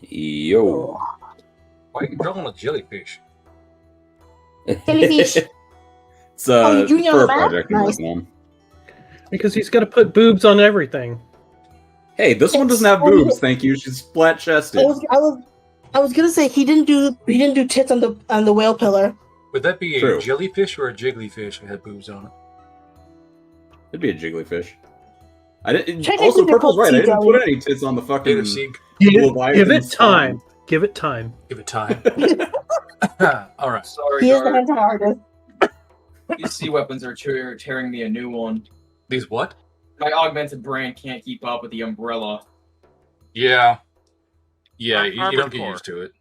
Yo. Why are you drawing a jellyfish? Jellyfish. It's a you drew it on for the a map? project I'm Nice. working on. Because he's got to put boobs on everything. Hey, this one doesn't have boobs, thank you. She's flat chested. I was gonna say he didn't do tits on the whale pillar. Would that be True. a jellyfish or a jigglyfish that had boobs on it? It'd be a jigglyfish. I didn't. Technically, Also, they're Purple's called right. I didn't sea put any tits on the fucking. Gator seek. Give it time. Give it time. Give it time. All right. Sorry, He is the guard. hentai artist. These sea weapons are tearing me a new one. These what? My augmented brain can't keep up with the umbrella. Yeah. Yeah, you Armored don't get Core. used to it.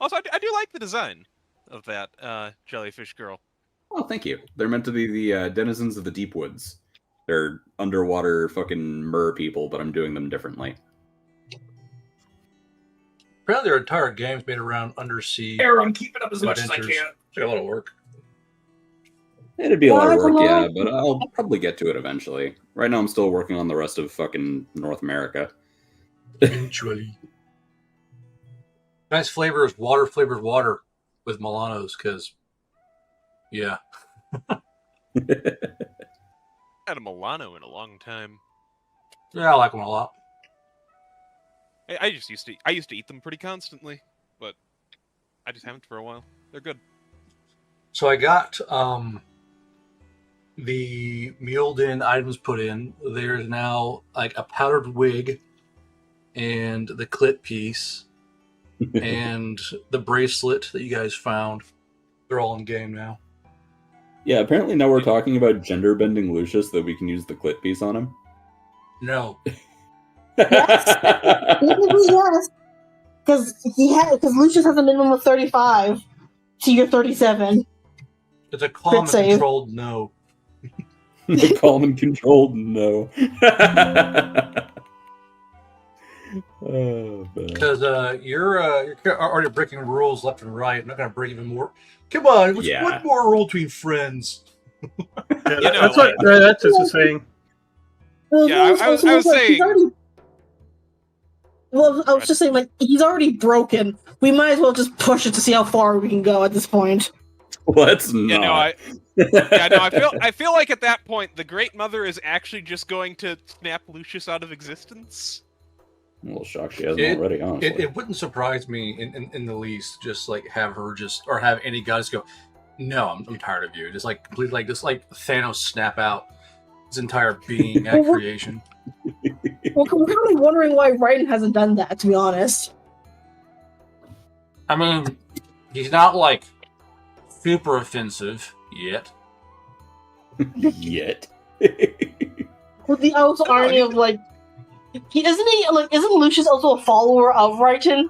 Also, I do like the design of that jellyfish girl. Oh, thank you. They're meant to be the denizens of the deep woods. They're underwater fucking mer people, but I'm doing them differently. Apparently, their entire game's made around undersea I'm keeping up as much as I adventures. can. It's got a lot of work. It'd be a lot of work, Well, yeah, but I'll probably get to it eventually. Right now, I'm still working on the rest of fucking North America. Eventually. Nice flavor is water flavored water with Milanos, because, yeah. Had a Milano in a long time. Yeah, I like them a lot. I used to eat them pretty constantly, but I just haven't for a while. They're good. So I got the Muled-in items put in. There's now like a powdered wig and the clit piece and the bracelet that you guys found. They're all in game now. Yeah, apparently now we're talking about gender bending Lucius that we can use the clit piece on him. No. Yes, because Lucius has a minimum of 35, so you're 37. It's a calm and save. controlled no. The calm and controlled no. Oh, man. Because you're already breaking rules left and right. I'm not going to break even more. Come on, what's Yeah. one more rule between friends? That's what that's just a saying. Yeah, I was saying- I was just saying, like, he's already broken. We might as well just push it to see how far we can go at this point. Let's not. Yeah, no, I feel like at that point the Great Mother is actually just going to snap Lucius out of existence. I'm a little shocked she hasn't already, honestly. It wouldn't surprise me in the least. Just like have her or have any gods go, no, I'm tired of you. Just like completely like Thanos snap out his entire being at creation. Well, we're kind of wondering why Raiden hasn't done that, to be honest. I mean, he's not like super offensive yet. Yet. With the also irony of, like, isn't Lucius also a follower of Raiden?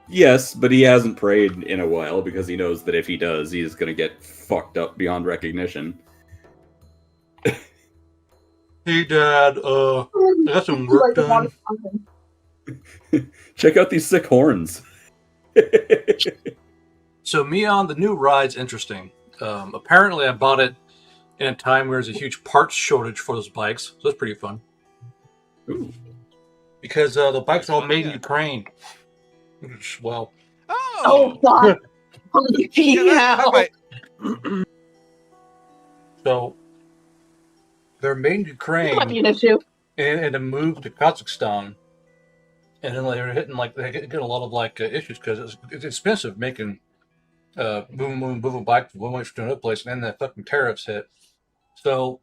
Yes, but he hasn't prayed in a while because he knows that if he does, he's gonna get fucked up beyond recognition. Hey, Dad, I got some work done. Check out these sick horns. So Mion, the new ride's interesting. Apparently I bought it in a time where there's a huge parts shortage for those bikes, so that's pretty fun. Ooh. Because the bikes are all made in Ukraine. Well, Oh, God. Holy hell. so they're made in Ukraine. That might be an issue. and to move to Kazakhstan, and then they're hitting they get a lot of issues because it's expensive making moving bike from one place to another place, and then the fucking tariffs hit. So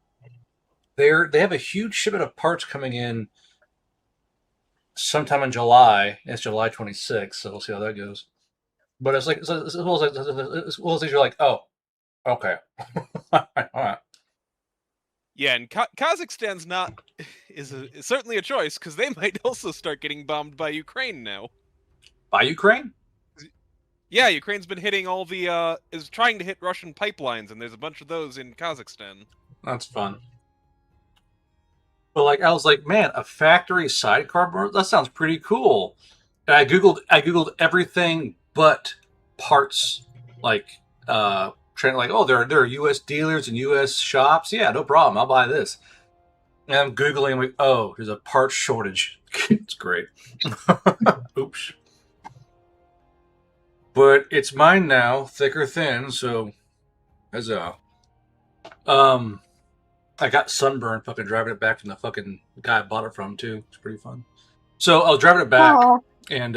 they have a huge shipment of parts coming in sometime in July. And it's July 26th, so we'll see how that goes. But it's like it's one of these you're like, oh, okay, all right. Yeah, and Kazakhstan's is certainly a choice because they might also start getting bombed by Ukraine now. By Ukraine? Yeah, Ukraine's been hitting all the is trying to hit Russian pipelines, and there's a bunch of those in Kazakhstan. That's fun. But I was like, man, a factory sidecar, that sounds pretty cool. And I googled everything but parts, oh, there are U.S. dealers and U.S. shops. Yeah, no problem. I'll buy this. And I'm googling, I'm like, oh, there's a parts shortage It's great. Oops. But it's mine now, thick or thin, so huzzah. I got sunburned fucking driving it back from the fucking guy I bought it from too. It's pretty fun. So I was driving it back Aw. and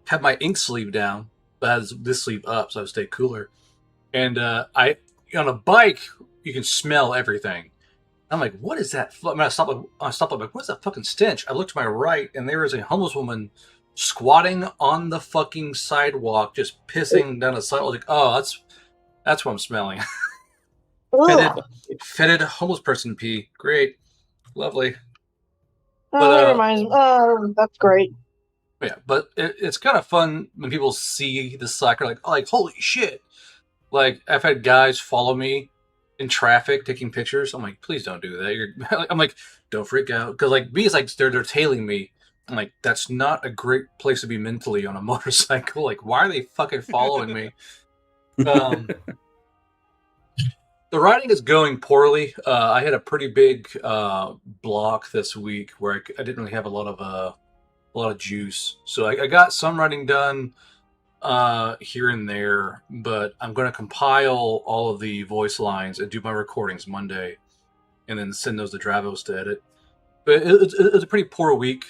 had my ink sleeve down, but has this sleeve up so I would stay cooler. And I on a bike you can smell everything. I'm like, what is that? I stopped. I'm like, what's that fucking stench? I looked to my right, and there is a homeless woman squatting on the fucking sidewalk, just pissing down the sidewalk. Like, oh, that's what I'm smelling. Ugh. Fetid homeless person pee. Great, lovely. Oh, that reminds me. That's great. Yeah, but it's kind of fun when people see the soccer, like holy shit. Like I've had guys follow me in traffic taking pictures. I'm like, please don't do that. I'm like, don't freak out, because like B is like they're tailing me. I'm like, that's not a great place to be mentally on a motorcycle. Like, why are they fucking following me? The riding is going poorly. I had a pretty big block this week where I didn't really have a lot of juice. So I got some riding done here and there, but I'm going to compile all of the voice lines and do my recordings Monday, and then send those to Dravos to edit. But it's a pretty poor week,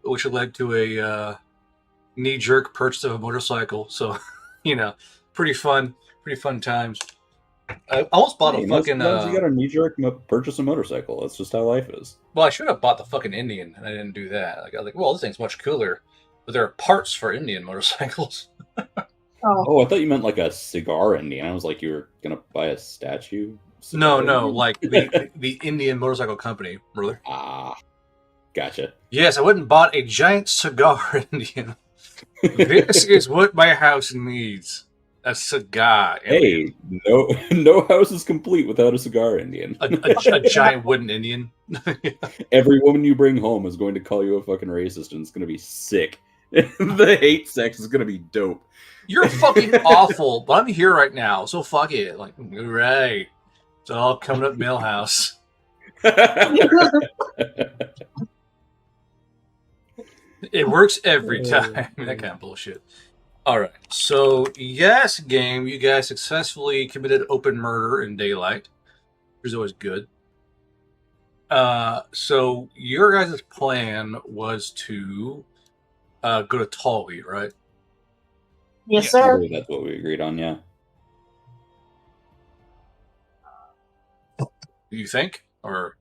which led to a knee-jerk purchase of a motorcycle. So, pretty fun times. I almost bought a fucking. You got a knee-jerk purchase a motorcycle. That's just how life is. Well, I should have bought the fucking Indian, and I didn't do that. I was like, well, this thing's much cooler. But there are parts for Indian motorcycles. Oh, I thought you meant like a cigar Indian. I was like, you were gonna buy a statue. No, like the Indian motorcycle company, brother. Ah, gotcha. Yes, I went and bought a giant cigar Indian. This is what my house needs. A cigar. Hey, no house is complete without a cigar Indian. a giant wooden Indian. Every woman you bring home is going to call you a fucking racist, and it's going to be sick. The hate sex is going to be dope. You're fucking awful, but I'm here right now, so fuck it. Like, right. It's all coming up Millhouse. It works every time. That kind of bullshit. Alright, so yes, game, you guys successfully committed open murder in daylight, which is always good. So your guys' plan was to go to Tallwheat, right? Yes, sir. That's what we agreed on, yeah. Do you think? Or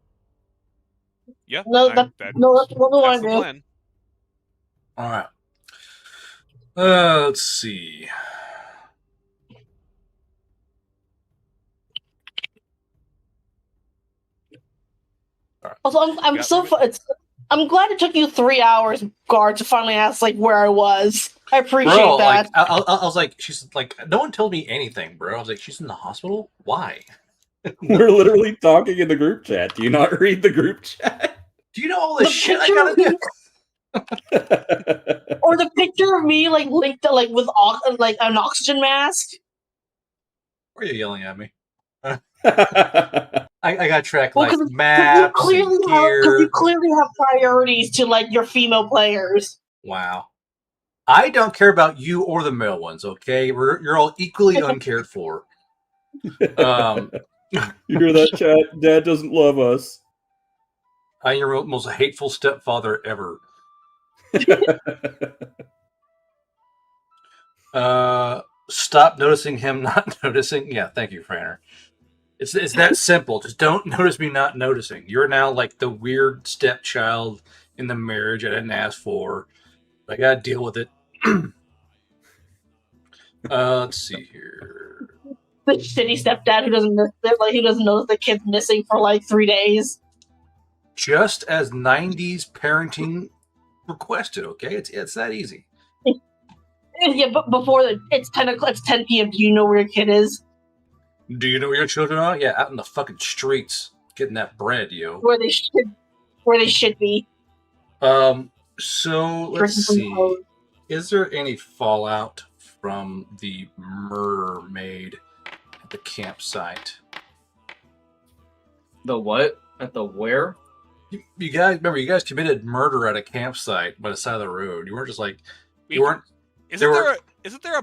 Yeah. No, that's what we want to the do. plan. alright. Let's see. Also, I'm glad it took you 3 hours, Guard, to finally ask like where I was. I appreciate that. Like, I was like, she's like, no one told me anything, bro. I was like, she's in the hospital? Why? We're literally talking in the group chat. Do you not read the group chat? Do you know all the shit I gotta do? Or the picture of me like linked to like with like an oxygen mask. Why are you yelling at me? I got track like Because maps and gear. you clearly have priorities to like your female players. Wow. I don't care about you or the male ones, okay? You're all equally uncared for. You hear that, chat? Dad doesn't love us. I'm your most hateful stepfather ever. Stop noticing him not noticing. Yeah, thank you, Franner. It's that simple. Just don't notice me not noticing. You're now like the weird stepchild in the marriage I didn't ask for. I gotta deal with it. Let's see here. The shitty stepdad who doesn't notice the kid's missing for like 3 days. Just as 90s parenting requested, okay? It's that easy. Yeah, but before it's 10 p.m. Do you know where your kid is? Do you know where your children are? Yeah, out in the fucking streets, getting that bread, yo. Where they should be. So let's see. Is there any fallout from the murder made at the campsite? The what? At the where? You guys remember? You guys committed murder at a campsite by the side of the road. You weren't just like you weren't. Isn't there a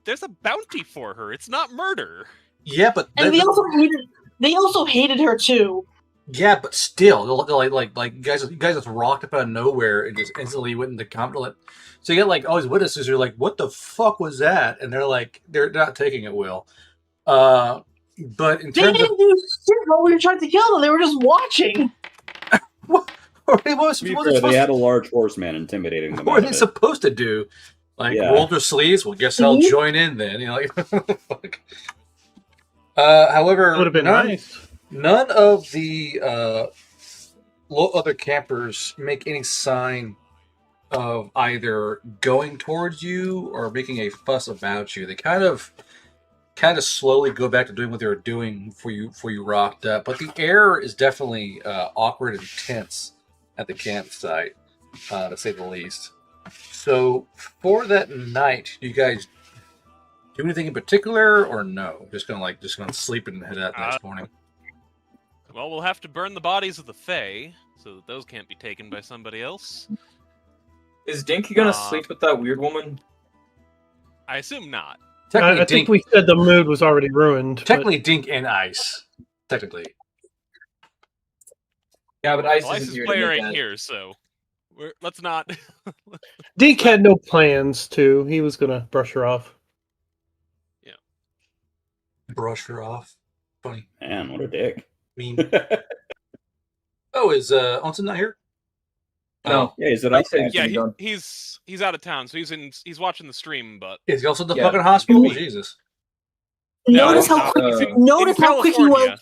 there's a bounty for her? It's not murder. Yeah, but And they also hated her too. Yeah, but still, they're like you guys just rocked up out of nowhere and just instantly went into combat. So you get like all these witnesses who are like, "What the fuck was that?" And they're like, they're not taking it well. But in They terms didn't of do shit while we were trying to kill them. They were just watching. what they had a large horseman intimidating them. What are they supposed to do? Like roll their sleeves? Well, guess I'll join in then. You know, like fuck. However, Would have been nice. None of the other campers make any sign of either going towards you or making a fuss about you. They kind of slowly go back to doing what they were doing before you rocked up. But the air is definitely awkward and tense at the campsite, to say the least. So for that night, do you guys do anything in particular or no? Just gonna sleep and head out next morning. Well, we'll have to burn the bodies of the Fae, so that those can't be taken by somebody else. Is Dinky gonna sleep with that weird woman? I assume not. I think we said the mood was already ruined. Technically, Dink and Ice. Technically. Yeah, but Ice Ice's player ain't here, so let's not. Dink had no plans to. He was gonna brush her off. Yeah. Brush her off. Funny. Man, what a dick. Mean. Oh, is Onsen not here? No. Yeah, is it Ice? Yeah, he's out of town, so he's watching the stream. But is he also at the fucking hospital? Jesus. Notice how quick. Notice how quick he was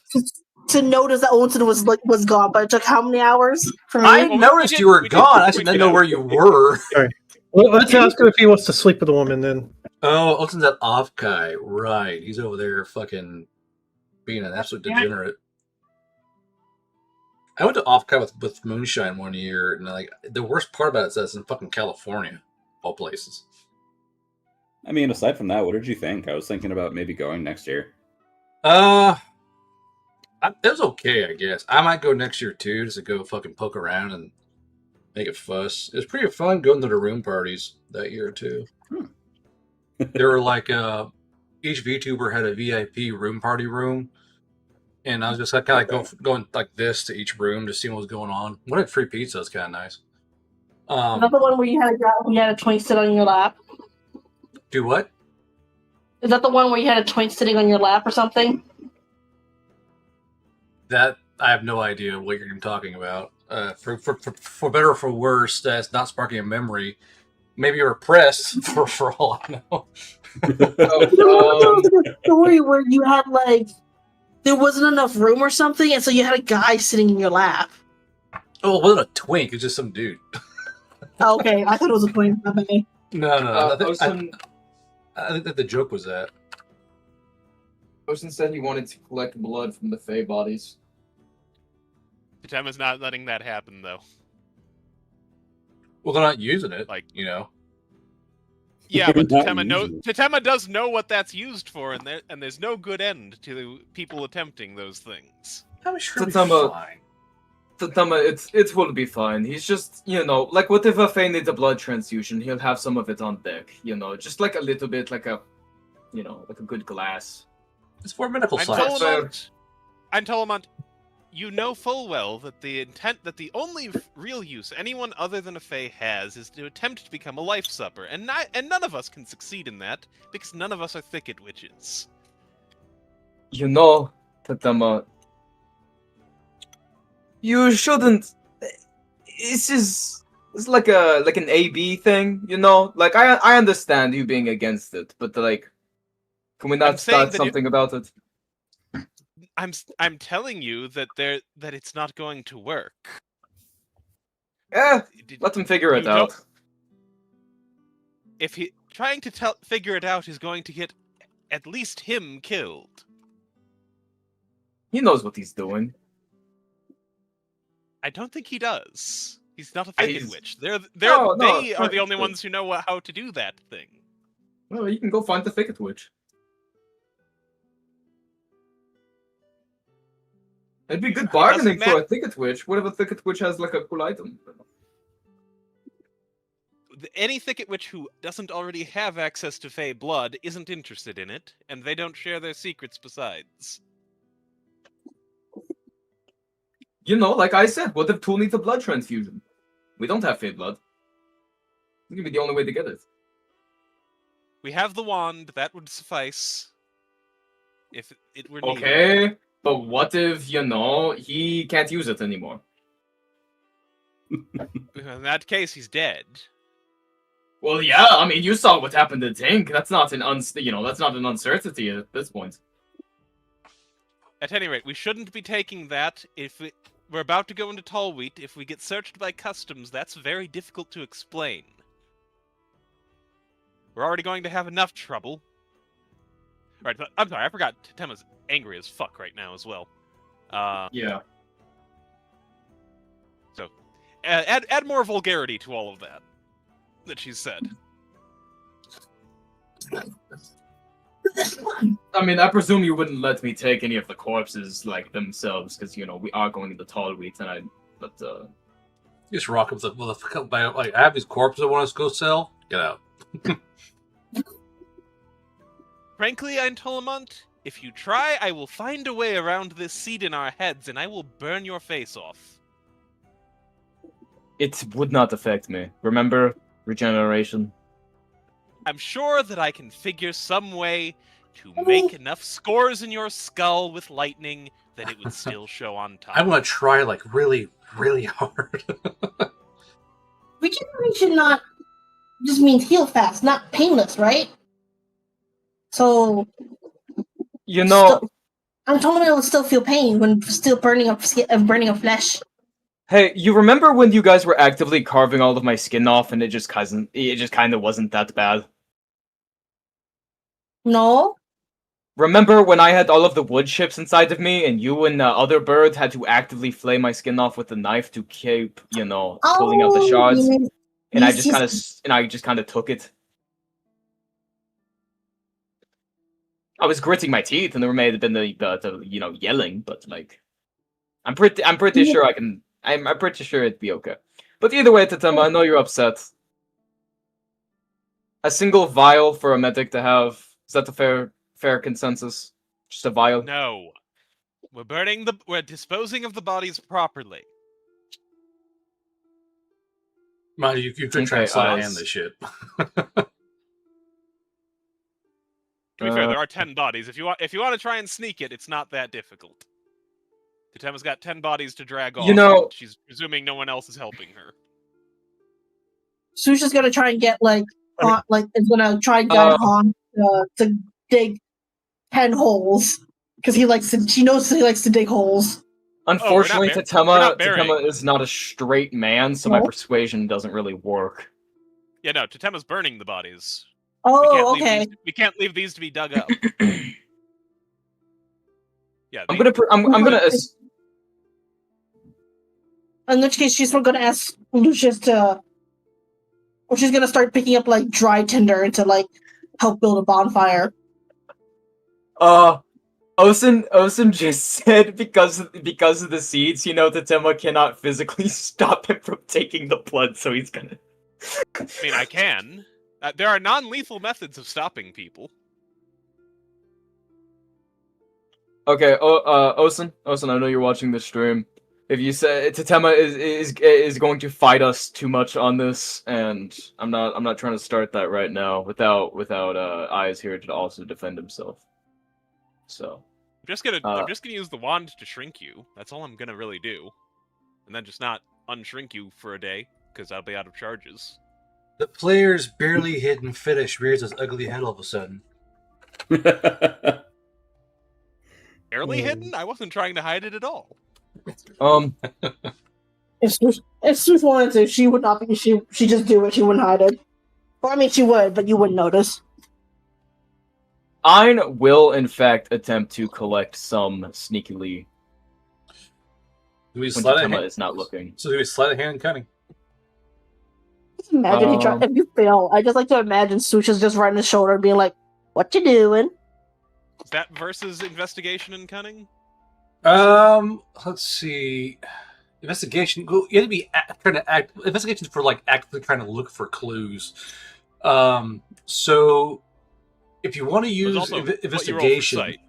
to notice that Onsen was gone. But it took how many hours? I noticed you were gone. I didn't know where you were. All right. Well, let's ask him if he wants to sleep with a woman then. Oh, Onsen's at off guy. Right. He's over there fucking being an absolute degenerate. I went to Off-Kai with Moonshine one year, and like the worst part about it is that it's in fucking California, all places. I mean, aside from that, what did you think? I was thinking about maybe going next year. It was okay, I guess. I might go next year too, just to go fucking poke around and make a fuss. It was pretty fun going to the room parties that year too. There were like each VTuber had a VIP room party room. And I was just like kind of going like this to each room to see what was going on. When I had free pizza, it's kind of nice. Another one where you had a twink sit on your lap. Do what? Is that the one where you had a twink sitting on your lap or something? That I have no idea what you're talking about. For better or for worse, that's not sparking a memory. Maybe you're repressed for all I know. The story where you had like. There wasn't enough room or something, and so you had a guy sitting in your lap. Oh, it wasn't a twink. It was just some dude. Okay, I thought it was a twink. No. I think that the joke was that. Ocean said he wanted to collect blood from the Fae bodies. Patema's not letting that happen, though. Well, they're not using it, like you know. Yeah, but Tatema does know what that's used for, and there's no good end to people attempting those things. I'm sure it'll be fine. Tatema, it will be fine. He's just, like what if a Fae needs a blood transfusion? He'll have some of it on deck, just like a little bit, like a good glass. It's for medical science. Antolamont, you know full well that the only real use anyone other than a Fae has is to attempt to become a life supper, and none of us can succeed in that because none of us are thicket witches. Tatema, you shouldn't. It's like an AB thing, Like I understand you being against it, but like, can we not start something about it? I'm telling you that it's not going to work. Let them figure it out. If he trying to figure it out is going to get at least him killed. He knows what he's doing. I don't think he does. He's not a thicket witch. They are the only ones who know how to do that thing. Well, you can go find the thicket witch. It'd be good bargaining doesn't for a Thicket Witch. What if a Thicket Witch has like a cool item? Any Thicket Witch who doesn't already have access to Fey blood isn't interested in it, and they don't share their secrets besides. You know, like I said, what if Tool needs a blood transfusion? We don't have Fey blood. It's gonna be the only way to get it. We have the wand, that would suffice. If it were needed. Okay, but what if, you know, he can't use it anymore? In that case, he's dead. Well, yeah, I mean, you saw what happened to Tink. That's not an that's not an uncertainty at this point. At any rate, we shouldn't be taking that. If we're about to go into Tallwheat, if we get searched by customs, that's very difficult to explain. We're already going to have enough trouble. Right, but I'm sorry, I forgot. Tema's angry as fuck right now as well. Yeah. So, add more vulgarity to all of that she's said. I mean, I presume you wouldn't let me take any of the corpses, like, themselves, because, you know, we are going to Tallwheat tonight, but, Just rock up with a like, I have these corpses I want to go sell. Get out. Frankly, Eintolamont, if you try, I will find a way around this seed in our heads, and I will burn your face off. it would not affect me. Remember? Regeneration. I'm sure that I can figure some way to make enough scores in your skull with lightning that it would still show on top. I'm gonna try like really, really hard. Regeneration not just means heal fast, not painless, right? So You know, I'm telling you, it would still feel pain when still burning up flesh. hey, you remember when you guys were actively carving all of my skin off and it just kind of wasn't that bad? No, Remember when I had all of the wood chips inside of me and you and the other bird had to actively flay my skin off with a knife to keep, you know, pulling out the shards? And I just kind of took it. I was gritting my teeth, and there may have been the you know, yelling, but like, I'm pretty sure I'm pretty sure it'd be okay. But either way, Tatema, I know you're upset. A single vial for a medic to have, is that the fair consensus? Just a vial? No. We're disposing of the bodies properly. Man, you could try and sleight of hand this shit. To be fair, there are 10 bodies. If you want to try and sneak it, it's not that difficult. Tatema's got 10 bodies to drag off. You know, and she's presuming no one else is helping her. Susha's gonna try and get is gonna try and get Han to dig 10 holes because she knows he likes to dig holes. unfortunately, we're Tatema not burying. is not a straight man, so my persuasion doesn't really work. Yeah, no, Tatema's burning the bodies. Oh, okay. We can't leave these to be dug up. Yeah, I'm gonna. In which case, she's gonna ask Lucius or she's gonna start picking up like dry tinder to like help build a bonfire. Osen just said because of the seeds, you know, Tatema cannot physically stop him from taking the blood, so he's gonna. I mean, I can. There are non-lethal methods of stopping people. Okay, Osen, I know you're watching this stream. If you say Tatema is going to fight us too much on this, and I'm not trying to start that right now without Eyes here to also defend himself. So I'm just gonna use the wand to shrink you. That's all I'm gonna really do, and then just not unshrink you for a day because I'll be out of charges. The player's barely hidden fetish rears his ugly head all of a sudden. Barely hidden? I wasn't trying to hide it at all. If Sush wanted to, she would not be. She just do it. She wouldn't hide it. Well, I mean, she would, but you wouldn't notice. Ein will in fact attempt to collect some sneakily when Tatema is not looking. So do we sleight of hand cunning? Just imagine if you fail. I just like to imagine Susha's just right on his shoulder and being like, "What you doing?" Is that versus investigation and cunning? Let's see. Investigation. You have to be trying to act. Investigations for like actively trying to look for clues. So if you want to use also what you roll for investigation, sight.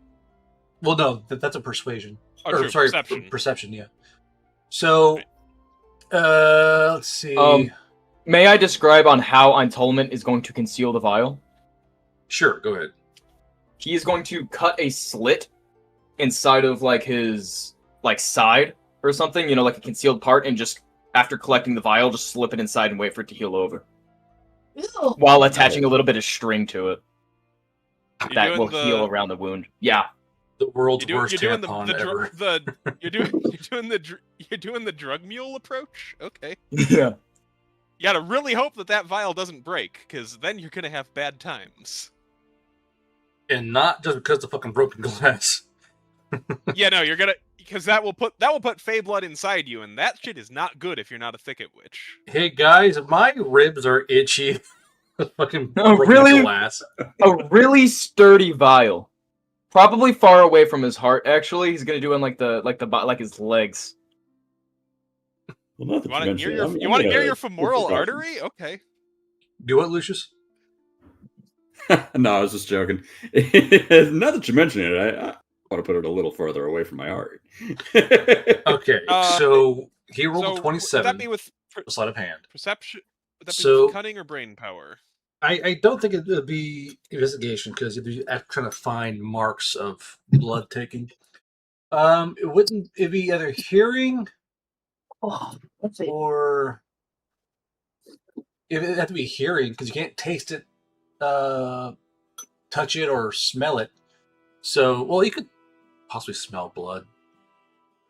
well, no, that's a persuasion. Oh, Or true, sorry, perception. perception. Yeah. So, let's see. May I describe on how Entulment is going to conceal the vial? Sure, go ahead. He is going to cut a slit inside of like his like side or something, you know, like a concealed part, and just after collecting the vial, just slip it inside and wait for it to heal over, Ew. while attaching a little bit of string to it. You're That doing will heal around the wound. Yeah. The world's You're worst doing tampon the ever. you're doing the drug mule approach. Okay. Yeah. You gotta really hope that vial doesn't break, because then you're gonna have bad times. And not just because of fucking broken glass. Yeah, no, you're gonna, because that will put Fey blood inside you, and that shit is not good if you're not a thicket witch. Hey guys, my ribs are itchy. Fucking Oh, broken really? glass. A really sturdy vial. Probably far away from his heart, actually. He's gonna do it in like his legs. Well, not that You want to mention near it, your I'm you want to gonna near your take femoral precautions. artery? Okay. Do what, Lucius? No, I was just joking. Now that you mention it, I want to put it a little further away from my heart. Okay, so he rolled So a would 27. that be with Sleight of hand. perception? Would that be So- with cunning or brain power? I don't think it would be investigation because you'd be trying to find marks of blood taking. It wouldn't. It'd be either hearing Oh, let's see. or it'd have to be hearing because you can't taste it, touch it, or smell it. So, well, you could possibly smell blood.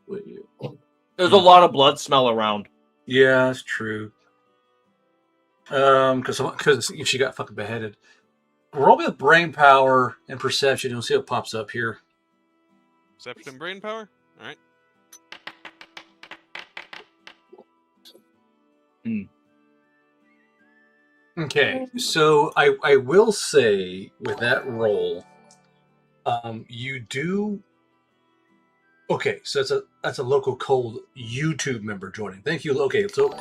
There's a lot of blood smell around. Yeah, that's true. Because she got fucking beheaded. Roll me with brain power and perception. You'll see what pops up here. Perception and brain power? Alright. Okay, so I will say with that roll, you do. Okay, so that's a local cold YouTube member joining. Thank you. Okay, so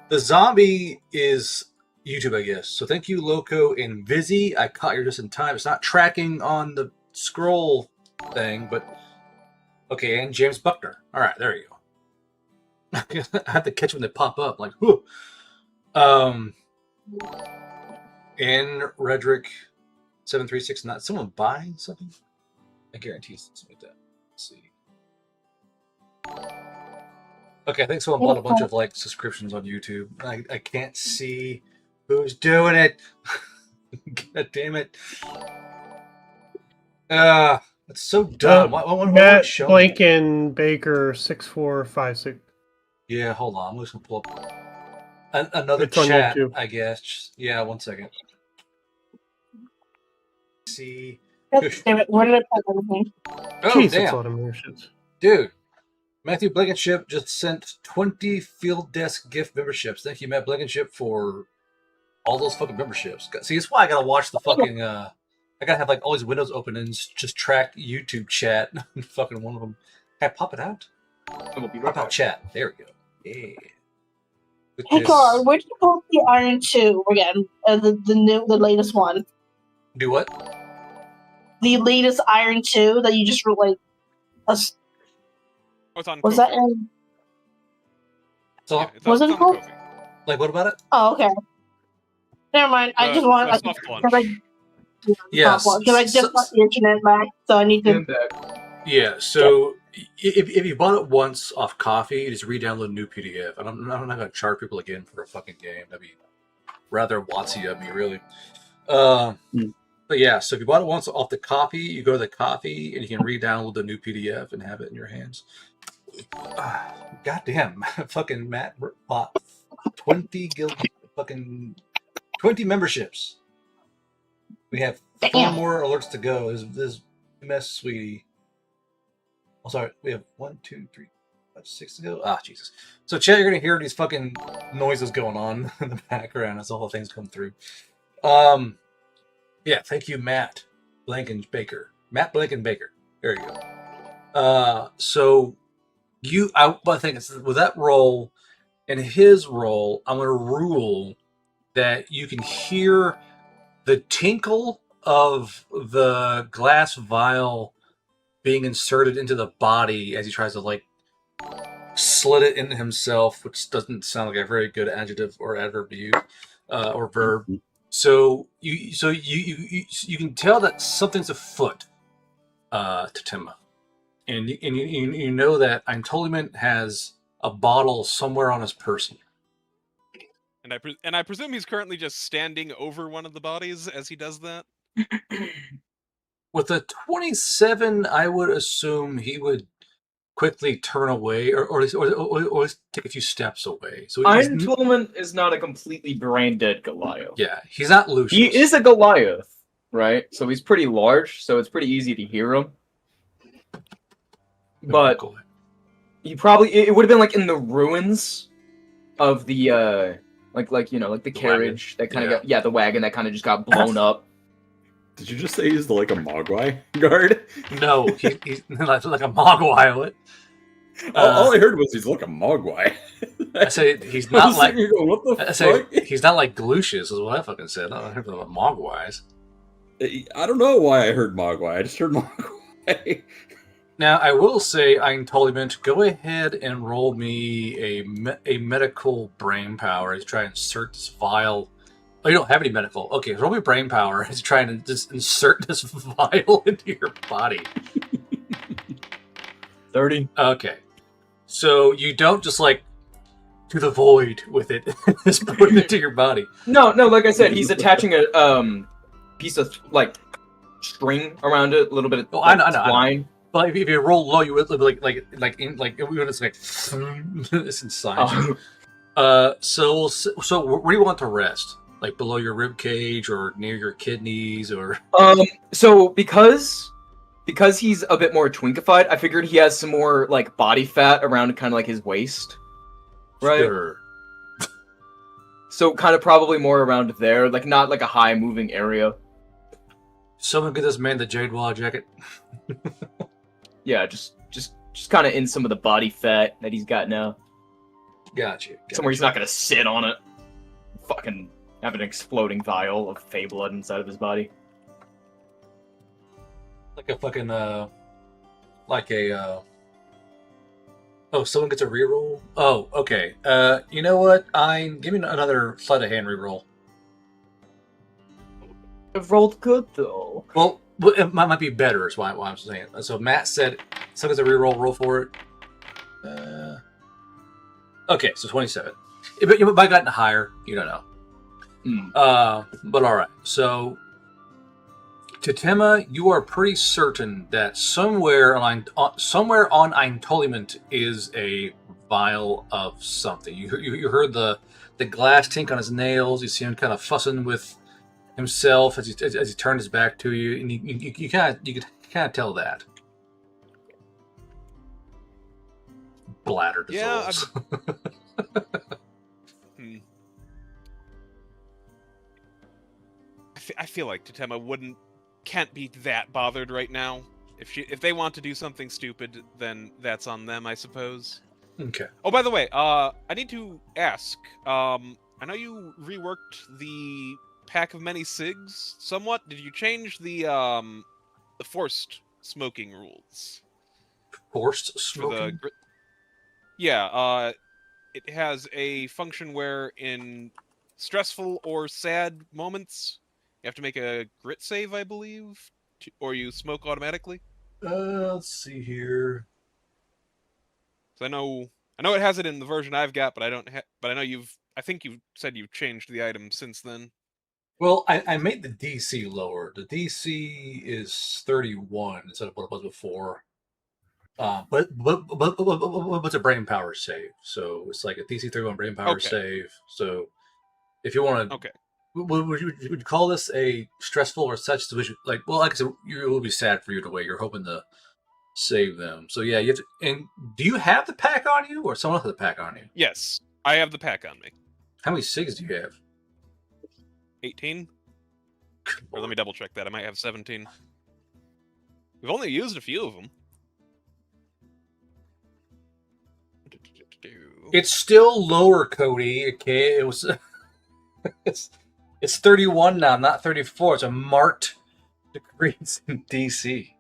the zombie is YouTube, I guess. So thank you, Loco and Vizzy. I caught you just in time. It's not tracking on the scroll thing, but okay. And James Buckner. All right, there you go. I have to catch when they pop up. Like, whoo. And Redrick 7369. Someone buying something? I guarantee something like that. Let's see. Okay, I think someone bought a bunch of like subscriptions on YouTube. I can't see who's doing it. God damn it. That's so dumb. Why Matt show Blanken Baker 6456. Yeah, hold on. I'm just gonna pull up another It's on chat, YouTube. I guess. Yeah, 1 second. See. God damn it, where did I put everything? Oh, Jeez, that's a damn. lot of memberships. Dude. Matthew Blankenship just sent 20 Field Desk gift memberships. Thank you, Matt Blankenship, for all those fucking memberships. See, that's why I gotta watch the fucking, I gotta have like all these windows open and just track YouTube chat. Fucking one of them. Can I pop it out? It will be right Pop out back. chat. There we go. Yeah. With Hey, this- Carl, where'd you post the Iron 2 again? The latest one. Do what? The latest Iron 2 that you just like. Oh, it's on Was Kofi. that in? So, Yeah, it's Was on, it it's on cool? Kofi. like, what about it? Oh, okay. Never mind. I The- just want the to. soft launch. Yes. Because I just got the internet back, so I need to. Get back. Yeah, so if you bought it once off Coffee, you just re-download a new PDF. And I'm not going to charge people again for a fucking game. That'd be rather watsy of me, really. But yeah, so if you bought it once off the Coffee, you go to the Coffee and you can re-download the new PDF and have it in your hands. Goddamn, fucking Matt bought 20 fucking 20 memberships. We have 4 Damn. more alerts to go. This mess, sweetie. Oh, sorry. We have 1, 2, 3, 5, 6 to go. Ah, Jesus. So, chat, you're gonna hear these fucking noises going on in the background as all the things come through. Yeah, thank you, Matt Blankenbaker. Matt Blankenbaker. There you go. So but I think with that roll and his roll, I'm going to rule that you can hear the tinkle of the glass vial being inserted into the body as he tries to like slit it into himself, which doesn't sound like a very good adjective or adverb to use or verb. So you can tell that something's afoot to Timma. And you know that Eintoliment has a bottle somewhere on his person. And I presume he's currently just standing over one of the bodies as he does that. With a 27, I would assume he would quickly turn away, or take a few steps away. So Eintoliment is not a completely brain dead Goliath. Yeah, he's not Lucius. He is a Goliath, right? So he's pretty large, so it's pretty easy to hear him. But he probably it would have been like in the ruins of the like the carriage that kind of got the wagon that kind of just got blown up. Did you just say he's like a Mogwai guard? No, he's like a Mogwai. All I heard was he's like a Mogwai. I say he's not like. Going, what the I fuck? say he's not like Lucius, is what I fucking said. I heard about Mogwais. I don't know why I heard Mogwai. I just heard Mogwai. Now, I will say, Eintoliment, go ahead and roll me a medical brain power to try and insert this vial. Oh, you don't have any medical. Okay, roll me brain power to try and just insert this vial into your body. 30. Okay. So you don't just like to the void with it, just put it into your body. No, like I said, he's attaching a piece of like string around it, a little bit of I know. twine. But if you roll low, you would like it's like it's inside. So where do you want to rest? Like below your rib cage or near your kidneys or? So because he's a bit more twinkified, I figured he has some more like body fat around kind of like his waist, right? Sure. So kind of probably more around there, like not like a high moving area. Someone get this man the Jadewall jacket. Yeah, just kind of in some of the body fat that he's got now. Gotcha. Somewhere he's not gonna sit on it. Fucking have an exploding vial of fey blood inside of his body. Like a fucking Oh, someone gets a reroll? Oh, okay. You know what? Give me another sleight of hand reroll. It rolled good though. Well, it might be better, is why I'm saying. So Matt said, someone gets a reroll, roll for it. Okay, so 27. But you might have gotten higher, you don't know. But alright, so Timma, you are pretty certain that somewhere on Eintoliment is a vial of something. You heard the glass tink on his nails. You see him kind of fussing with himself as he turned his back to you, and you could kind of tell that. Bladder dissolves. I feel like Totema can't be that bothered right now. If they want to do something stupid, then that's on them, I suppose. Okay. Oh, by the way, I need to ask. I know you reworked the pack of many cigs somewhat. Did you change the forced smoking rules? Forced smoking? Yeah, it has a function where in stressful or sad moments, you have to make a grit save, I believe, or you smoke automatically. Let's see here. So I know it has it in the version I've got, but I don't. But I know I think you've said you've changed the item since then. Well, I made the DC lower. The DC is 31 instead of what it was before. But it's a brain power save, so it's like a DC 31 brain power save. So if you want to, would you call this a stressful or such situation? Like I said, it will be sad for you to wait. You're hoping to save them. So yeah, you have to. And do you have the pack on you, or someone else has the pack on you? Yes, I have the pack on me. How many cigs do you have? 18. Or let me double check that. I might have 17. We've only used a few of them. It's still lower, Cody. Okay, it was. it's 31 now, not 34. It's a marked decrease in DC.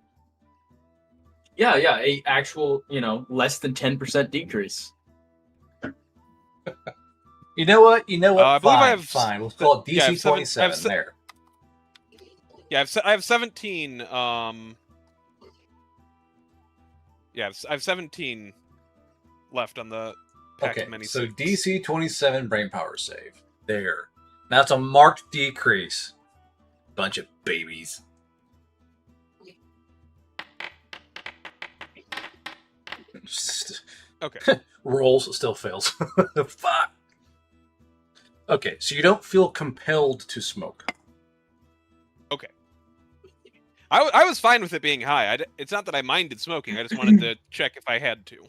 Yeah, a actual, less than 10% decrease. You know what? I believe I have Fine. We'll call it DC yeah, I have 27 there. Yeah, I have 17. Yeah, I have 17 left on the pack Okay, of mini so six. DC 27 brain power save. There. Now it's a marked decrease. Bunch of babies. Okay. Rolls still fails. Fuck. Okay, so you don't feel compelled to smoke. Okay. I was fine with it being high. It's not that I minded smoking. I just wanted to check if I had to.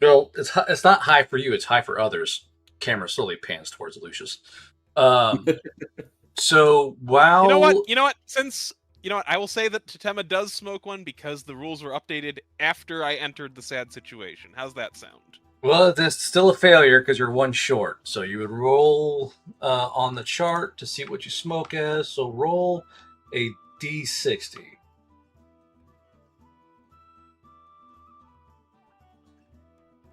No, it's not high for you. It's high for others. Camera slowly pans towards Lucius. So while You know what? I will say that Totema does smoke one because the rules were updated after I entered the sad situation. How's that sound? well, that's still a failure because you're one short. So you would roll on the chart to see what you smoke as. So roll a D60.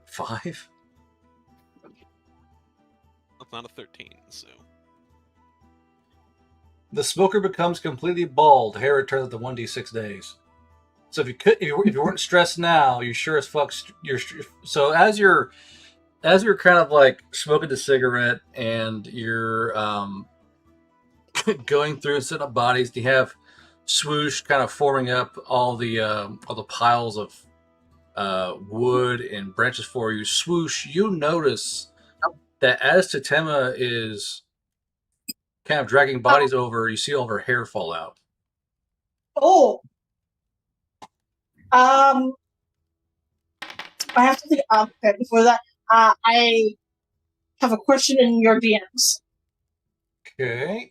Five. That's not a 13, so. The smoker becomes completely bald. Hair returns after 1d6 days. So if you weren't stressed now, you sure as fuck. So as you're kind of like smoking the cigarette and you're going through and setting up bodies, you have swoosh kind of forming up all the piles of wood and branches for you. Swoosh, you notice that as Totema is kind of dragging bodies over, you see all of her hair fall out. Oh. I have to think. Okay, before that, I have a question in your DMs. Okay.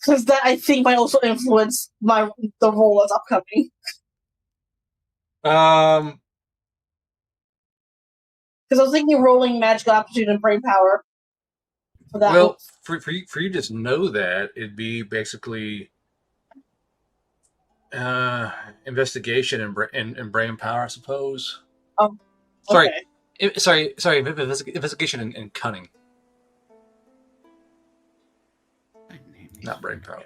Because that I think might also influence the role that's upcoming. Um. Because I was thinking rolling magical aptitude and brain power. For that. Well, for you to just know that, it'd be basically investigation and brain power, I suppose. Oh, okay. Sorry, investigation and cunning. Not brain power.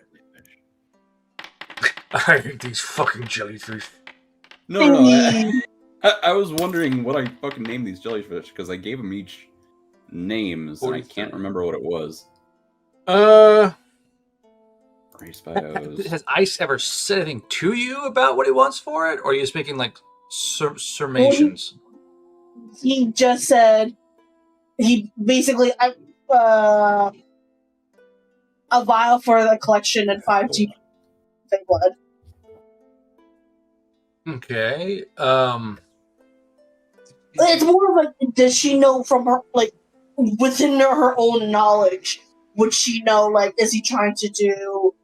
I hate these fucking jellyfish. No. I was wondering what I fucking named these jellyfish because I gave them each names and I can't remember what it was. Race bios. Has Ice ever said anything to you about what he wants for it, or are you just making like surmisions? He just said he basically a vial for the collection and 5G blood. Okay. It's more of like, does she know from her, like, within her own knowledge, would she know, like, is he trying to do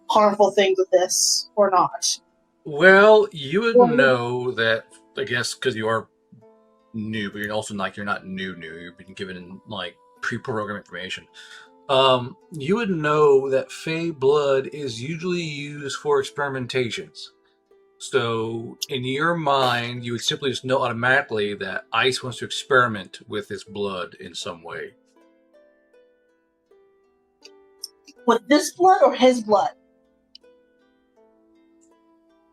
harmful things with this or not? Well, you would know that, I guess, because you are new, but you're also like, you're not new. You've been given, like, pre-programmed information. You would know that Fey blood is usually used for experimentations. So, in your mind, you would simply just know automatically that Ice wants to experiment with his blood in some way. With this blood or his blood?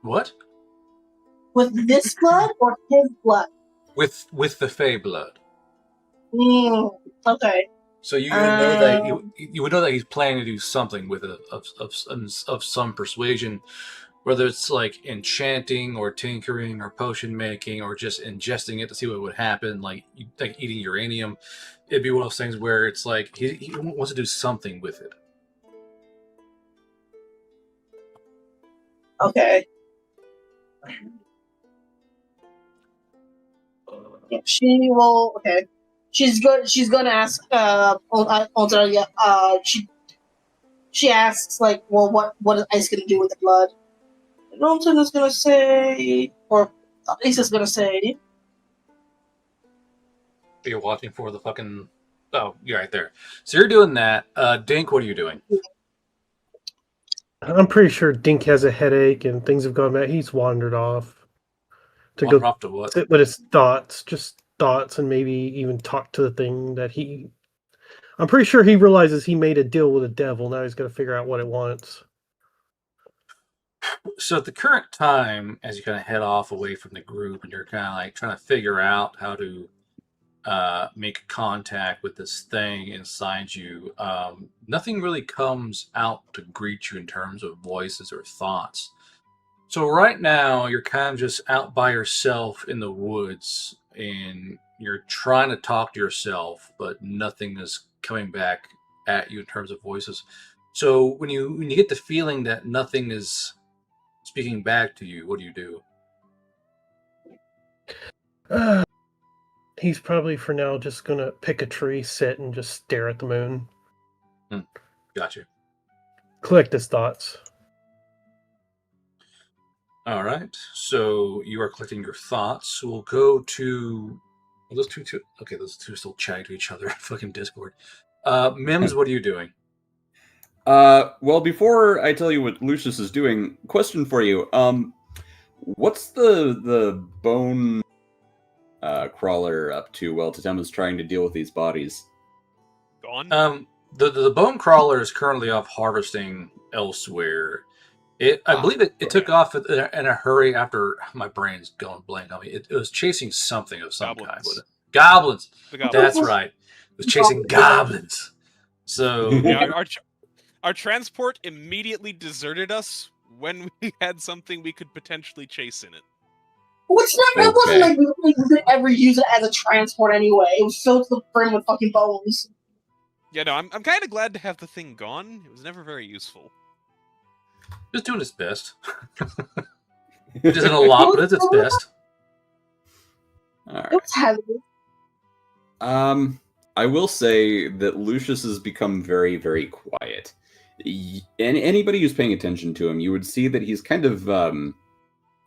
What? With this blood or his blood? With the Fey blood. Okay. So you would know that you would know that he's planning to do something with it of some persuasion. Whether it's like enchanting or tinkering or potion making or just ingesting it to see what would happen, like eating uranium, it'd be one of those things where it's like he wants to do something with it. Okay. Yeah, she will. Okay. She's good. She's gonna ask. She asks like, well, what is Ice gonna do with the blood? Norton is gonna say, or Ace is gonna say, You're watching for the fucking... Oh, you're right there. So you're doing that. Dink, what are you doing? I'm pretty sure Dink has a headache and things have gone bad. He's wandered off to Wander go off to what? sit with his thoughts, just thoughts, and maybe even talk to the thing that he... I'm pretty sure he realizes he made a deal with the devil. Now he's got to figure out what it wants. So at the current time, as you kind of head off away from the group and you're kind of like trying to figure out how to make contact with this thing inside you, nothing really comes out to greet you in terms of voices or thoughts. So right now, you're kind of just out by yourself in the woods, and you're trying to talk to yourself, but nothing is coming back at you in terms of voices. So when you get the feeling that nothing is speaking back to you, what do? He's probably for now just gonna pick a tree, sit, and just stare at the moon. Gotcha. Collect his thoughts. All right. So you are collecting your thoughts. We'll go to those two. Okay, those two are still chatting to each other. Fucking Discord. Mims, what are you doing? Well, before I tell you what Lucius is doing, question for you. What's the bone crawler up to while Totema's trying to deal with these bodies? Gone? The bone crawler is currently off harvesting elsewhere. I believe it took off in a hurry after my brain's going blank on me. It was chasing something of some kind. Was it? Goblins. The goblins. That's right. It was chasing goblins. So Yeah, our transport immediately deserted us when we had something we could potentially chase in it. Well, it wasn't like we could ever use it as a transport anyway. It was filled to the brim with fucking bones. Yeah, no, I'm kind of glad to have the thing gone. It was never very useful. just doing its best. Which isn't a lot, but it's its best. All right. It was heavy. I will say that Lucius has become very, very quiet. And anybody who's paying attention to him, you would see that he's kind of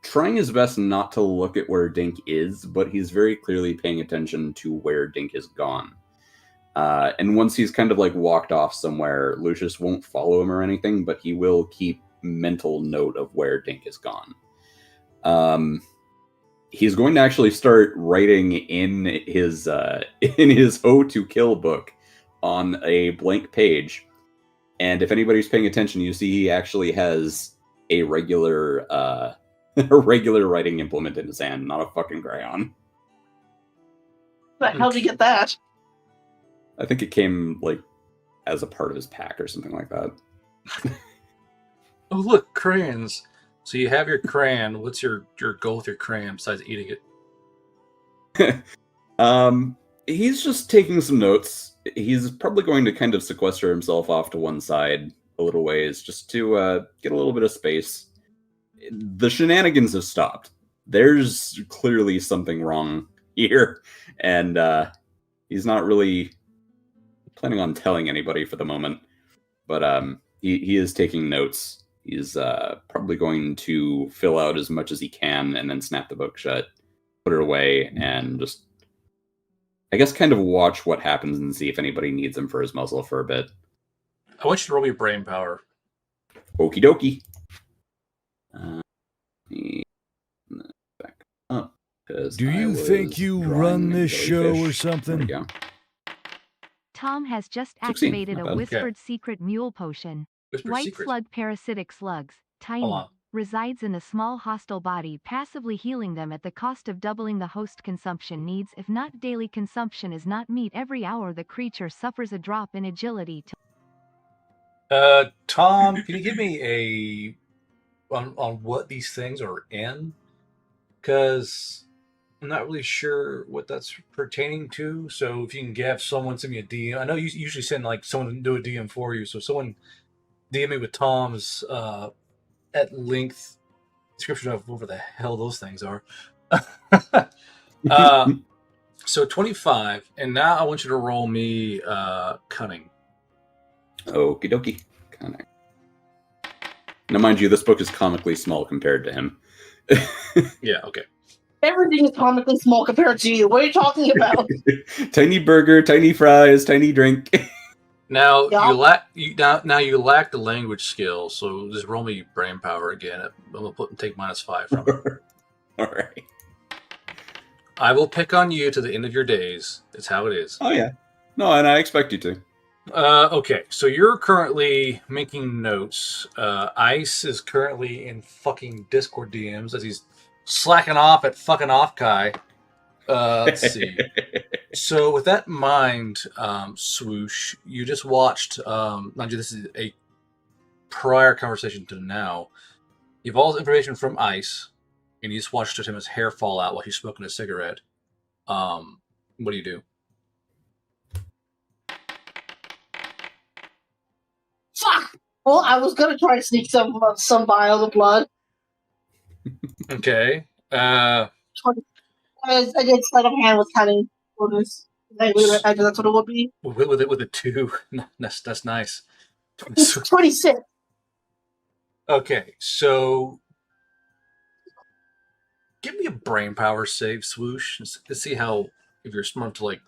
trying his best not to look at where Dink is, but he's very clearly paying attention to where Dink has gone. And once he's kind of like walked off somewhere, Lucius won't follow him or anything, but he will keep mental note of where Dink has gone. He's going to actually start writing in his Ho to Kill book on a blank page. And if anybody's paying attention, you see he actually has a regular writing implement in his hand, not a fucking crayon. But how did he get that? I think it came like as a part of his pack or something like that. Oh, look, crayons. So you have your crayon. What's your goal with your crayon besides eating it? He's just taking some notes. He's probably going to kind of sequester himself off to one side a little ways just to get a little bit of space. The shenanigans have stopped. There's clearly something wrong here, and he's not really planning on telling anybody for the moment. But he is taking notes. He's probably going to fill out as much as he can and then snap the book shut, put it away, and just, I guess, kind of watch what happens and see if anybody needs him for his muzzle for a bit. I want you to roll me brain power. Okie dokie. Back up. Do you think you run this show or something? There we go. Tom has just 16, activated not a bad. whispered secret mule potion. Whisper White secret. slug parasitic slugs, tiny, Hold on. resides in a small hostile body, passively healing them at the cost of doubling the host consumption needs. If not daily consumption is not met every hour, the creature suffers a drop in agility. Tom, can you give me on what these things are in? Because I'm not really sure what that's pertaining to. So if you can have someone send me a DM. I know you usually send like someone to do a DM for you. So someone DM me with Tom's at length description of whatever the hell those things are. So 25, and now I want you to roll me cunning. Okie dokie. Cunning. Now, mind you, this book is comically small compared to him. Yeah, okay. Everything is comically small compared to you. What are you talking about? Tiny burger, tiny fries, tiny drink. Now Yeah. you lack the language skill, so just roll me brain power again. I'm gonna take -5 from it. All right. I will pick on you to the end of your days. It's how it is. Oh yeah. No, and I expect you to. Okay, so you're currently making notes. Ice is currently in fucking Discord DMs as he's slacking off at fucking Offkai. Let's see. So with that in mind, Swoosh, you just watched, mind you, this is a prior conversation to now. You've all this information from Ice, and you just watched him his hair fall out while he's smoking a cigarette. What do you do? Fuck! Well, I was gonna try to sneak some vials of blood. Okay. I did sleight of hand with cutting orders. That's what it would be. With a 2. That's nice. It's 26. Okay, so give me a brain power save, Swoosh. Let's see how, if you're smart to like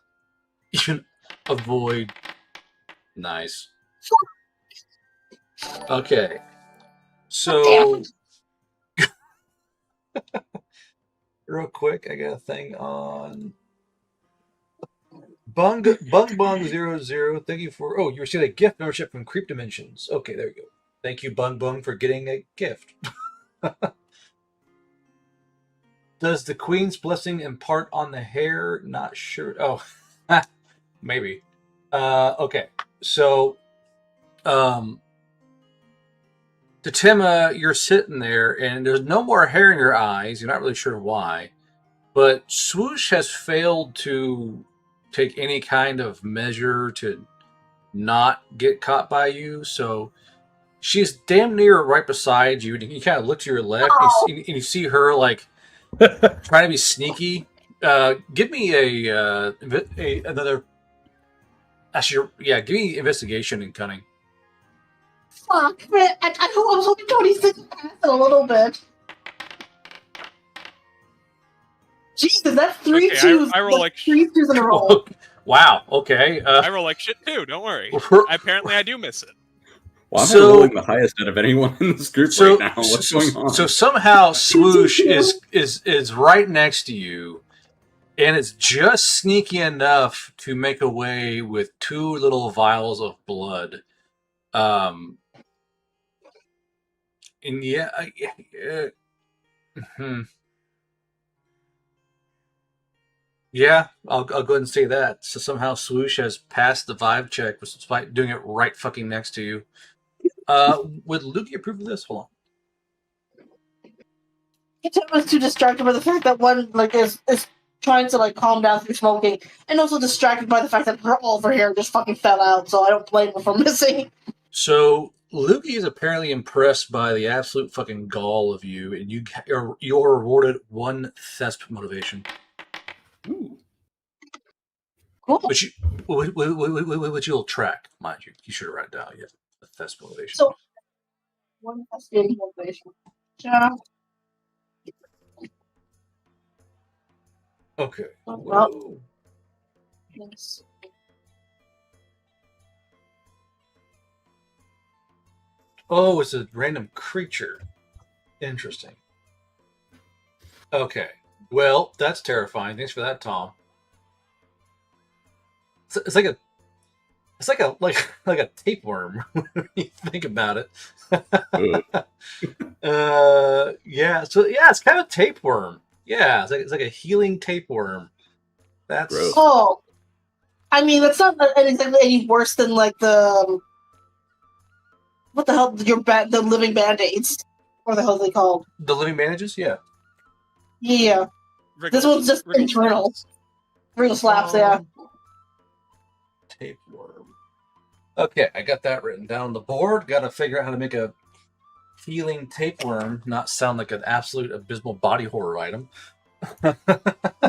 even avoid. Nice. Okay, so real quick, I got a thing on Bung 00. Thank you for you received a gift membership from Creep Dimensions. Okay, there you go. Thank you, Bung, for getting a gift. Does the Queen's blessing impart on the hair? Not sure. Oh, maybe. Okay, so Tatima, you're sitting there, and there's no more hair in your eyes. You're not really sure why, but Swoosh has failed to take any kind of measure to not get caught by you. So she's damn near right beside you, and you kind of look to your left, and you see her like trying to be sneaky. Give me another. Actually, yeah, give me investigation and cunning. Fuck, man. I was hoping 26 passed a little bit. Jesus, that's three twos. I roll like 3 twos in a row. Wow. Okay. I roll like shit too. Don't worry. Apparently, I do miss it. Well, I'm rolling the highest out of anyone in this group right now. What's going on? So somehow Swoosh is right next to you, and it's just sneaky enough to make away with 2 little vials of blood. And yeah, yeah, I'll go ahead and say that. So somehow Swoosh has passed the vibe check despite doing it right fucking next to you. Would Lukey approve of this? Hold on. It was too distracted by the fact that one is trying to calm down through smoking, and also distracted by the fact that all of her hair just fucking fell out. So I don't blame her for missing. So Lukey is apparently impressed by the absolute fucking gall of you, and you're rewarded 1 thesp motivation. Ooh. Cool. Which you'll track, mind you. You should have written down yet. The thesp motivation. So 1 thesp motivation. Yeah. Okay. Whoa. Yes. Oh, it's a random creature. Interesting. Okay. Well, that's terrifying. Thanks for that, Tom. It's like a tapeworm when you think about it. Yeah. So yeah, it's kind of a tapeworm. Yeah, it's like a healing tapeworm. That's gross. Oh, I mean that's not exactly any worse than the what the hell the living band-aids. What the hell are they called? The living bandages. Yeah. Yeah. This one's just internal. Real slaps, yeah. Tapeworm. Okay, I got that written down on the board. Got to figure out how to make a healing tapeworm not sound like an absolute abysmal body horror item. I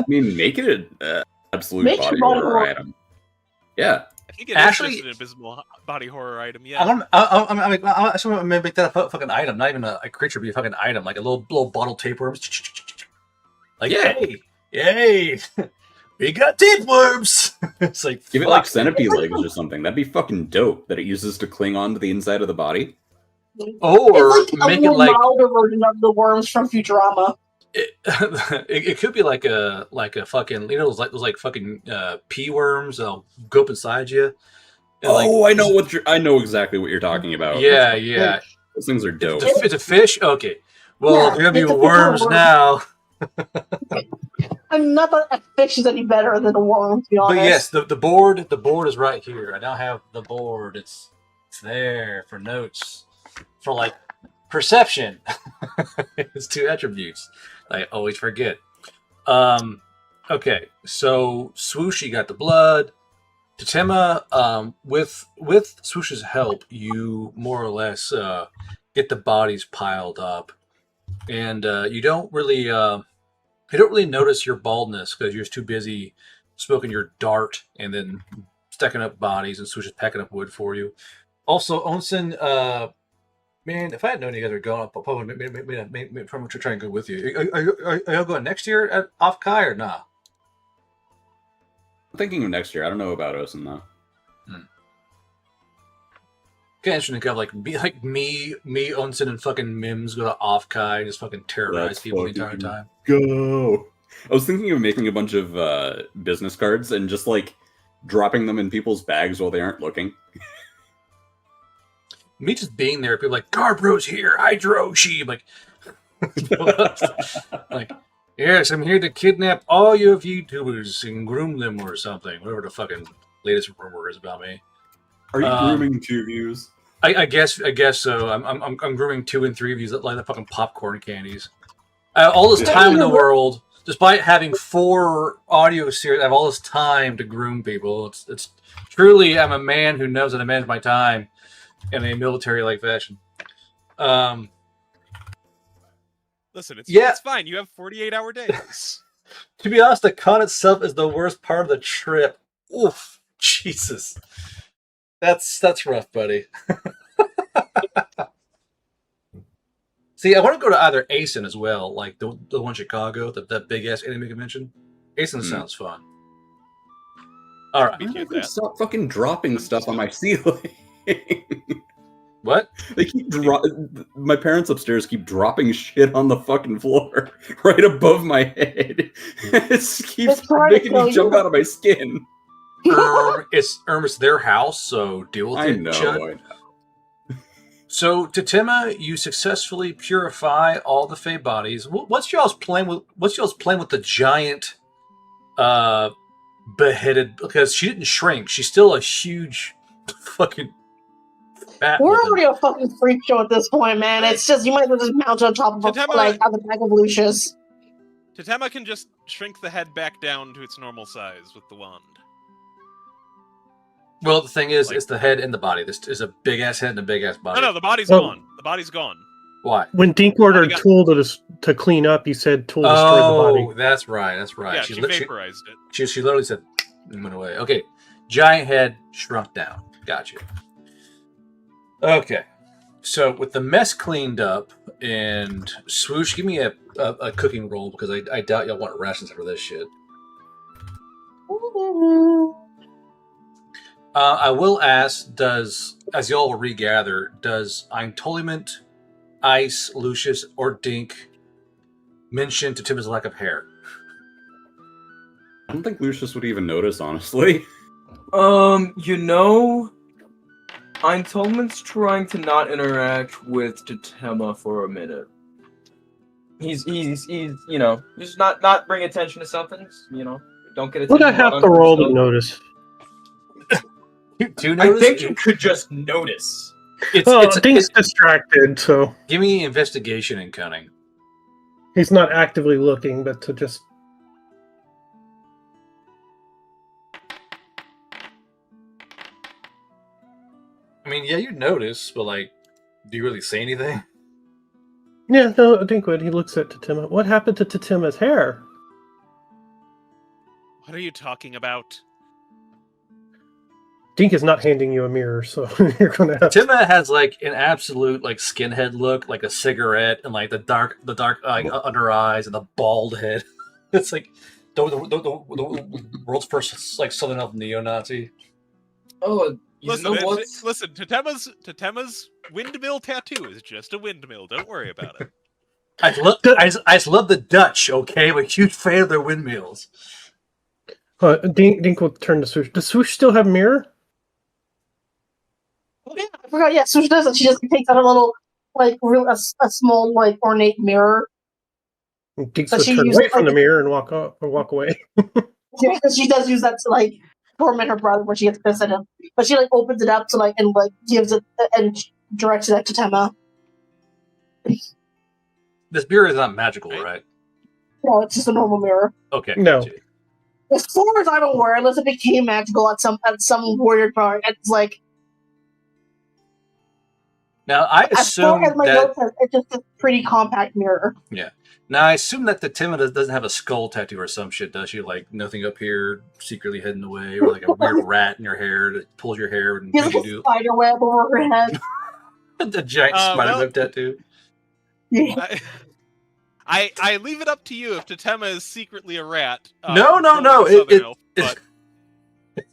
mean, make it an absolute body horror item. Yeah. I think it is an abysmal body horror item. Yeah. I just want to make that a fucking item, not even a creature, be a fucking item, like a little bottle tapeworm. Like, yay, we got tapeworms. It's like, Give it fuck. like centipede legs or something. That'd be fucking dope. That it uses to cling on to the inside of the body. Or it's like make a it more like milder version of the worms from Futurama. it could be like a fucking those fucking pea worms that'll go up inside you. And I know exactly what you're talking about. Yeah. Those things are dope. It's a fish. Okay, well, Yeah, they're gonna be it's a worms worm. now. I mean, not that a fish is any better than a worm, to be honest. But yes, the board is right here. I now have the board. It's there for notes, for like perception. It's 2 attributes. I always forget. Okay, so Swooshy got the blood. Tatema, with Swoosh's help, you more or less get the bodies piled up, and you don't really notice your baldness because you're just too busy smoking your dart and then stacking up bodies, and Swoosh is packing up wood for you. Also, Onsen, man, if I had known you guys were going up, I'll probably probably try and go with you. Are y'all going next year at off Kai or nah? I'm thinking of next year. I don't know about Osen though. Kind of interesting to have like me, Onsen, and fucking Mims go to off Kai and just fucking terrorize Let's people the entire fucking time. Go. I was thinking of making a bunch of business cards and just like dropping them in people's bags while they aren't looking. Me just being there, people like, Garbro's here, Hydro Sheep. Like, like, yes, I'm here to kidnap all you YouTubers and groom them or something. Whatever the fucking latest rumor is about me. Are you grooming 2 views? I guess so. I'm grooming 2 and 3 of these that like the fucking popcorn candies. I have all this time in the world, despite having 4 audio series. I have all this time to groom people. It's truly, I'm a man who knows how to manage my time in a military-like fashion. Listen, it's fine. You have 48-hour days. To be honest, the con itself is the worst part of the trip. Oof, Jesus, that's rough, buddy. See, I want to go to either ASIN as well, like the one in Chicago, that big ass anime convention. ASIN sounds fun. All right, Stop fucking dropping stuff on my ceiling. What? They keep my parents upstairs keep dropping shit on the fucking floor right above my head. It keeps making me jump out of my skin. It's their house, so deal with it. I know. So, Tatema, you successfully purify all the Fey bodies. What's y'all's plan with the giant beheaded? Because she didn't shrink. She's still a huge fucking We're already a fucking freak show at this point, man. It's just, you might as well just mount on top of on the back of Lucius. Tatema can just shrink the head back down to its normal size with the wand. Well, the thing is, it's the head and the body. This is a big-ass head and a big-ass body. No, the body's gone. The body's gone. Why? When Dink ordered Tool to clean up, he said Tool destroyed the body. Oh, that's right. Yeah, she vaporized it. She literally said, and went away. Okay. Giant head shrunk down. Gotcha. Okay. So, with the mess cleaned up, and Swoosh, give me a cooking roll, because I doubt y'all want rations for this shit. I will ask, as y'all will regather, does Eintoliment, Ice, Lucius, or Dink mention to Tim's lack of hair? I don't think Lucius would even notice, honestly. Eintolment's trying to not interact with Tatema for a minute. He's just not bring attention to something, don't get attention. Would I have to roll to notice? I think you could just notice. Dink's distracted, so give me investigation and cunning. He's not actively looking, but to just. I mean, yeah, you notice, but do you really say anything? Yeah, no, Dink would. He looks at Tatema. What happened to Tatema's hair? What are you talking about? Dink is not handing you a mirror, so you're gonna have. Tatema has an absolute skinhead look, like a cigarette, and the dark under eyes and the bald head. It's like the world's first like Southern Elf neo-Nazi. Oh, you Listen, know what? listen. Totema's windmill tattoo is just a windmill. Don't worry about it. I just love the Dutch. Okay, I'm a huge fan of their windmills. Dink will turn to Swoosh. Does Swoosh still have mirror? Oh, yeah, I forgot. Yeah, Sush does it. She just takes out a little, like, a small, like, ornate mirror. Dinks So would she turn uses, away from like- the mirror and walk away. Yeah, because she does use that to, like, torment her brother when she gets pissed at him. But she, like, opens it up to, like, and, like, gives it and directs it at Totema. This mirror is not magical, right? No, it's just a normal mirror. Okay. No. Gotcha. As far as I'm aware, unless it became magical at some weird part, it's like Now I as far assume as my that. notes says, it's just a pretty compact mirror. Now I assume that the Timida doesn't have a skull tattoo or some shit, does she? Like nothing up here, secretly hidden away, or like a weird rat in your hair that pulls your hair and He's makes like you a do spider web over her head. the giant spider well- web tattoo. Yeah. I leave it up to you if Totema is secretly a rat. No. controlling the Southern Elf, but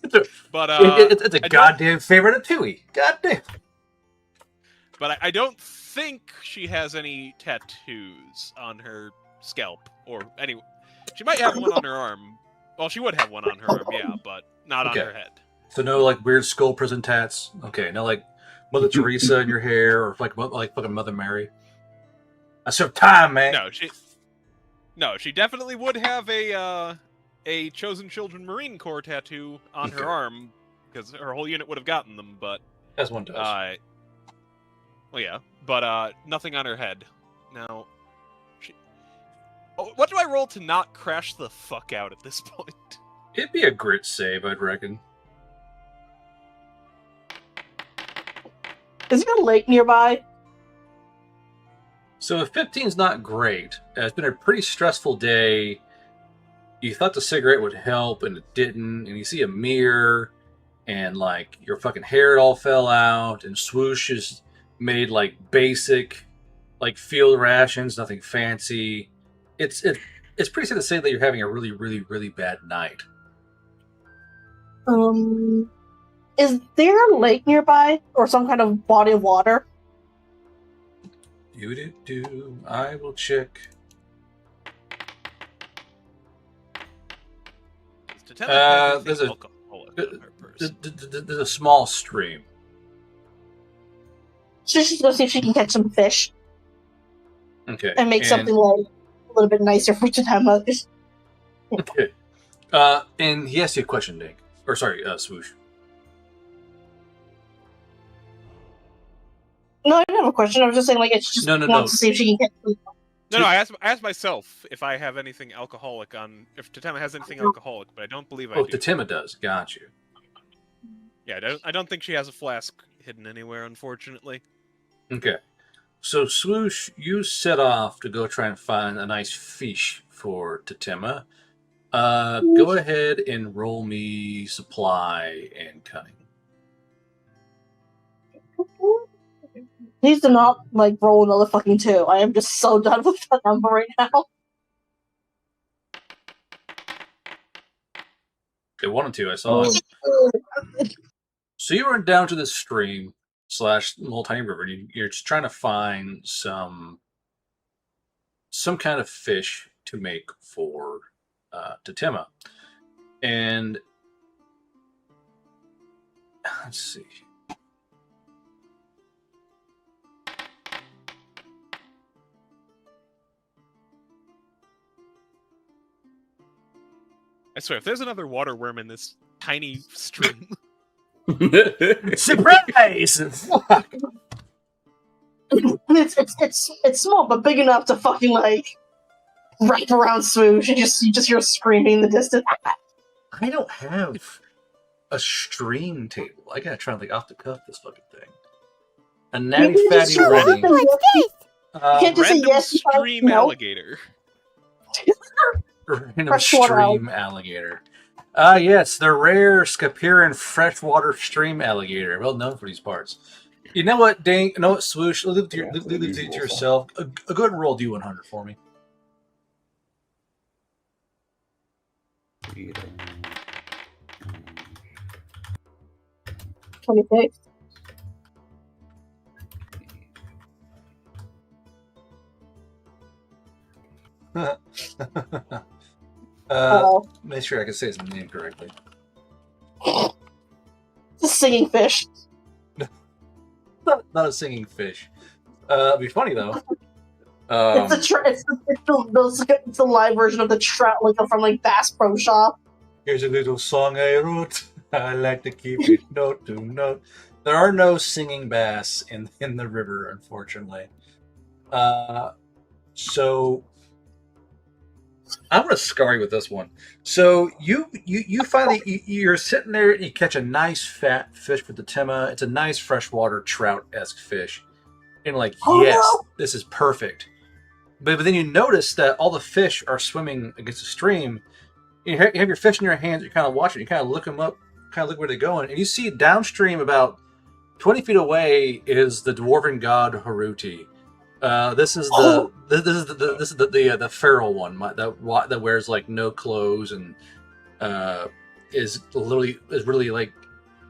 It's a I don't- goddamn favorite of Tui. Goddamn. But I don't think she has any tattoos on her scalp or any. She might have one on her arm. Well, she would have one on her arm, yeah, but not Okay. on her head. So no like weird skull prison tats. Okay, no like Mother Teresa in your hair or like fucking Mother Mary. I serve time, man. No, she definitely would have a Chosen Children Marine Corps tattoo on her arm because her whole unit would have gotten them, but As one does. well, yeah, but nothing on her head. Now, what do I roll to not crash the fuck out at this point? It'd be a grit save, I'd reckon. Is there a lake nearby? So if 15's not great, it's been a pretty stressful day. You thought the cigarette would help, and it didn't. And you see a mirror, and like your fucking hair all fell out, and Swoosh is made like basic, like field rations, nothing fancy. It's pretty sad to say that you're having a really, really, really bad night. Is there a lake nearby or some kind of body of water? I will check. There's a small stream. She's just gonna see if she can catch some fish Okay. and make something like a little bit nicer for Totema. Okay. And he asked you a question, Dink. Or sorry, Swoosh. No, I didn't have a question. I was just saying, like, it's just No. wants to see if she can get. No, I asked myself if I have anything alcoholic on. If Totema has anything alcoholic, but I don't believe I Oh, do. Totema does. Got you. Yeah, I don't think she has a flask hidden anywhere, unfortunately. Okay. So, Swoosh, you set off to go try and find a nice fish for Totema. Go ahead and roll me supply and cunning. Please do not, like, roll another fucking 2. I am just so done with that number right now. They wanted to, I saw it. So you went down to the stream / little tiny river. And you're just trying to find some kind of fish to make for Totema. And let's see. I swear, if there's another water worm in this tiny stream, Surprise! Fuck. It's small, but big enough to fucking, like, wrap around Swoosh. You just hear screaming in the distance. I don't have a stream table. I gotta try to like off the cuff this fucking thing. A natty You can fatty just ready. can't just say random yes, stream no. alligator. Random Freshwater stream alligator. Yes, the rare Scapiran freshwater stream alligator. Well known for these parts. You know what, Dang? You know what, Swoosh? Leave it to yourself. Go ahead and roll D100 for me. beetle. 26. Make sure I can say his name correctly. It's a singing fish. Not a singing fish. It'd be funny though. It's the live version of the trout, like from like Bass Pro Shop. Here's a little song I wrote. I like to keep it note to note. There are no singing bass in the river, unfortunately. So I'm gonna scar you with this one. So you finally you're sitting there and you catch a nice fat fish with the timma. It's a nice freshwater trout-esque fish, and like this is perfect. But then you notice that all the fish are swimming against the stream. You have your fish in your hands. You're kind of watching. You kind of look them up, kind of look where they're going, and you see downstream about 20 feet away is the dwarven god Haruti. This is the feral one that wears like no clothes and is really like,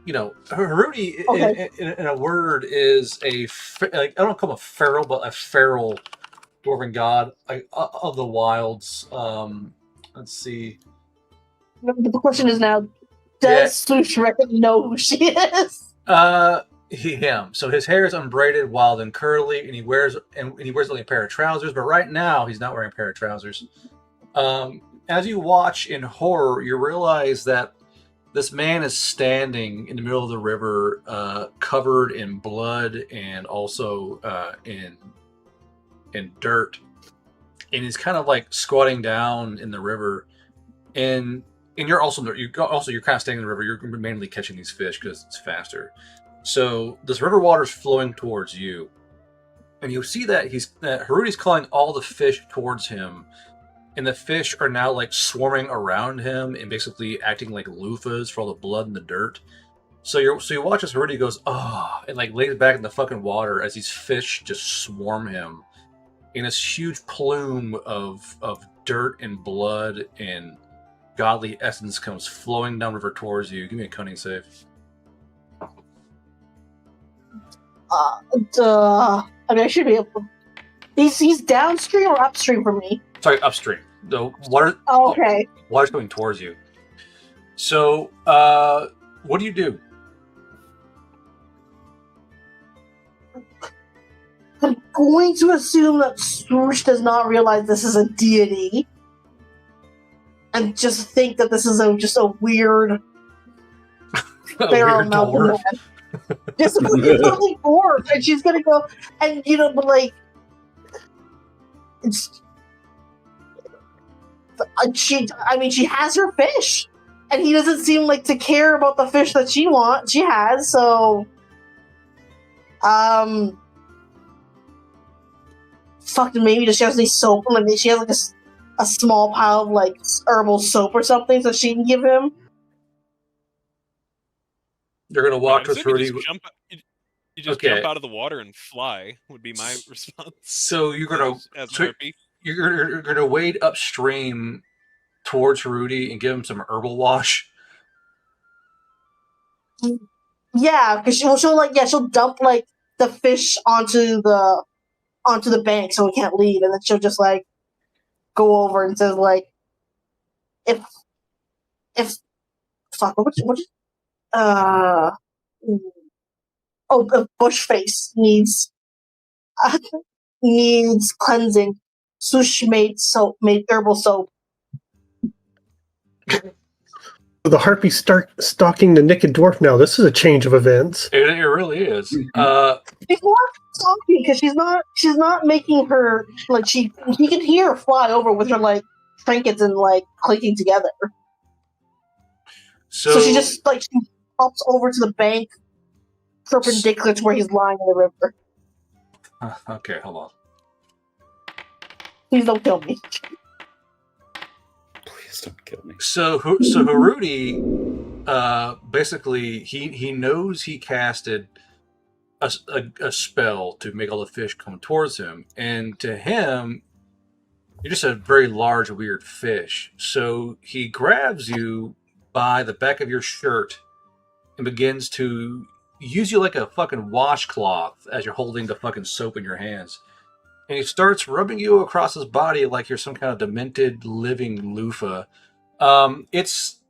you know, Haruti in a word is I don't call him a feral, but a feral dwarven god of the wilds. Let's see. The question is now, does Swoosh know who she is? Him. So his hair is unbraided, wild and curly, and he wears only a pair of trousers. But right now, he's not wearing a pair of trousers. As you watch in horror, you realize that this man is standing in the middle of the river, covered in blood and also in dirt, and he's kind of like squatting down in the river. And you're kind of staying in the river. You're mainly catching these fish because it's faster. So this river water is flowing towards you, and you see that Haruti's calling all the fish towards him, and the fish are now like swarming around him and basically acting like loofahs for all the blood and the dirt. So you watch as Haruti goes, oh, and like lays back in the fucking water as these fish just swarm him in this huge plume of dirt and blood and godly essence comes flowing downriver towards you. Give me a cunning save. I mean, I should be able. He's downstream or upstream from me? Sorry, upstream. The water. Oh, okay. Water's coming towards you. So, what do you do? I'm going to assume that Swoosh does not realize this is a deity, and just think that this is just a weird feral mountain man. Just really dwarf, and she's gonna go, and but like, it's. She has her fish, and he doesn't seem like to care about the fish that she has. So, fucking maybe does she have any soap? Like maybe she has like a small pile of like herbal soap or something, so she can give him. You're gonna walk to Haruti. You just jump out of the water and fly. Would be my response. So you're gonna as Harpy. You're gonna wade upstream towards Haruti and give him some herbal wash. Yeah, because she'll dump like the fish onto the bank so he can't leave, and then she'll just like go over and says like, if fuck what Bushface needs cleansing. Swoosh made herbal soap. The Harpy stalking the naked dwarf now. This is a change of events. It really is. She's not stalking because she's not making her like he can hear her fly over with her like trinkets and like clicking together. So she just like she pops over to the bank perpendicular to where he's lying in the river. Okay, hold on. Please don't kill me. Please don't kill me. So Haruti, basically, he knows he casted a spell to make all the fish come towards him, and to him, You're just a very large, weird fish. So he grabs you by the back of your shirt and begins to use you like a fucking washcloth as you're holding the fucking soap in your hands. And he starts rubbing you across his body like you're some kind of demented living loofah. It's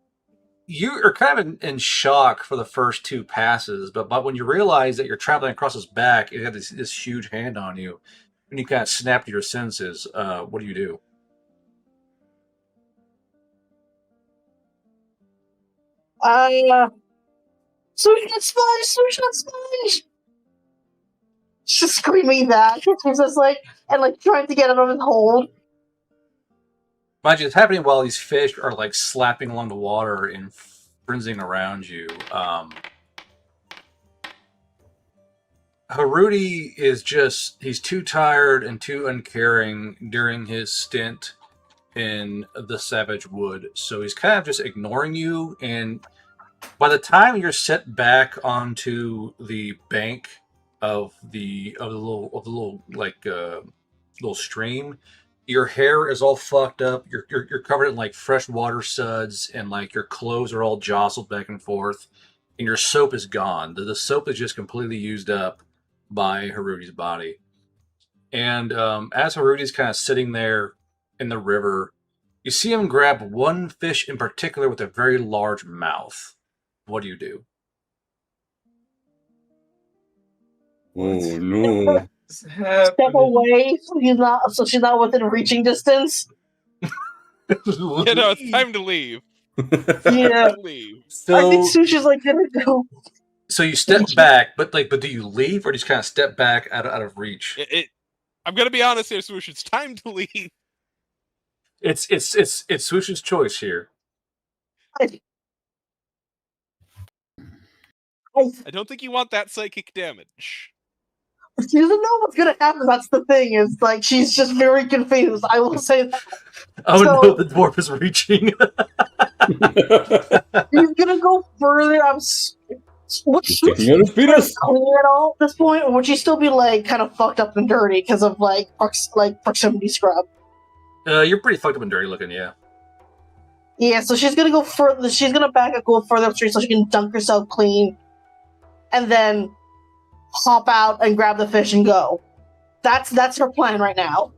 you are kind of in shock for the first two passes, but when you realize that you're traveling across his back, he got this huge hand on you, and you kind of snap to your senses. What do you do? Swoosh that sponge! Swoosh that sponge! She's screaming that. She's just like, and like trying to get out of his hold. Mind you, it's happening while these fish are like slapping along the water and frenzying around you. Haruti is he's too tired and too uncaring during his stint in the Savage Wood, so he's kind of just ignoring you, and by the time you're set back onto the bank of the little little stream, your hair is all fucked up. You're covered in like fresh water suds, and like your clothes are all jostled back and forth, and your soap is gone. The soap is just completely used up by Haruti's body. And as Haruti's kind of sitting there in the river, you see him grab one fish in particular with a very large mouth. What do you do? Oh no! Step away so she's not within reaching distance. You know, it's time to leave. Yeah. Leave. I think Sushi's like gonna go. So you step back, but do you leave or just kind of step back out of reach? I'm gonna be honest here, Swoosh. It's time to leave. It's Swoosh's choice here. I don't think you want that psychic damage. She doesn't know what's gonna happen. That's the thing. Is like she's just very confused. I will say that. Oh no, the dwarf is reaching. He's gonna go further. He's taking out his penis. At all at this point, or would she still be like kind of fucked up and dirty because of like proximity scrub? You're pretty fucked up and dirty looking, yeah. Yeah, so she's gonna go further. She's gonna back up, go further upstream so she can dunk herself clean, and then hop out and grab the fish and go. That's her plan right now.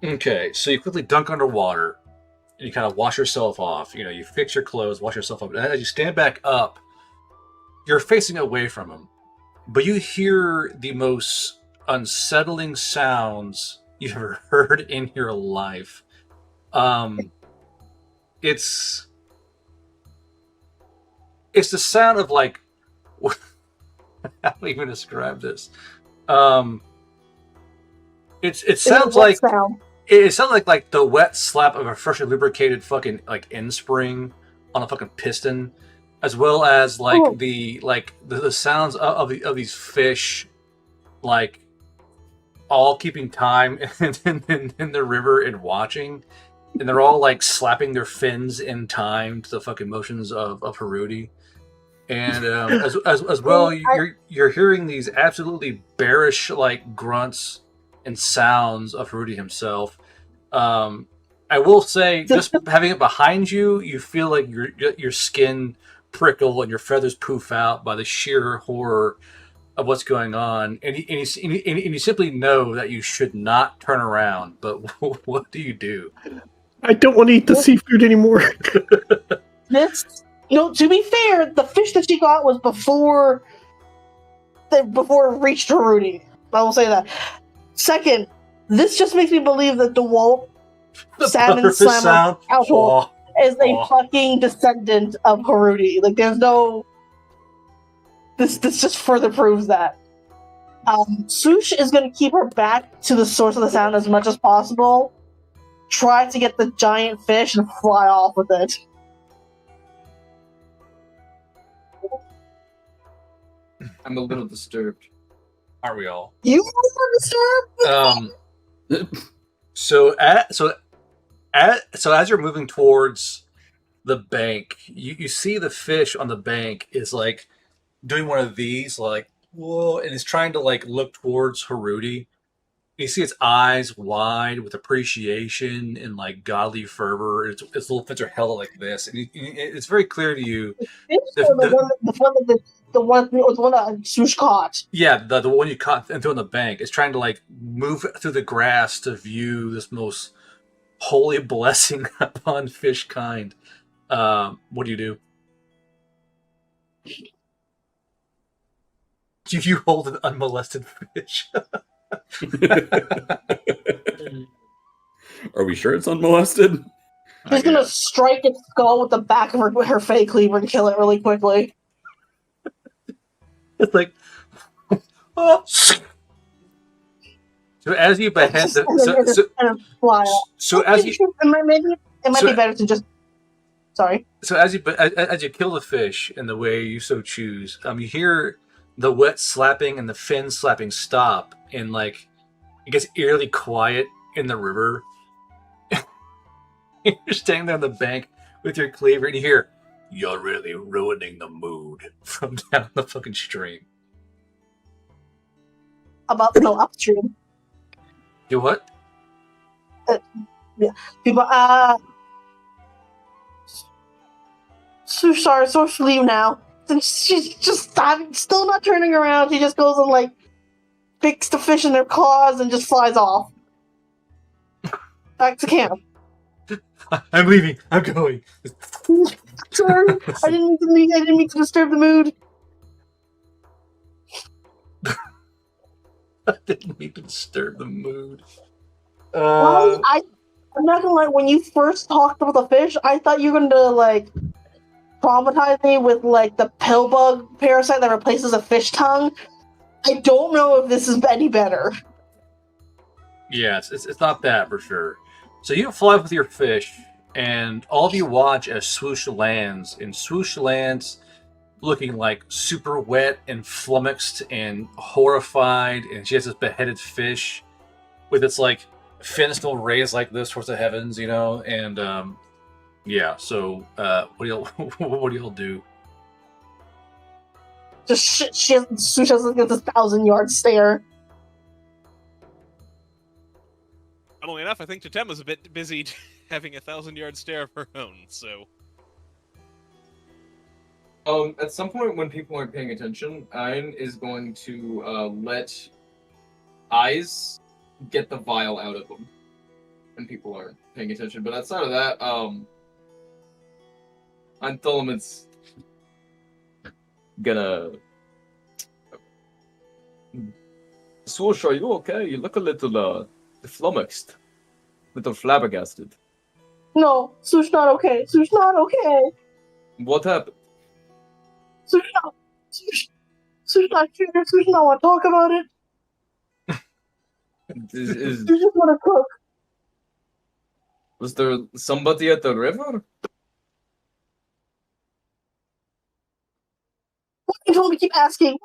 Okay, so you quickly dunk underwater, and you kind of wash yourself off. You know, you fix your clothes, wash yourself up. And as you stand back up, you're facing away from him, but you hear the most unsettling sounds you've ever heard in your life. It's the sound of like, how do I even describe this? It sounds like it sounds like the wet slap of a freshly lubricated fucking like end spring on a fucking piston, as well as like the sounds of these fish, like all keeping time in the river and watching, and they're all like slapping their fins in time to the fucking motions of Haruti. And as well, you're hearing these absolutely bearish like grunts and sounds of Haruti himself. I will say, just having it behind you, you feel like your skin prickle and your feathers poof out by the sheer horror of what's going on, and you simply know that you should not turn around. But what do you do? I don't want to eat the seafood anymore. No, to be fair, the fish that she got was before it reached Haruti. I will say that. Second, this just makes me believe that DeWalt Salmon Slammer household is a fucking descendant of Haruti. Like, there's no... This just further proves that. Swoosh is going to keep her back to the source of the sound as much as possible. Try to get the giant fish and fly off with it. I'm a little disturbed. Aren't we all? You are disturbed? So as you're moving towards the bank, you see the fish on the bank is like doing one of these, like, whoa, and is trying to like look towards Haruti. You see its eyes wide with appreciation and like godly fervor. Its little fins are held like this, and it's very clear to you. The one that Swoosh caught. Yeah, the one you caught and threw on the bank is trying to like move through the grass to view this most holy blessing upon fish kind. What do you do? You hold an unmolested fish. Are we sure it's unmolested? She's gonna strike its skull with the back of her fake cleaver and kill it really quickly. It's like, oh. So as you behead the, it might be better to just. Sorry. So as you kill the fish in the way you so choose, you hear the wet slapping and the fin slapping stop, and like it gets eerily quiet in the river. You're standing there on the bank with your cleaver, and you hear, "You're really ruining the mood," from down the fucking stream. About to go upstream. Do what? Yeah. People, Sushar, so leave now. And she's just still not turning around. She just goes and like picks the fish in their claws and just flies off. Back to camp. I'm leaving. I'm going. Sorry, I didn't mean to disturb the mood. I didn't mean to disturb the mood. I'm not gonna lie. When you first talked about the fish, I thought you were gonna like traumatize me with like the pill bug parasite that replaces a fish tongue. I don't know if this is any better. Yeah, it's not that for sure. So you fly with your fish, and all of you watch as Swoosh lands, and Swoosh lands looking like super wet and flummoxed and horrified, and she has this beheaded fish with its like fins still raised like this towards the heavens, you know, and yeah. So what do y'all do? Just Swoosh doesn't get this 1,000-yard stare. Funnily enough, I think Totema's a bit busy having a 1,000-yard stare of her own, so... At some point when people aren't paying attention, Ian is going to let Eyes get the vial out of them when people aren't paying attention. But outside of that, Antholoman's gonna... Swoosh, are you okay? You look a little, flummoxed. Little flabbergasted. No, Swoosh not okay. Swoosh not okay. What happened? Swoosh not here. Swoosh not want to talk about it. Is Swoosh just want to cook. Was there somebody at the river? Why you told me keep asking?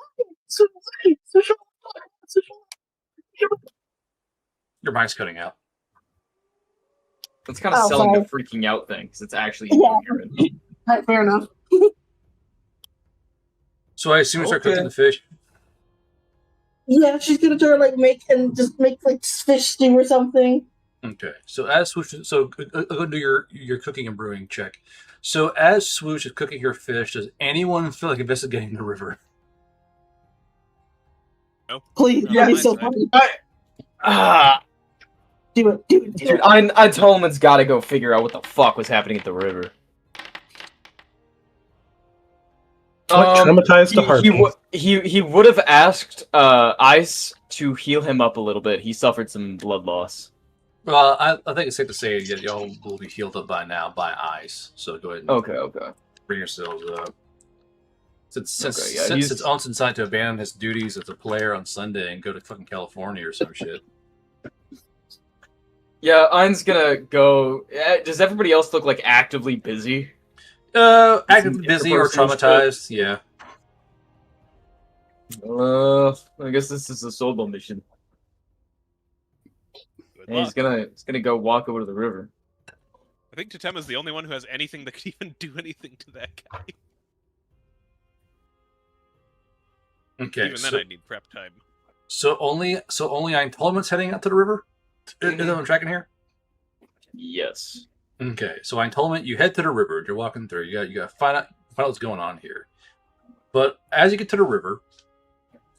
Swoosh. Your mind's cutting out. That's kind of selling the freaking out thing, because it's actually incoherent. Right, fair enough. So I assume you start cooking the fish. Yeah, she's gonna try to like make like fish stew or something. Okay. So as Swoosh, go do your cooking and brewing check. So as Swoosh is cooking her fish, does anyone feel like investigating the river? No. Please, that'd be so funny. Do it. Dude, Antholoman's got to go figure out what the fuck was happening at the river. Traumatized to heart. He would have asked Ice to heal him up a little bit. He suffered some blood loss. Well, I think it's safe to say that y'all will be healed up by now by Ice. So go ahead and Okay. bring yourselves up. Since it's Onsen decided to abandon his duties as a player on Sunday and go to fucking California or some shit. Yeah, Ian's gonna go. Does everybody else look like actively busy? Actively busy or traumatized, yeah. I guess this is a solo mission. Good He's gonna go walk over to the river. I think Totema's the only one who has anything that could even do anything to that guy. Okay. Even then, I'd need prep time. So only Eintolman's heading out to the river? Is that what I'm tracking here? Yes. Okay, so Eintolman, you head to the river. You're walking through. You got to find out what's going on here. But as you get to the river,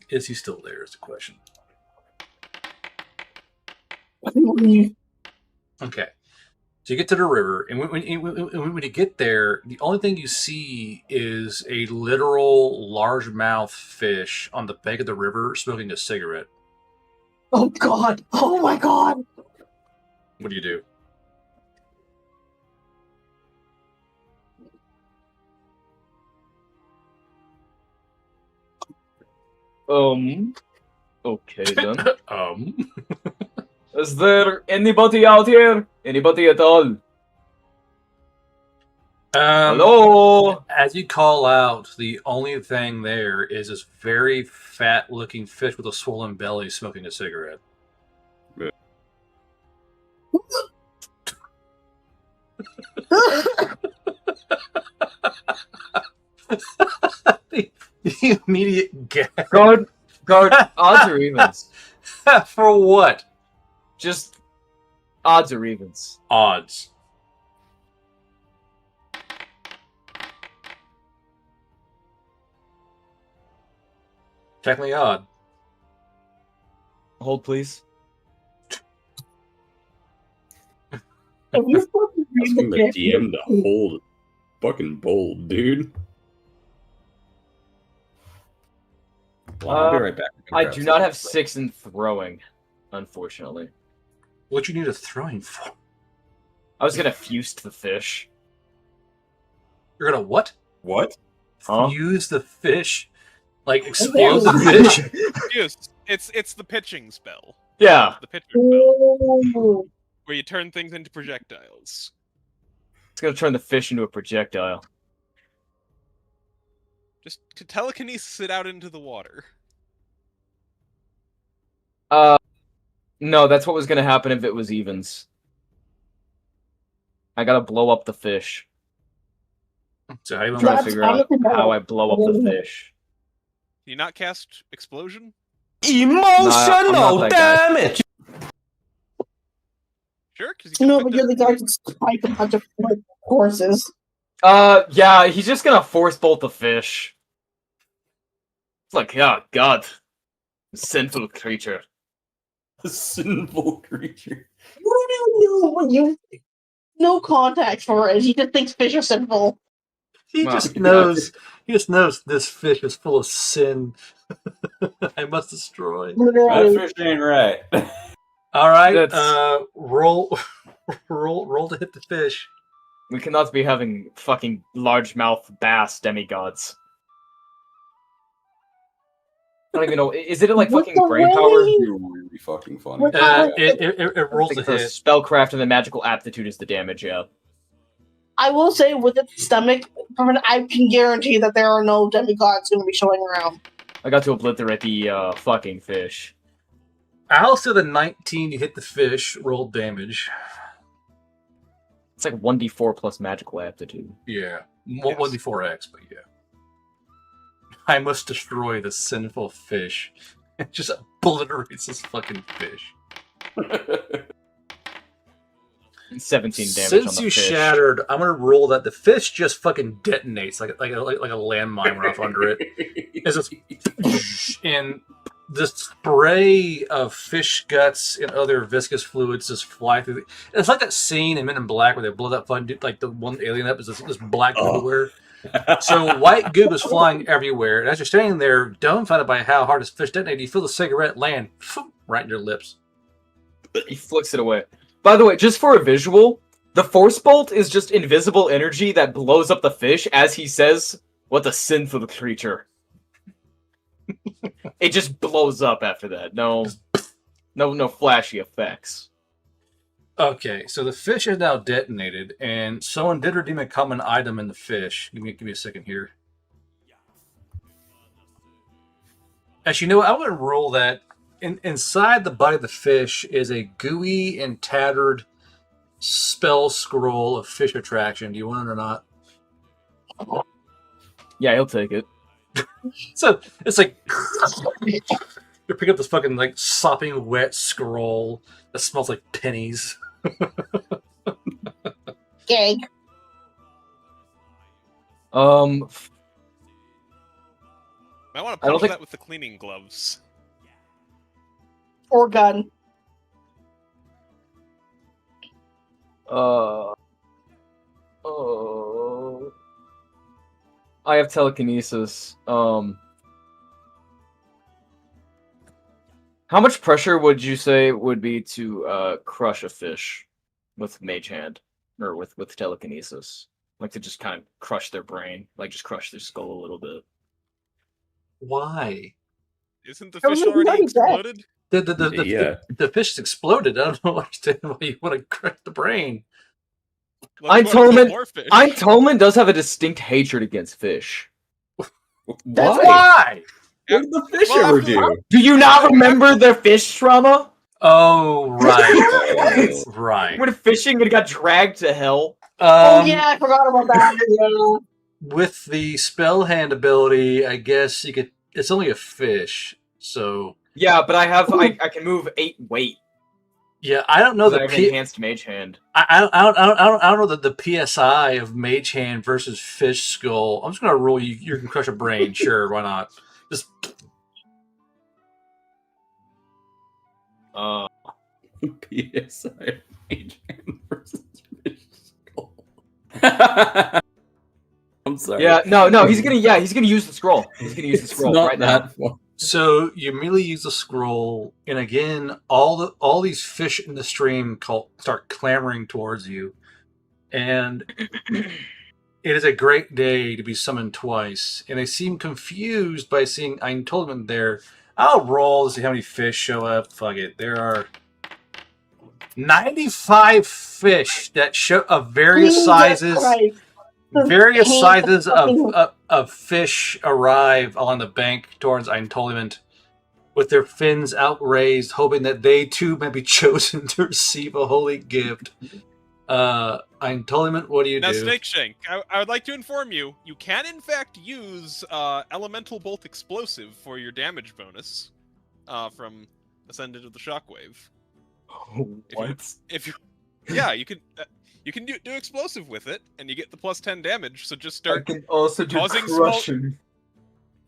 is he still there? Is the question. Okay, so you get to the river, and when you get there, the only thing you see is a literal largemouth fish on the bank of the river smoking a cigarette. Oh God! Oh my God! What do you do? Okay then. Um. Is there anybody out here? Anybody at all? Hello? As you call out, the only thing there is this very fat-looking fish with a swollen belly smoking a cigarette. the immediate gag. Guard, odds or evens? For what? Just odds or evens. Odds. Technically odd. Hold, please. If you fucking read Asking the the DM to hold fucking bold, dude. Well, I'll be right back. I do not have 6 in throwing, unfortunately. What you need a throwing for? I was gonna fuse the fish. You're gonna what? What? Huh? Fuse the fish? Like explode the fish? Yes, it's the pitching spell. Yeah. The pitching spell. Ooh. Where you turn things into projectiles. It's gonna turn the fish into a projectile. Just to telekinesis it out into the water. No, that's what was gonna happen if it was evens. I gotta blow up the fish. So how you I'm want trying me to That's figure out honestly not- how I blow up the fish. Do you not cast explosion? Emotional damage! Sure, because you No, can but put you're the guy who spike a bunch of horses. Yeah, he's just gonna force bolt the fish. It's like, oh god. Sinful creature. A sinful creature. What do you know when you no context for it? He just thinks fish are sinful. He Wow. just knows. He just knows this fish is full of sin. I must destroy. That Literally. fish ain't right. All right. That's- Roll to hit the fish. We cannot be having fucking largemouth bass demigods. I don't even know. Is it like What fucking the brain way? power? You're really fucking funny. What It rolls I to think the hit. spellcraft and the magical aptitude is the damage, yeah. I will say, with its stomach, I can guarantee that there are no demigods going to be showing around. I got to obliterate the fucking fish. Also, the 19, you hit the fish, roll damage. It's like 1d4 plus magical aptitude. Yeah. 1d4x, but yeah. I must destroy the sinful fish. It just obliterates this fucking fish. 17 damage Since on the you fish. shattered, I'm gonna roll that the fish just fucking detonates like a landmine went off under it. It's just, and the spray of fish guts and other viscous fluids just fly through. It's like that scene in Men in Black where they blow that fun, like the one alien up is this black everywhere. So white goo is flying everywhere, and as you're standing there, dumbfounded by how hard this fish detonated, you feel the cigarette land right in your lips. He flicks it away. By the way, just for a visual, the force bolt is just invisible energy that blows up the fish as he says, "What a sinful creature." It just blows up after that. No flashy effects. Okay, so the fish is now detonated, and someone did redeem a common item in the fish. Give me a second here. Actually, you know what? I would roll that. Inside the body of the fish is a gooey and tattered spell scroll of fish attraction. Do you want it or not? Yeah, he'll take it. So it's like You're picking up this fucking like sopping wet scroll that smells like pennies. Gag. I want to I don't punch think- that with the cleaning gloves. Or gun. Oh. I have telekinesis. How much pressure would you say would be to crush a fish with Mage Hand or with telekinesis? Like to just kind of crush their brain, like just crush their skull a little bit. Why? Isn't the Oh, fish he's already already dead. exploded? The fish has exploded. I don't know why you want to crush the brain. Let's go Eintolment- kill more fish. Eintolment does have a distinct hatred against fish. That's Why? What did the fish Well, ever after- do? Do you not remember the fish trauma? Oh, right. Right. When fishing and got dragged to hell? Oh yeah, I forgot about that. Yeah. With the spell hand ability, I guess you could. It's only a fish, so Yeah, but I can move 8 weight. yeah. I don't know I the have P- enhanced mage hand. I don't know the PSI of Mage Hand versus Fish Skull. I'm just gonna rule you can crush a brain. Sure, why not? Just PSI Mage Hand versus Fish Skull. I'm sorry. Yeah, no, he's gonna use the scroll. He's gonna use the It's scroll not right now. that fun. so you immediately use the scroll, and again, all these fish in the stream start clamoring towards you, and it is a great day to be summoned twice. And they seem confused by seeing Eintolman there. I'll roll to see how many fish show up. Fuck it, there are 95 fish that show of various Jesus sizes. Christ. Various Pain sizes fucking- of fish arrive along the bank towards Eintolment with their fins outraised, hoping that they too may be chosen to receive a holy gift. Eintolment, what do you Now, do? Snakeshank, I would like to inform you, you can in fact use Elemental Bolt Explosive for your damage bonus from Ascendant of the Shockwave. If you, yeah, you can do explosive with it, and you get the +10 damage. So just start. can also do causing crushing.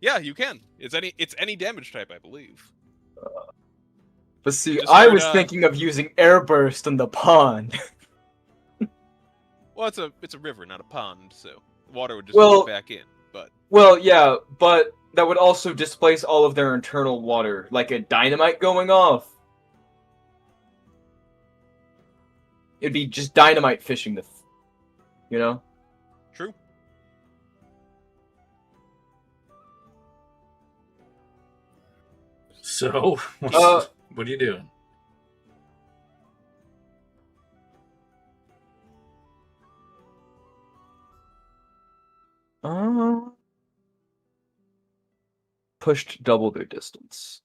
Yeah, you can. It's any damage type, I believe. But see, Just I start, was thinking of using air burst in the pond. Well, it's a river, not a pond, so water would just Well- go back in. But Well, yeah, but that would also displace all of their internal water, like a dynamite going off. It'd be just dynamite fishing you know? true. So, what are you doing? Pushed double their distance.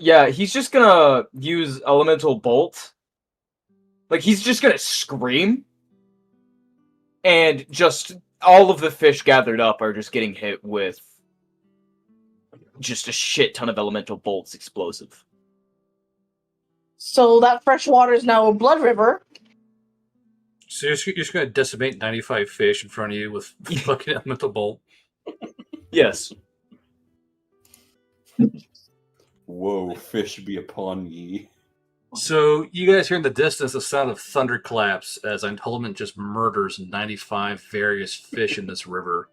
Yeah, he's just gonna use Elemental Bolt. Like, he's just gonna scream. And just all of the fish gathered up are just getting hit with just a shit ton of Elemental Bolts explosive. So that fresh water is now a blood river. So you're just going to decimate 95 fish in front of you with fucking elemental bolt. Yes. Whoa, fish be upon ye. So you guys hear in the distance the sound of thunderclaps as Eintolman just murders 95 various fish in this river.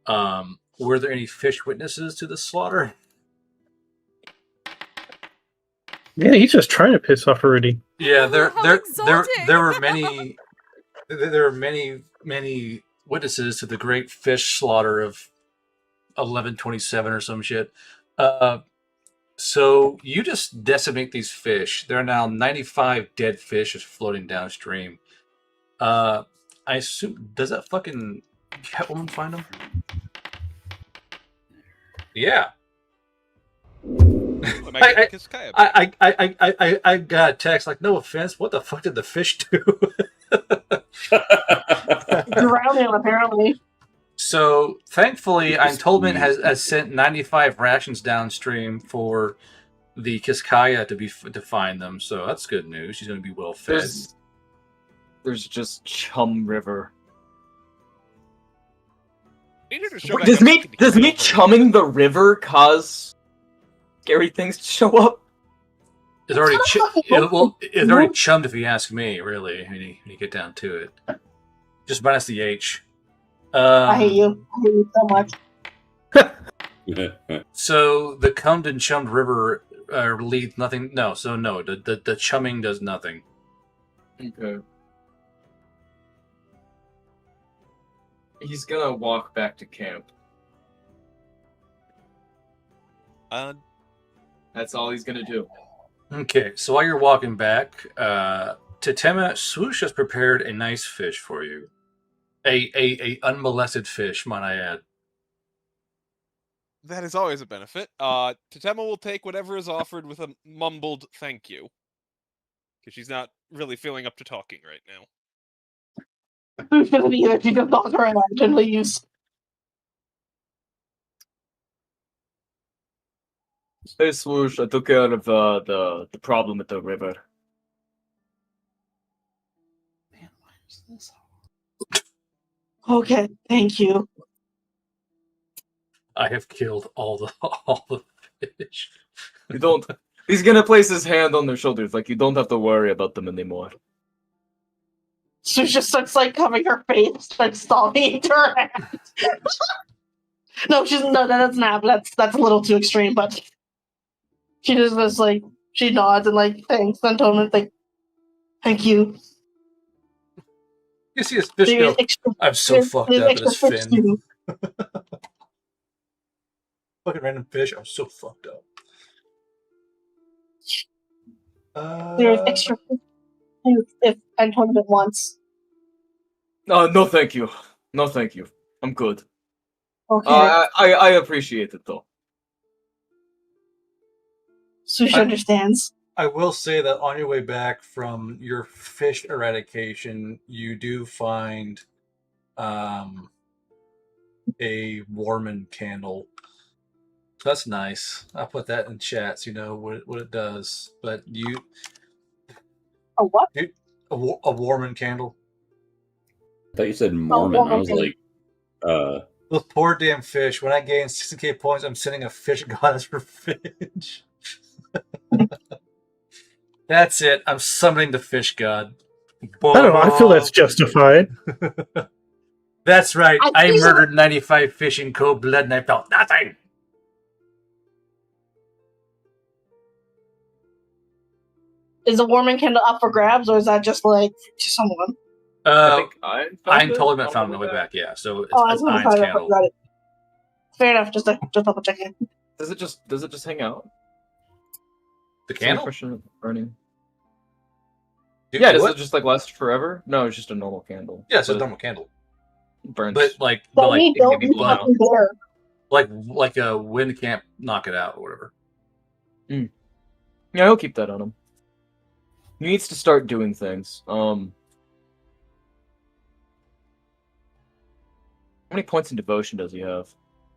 Were there any fish witnesses to the slaughter? Yeah, he's just trying to piss off already. Yeah, there exalting. were many witnesses to the great fish slaughter of 1127 or some shit. So you just decimate these fish. There are now 95 dead fish just floating downstream. I assume, does that fucking Catwoman find them? Yeah. I got a text like, no offense, what the fuck did the fish do? Drown him, apparently. So thankfully, Just Eintolman has squeeze. sent 95 rations downstream for the Kiskaya to find them. So that's good news. She's going to be well fed. There's just Chum River. Does me chumming the river cause scary things to show up? It's already It's not fucking it's already chummed if you ask me. Really, when you get down to it, just minus the H. I hate you. I hate you so much. So the cummed and chummed river leads nothing. No, so no, the chumming does nothing. Okay. He's gonna walk back to camp. That's all he's gonna do. Okay, so while you're walking back, Tatema, Swoosh has prepared a nice fish for you. A unmolested fish, might I add. That is always a benefit. Tatema will take whatever is offered with a mumbled thank you. Because she's not really feeling up to talking right now. Who's gonna be here? She just knock her and and leaves. Hey Swoosh, I took care of the problem with the river. Man, why is this? Okay, thank you. I have killed all the fish. You don't. He's gonna place his hand on their shoulders, like you don't have to worry about them anymore. She just starts like covering her face, like sobbing into her hand. No, that's not. That's a little too extreme. But she just like she nods and like thanks Antonin, like thank you. You see this fish go, I'm so fucked up in his fin. Fucking random fish, I'm so fucked up. There's extra if Antonin wants. No, thank you. No, thank you. I'm good. Okay. I appreciate it though. Sushi understands. I will say that on your way back from your fish eradication, you do find a Warman candle. So that's nice. I'll put that in chat so you know what it does. But you... A what? A Warman candle. I thought you said Mormon. I was like, Those poor damn fish. When I gain 60k points, I'm sending a fish goddess revenge. That's it. I'm summoning the fish god. I don't know. I feel that's justified. That's right. I murdered 95 fish in cold blood and I felt nothing. Is the warming candle up for grabs, or is that just like to someone? I think I told him I found my way back. Yeah, so it's Ein's candle. Got it. Fair enough. Just double checking. Does it just hang out? The candle? Burning. Dude, yeah, does what? it just like last forever? No, it's just a normal candle. Yeah, it's a normal candle. Burns. But like a wind can't knock it out or whatever. Yeah, he'll keep that on him. He needs to start doing things. How many points in devotion does he have?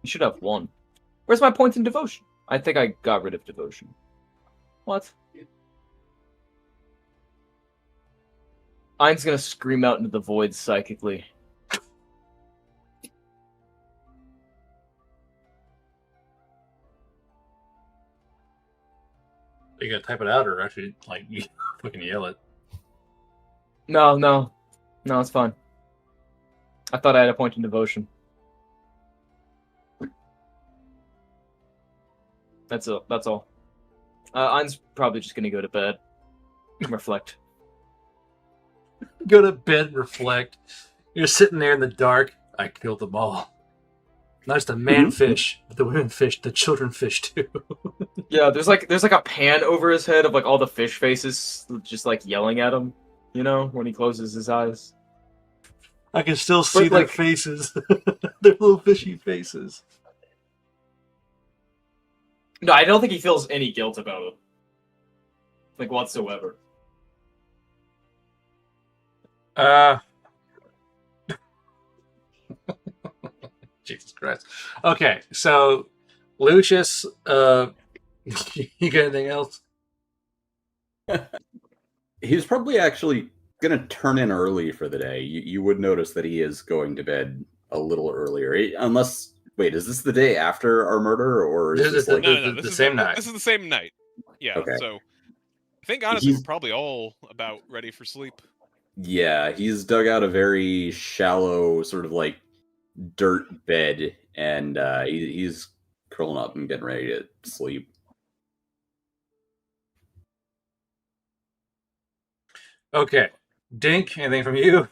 He should have 1. Where's my points in devotion? I think I got rid of devotion. What? Ein's gonna scream out into the void psychically. You gotta type it out or actually like you fucking yell it. No, it's fine. I thought I had a point in devotion. That's all. Ein's probably just gonna go to bed. Reflect. Go to bed, reflect. You're sitting there in the dark. I killed them all. Not just the man fish, but the women fish, the children fish too. Yeah, there's like a pan over his head of like all the fish faces just like yelling at him, you know, when he closes his eyes. I can still see their faces. Their little fishy faces. No, I don't think he feels any guilt about it. Like whatsoever. Jesus Christ. Okay, so Lucius, you got anything else? He's probably actually going to turn in early for the day. You would notice that he is going to bed a little earlier. Unless, wait, is this the day after our murder, or is this like... No, this is same night. This is the same night. Yeah, Okay. so I think honestly we're probably all about ready for sleep. Yeah, he's dug out a very shallow, sort of like dirt bed, and he's curling up and getting ready to sleep. Okay. Dink, anything from you?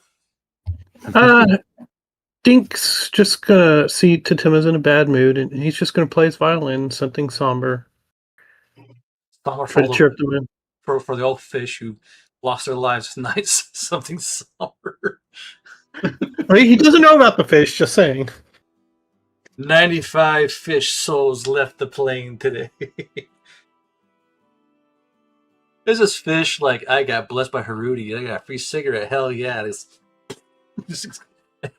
Dink's just gonna see Tatima's in a bad mood, and he's just gonna play his violin, something somber. Somber Try to cheer up the mood. For the old fish who lost their lives tonight, something somber. He doesn't know about the fish, just saying. 95 fish souls left the plane today. There's this fish, like, I got blessed by Harudi. I got a free cigarette. Hell yeah. This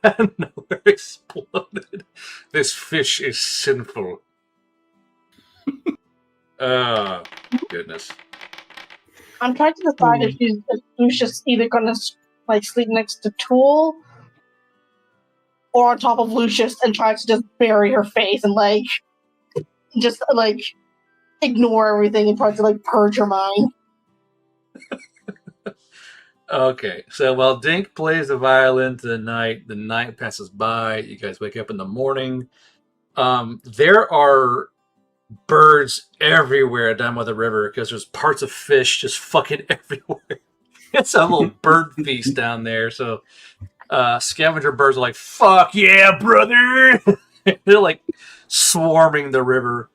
out of nowhere exploded. This fish is sinful. Oh, goodness. I'm trying to decide if Lucius either gonna like sleep next to Tool or on top of Lucius and try to just bury her face and like just like ignore everything and try to like purge her mind. Okay, so while Dink plays the violin to the night passes by. You guys wake up in the morning. There are birds everywhere down by the river because there's parts of fish just fucking everywhere. It's a little bird feast down there. So scavenger birds are like, fuck yeah, brother! They're like swarming the river.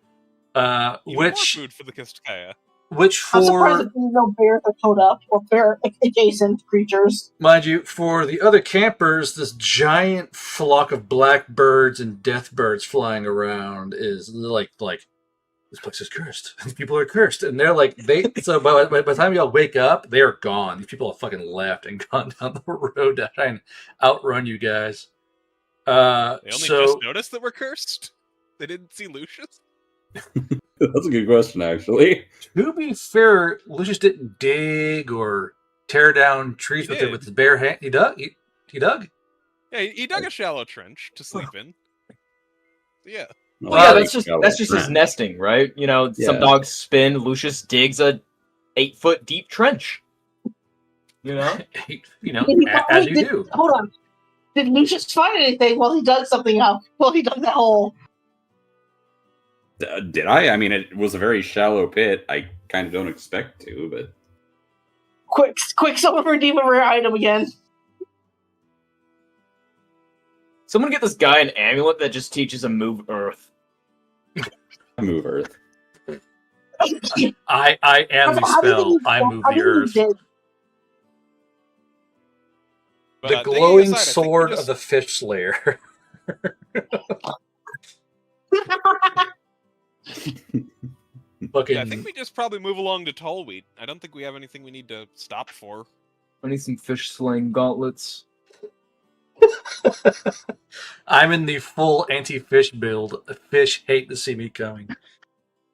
More food for the Kistakaya. Which I'm surprised for, that there's no bears that showed up or bear adjacent creatures. mind you, for the other campers, this giant flock of blackbirds and death birds flying around is like this place is cursed. These people are cursed, and they're like So by the time y'all wake up, they are gone. These people have fucking left and gone down the road to try and outrun you guys. They only just noticed that we're cursed. They didn't see Lucius. That's a good question, actually. To be fair, Lucius didn't dig or tear down trees with his bare hand. He dug. He dug. Yeah, he dug a shallow trench to sleep in. Yeah. Well, yeah, that's just his nesting, right? You know, some dogs spin. Lucius digs a 8-foot deep trench. You know, as you do. Hold on. Did Lucius find anything while he dug something out? Well, he dug that hole. Did I? I mean, it was a very shallow pit. I kind of don't expect to, but... Quick, someone redeem a rare item again. Someone get this guy an amulet that just teaches him move earth. Move earth. I am the spell. I move the earth. The glowing sword of the fish slayer. Yeah, I think we just probably move along to Tallwheat. I don't think we have anything we need to stop for. I need some fish slaying gauntlets. I'm in the full anti-fish build. Fish hate to see me coming.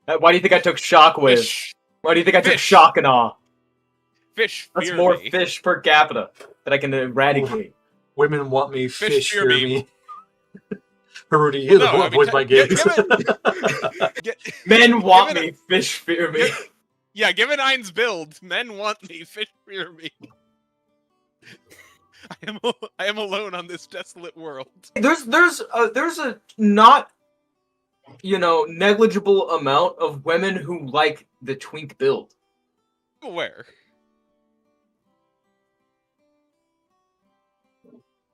Why do you think I took Shockwave? Why do you think I took Shock and Awe? Fish That's fear more me. fish per capita that I can eradicate. Women want me. Fish fear me. Harudi, Well, you're the avoid my gaze. Men want me. Fish fear me. Yeah, given Ein's build, men want me. Fish fear me. I am alone on this desolate world. There's a not, negligible amount of women who like the twink build. I'm aware.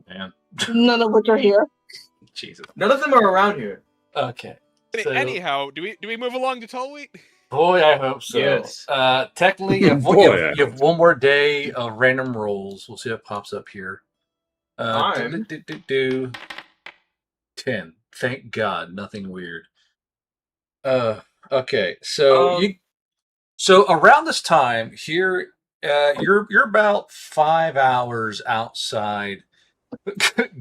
Man. None of which are here. Jesus. None of them are around here. Okay. Anyhow, do we move along to Tallwheat? Boy, I hope so. Yes. Technically, you have one more day of random rolls. We'll see what pops up here. 10. Thank God, nothing weird. Okay, so so around this time here, you're about 5 hours outside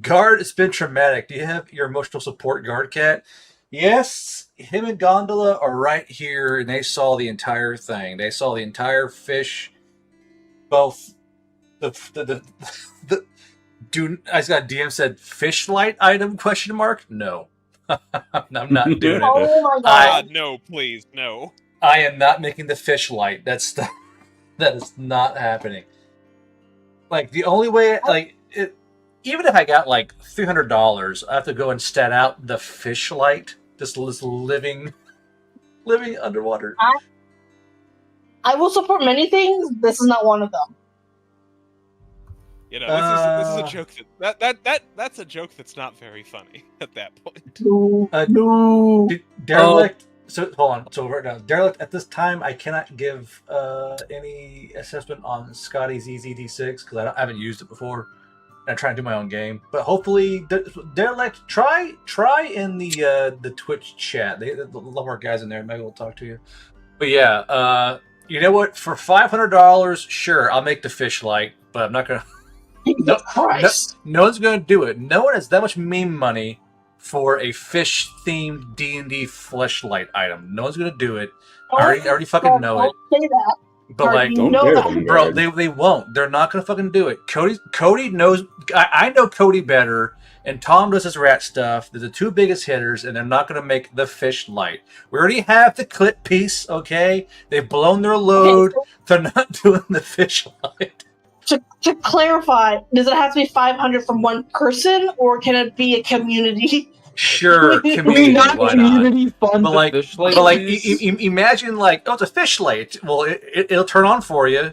Guard, it's been traumatic. Do you have your emotional support guard cat? Yes, him and Gondola are right here, and they saw the entire thing. They saw the entire fish, both the I got DM said fish light item question mark. No, I'm not doing it. Oh my God, god. no, please, no. I am not making the fish light. That is not happening. Like the only way, even if I got like $300, I have to go and stat out the fish light. This living underwater. I will support many things. This is not one of them. You know, this is a joke that's a joke that's not very funny at that point. No. Derelict. So hold on. So right now, Derelict. At this time, I cannot give any assessment on Scotty's EZD6 because I haven't used it before. I'm trying to do my own game, but hopefully, Derelict, try in the Twitch chat. They a lot more guys in there. Maybe we'll talk to you. But yeah, you know what? For $500, sure, I'll make the fish light, but I'm not gonna. No one's gonna do it. No one has that much meme money for a fish-themed D&D fleshlight item. No one's gonna do it. I already fucking know it. Don't say that. But like, Don't dare them, bro, Greg. they won't. They're not gonna fucking do it. Cody knows. I know Cody better, and Tom does his rat stuff. They're the two biggest hitters, and they're not gonna make the fish light. We already have the clip piece. Okay, they've blown their load. Okay, They're not doing the fish light. to clarify, does it have to be 500 from one person, or can it be a community? Sure, Can community. we not Why not? community fund But like, the fish light? but like, please? imagine like, oh, it's a fish light. Well, it'll turn on for you.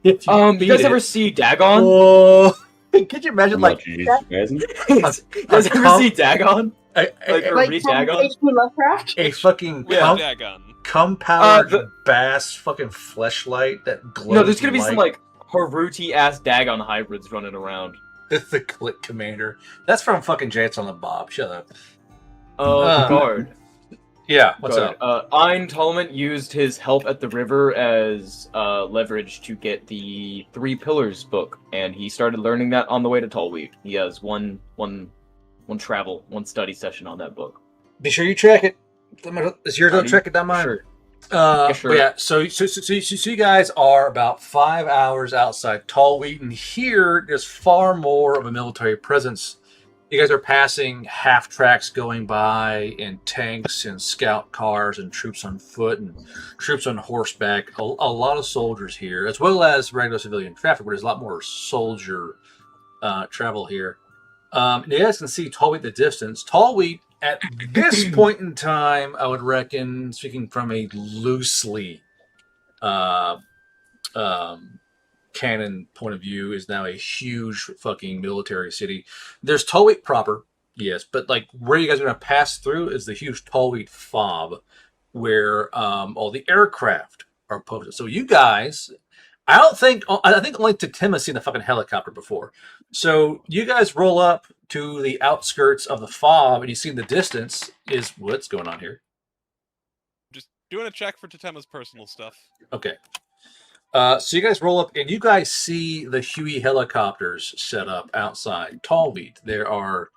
If you beat guys it. ever see Dagon? Oh, could you imagine like you guys ever see Dagon? Like, or Like read from Dagon? H.P. Lovecraft? a fucking Dagon. cum-powered bass fucking fleshlight that glows? No, there's gonna be light. some like Haruti ass Dagon hybrids running around. It's the Click Commander. That's from fucking Jets on the Bob. Shut up. Guard. Yeah, what's Guard. up? Ein Tolman used his help at the river as leverage to get the Three Pillars book, and he started learning that on the way to Tallweed. He has one study session on that book. Be sure you check it. It's yours to check it, not mine. Sure. But yeah, so you guys are about 5 hours outside Tallweed, and here there's far more of a military presence. You guys are passing half tracks going by, and tanks and scout cars and troops on foot and troops on horseback. A lot of soldiers here, as well as regular civilian traffic, but there's a lot more soldier travel here. You guys can see Tallweed in the distance. Tallweed, at this point in time, I would reckon, speaking from a loosely canon point of view, is now a huge fucking military city. There's Tallweed proper, yes, but like where you guys are going to pass through is the huge Tallweed fob, where all the aircraft are posted. So you guys, I think only Tim has seen a fucking helicopter before. So you guys roll up to the outskirts of the fob, and you see in the distance is what's going on here. Just doing a check for Totema's personal stuff. Okay. So you guys roll up, and you guys see the Huey helicopters set up outside Tallweed. There are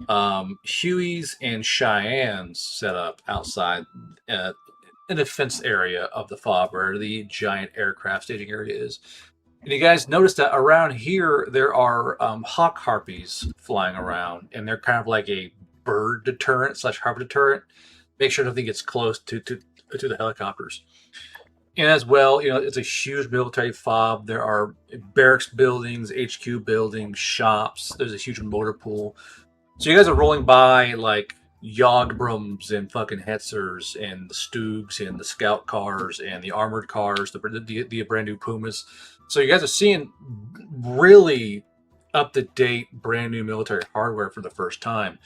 Hueys and Cheyennes set up outside in the fenced area of the fob, where the giant aircraft staging area is. And you guys notice that around here there are hawk harpies flying around, and they're kind of like a bird deterrent / harp deterrent. Make sure nothing gets close to the helicopters. And as well, you know, it's a huge military fob. There are barracks buildings, HQ buildings, shops. There's a huge motor pool. So you guys are rolling by like Yogbrums and fucking Hetzers and the Stoogs and the scout cars and the armored cars, the brand new Pumas. So you guys are seeing really up-to-date brand new military hardware for the first time.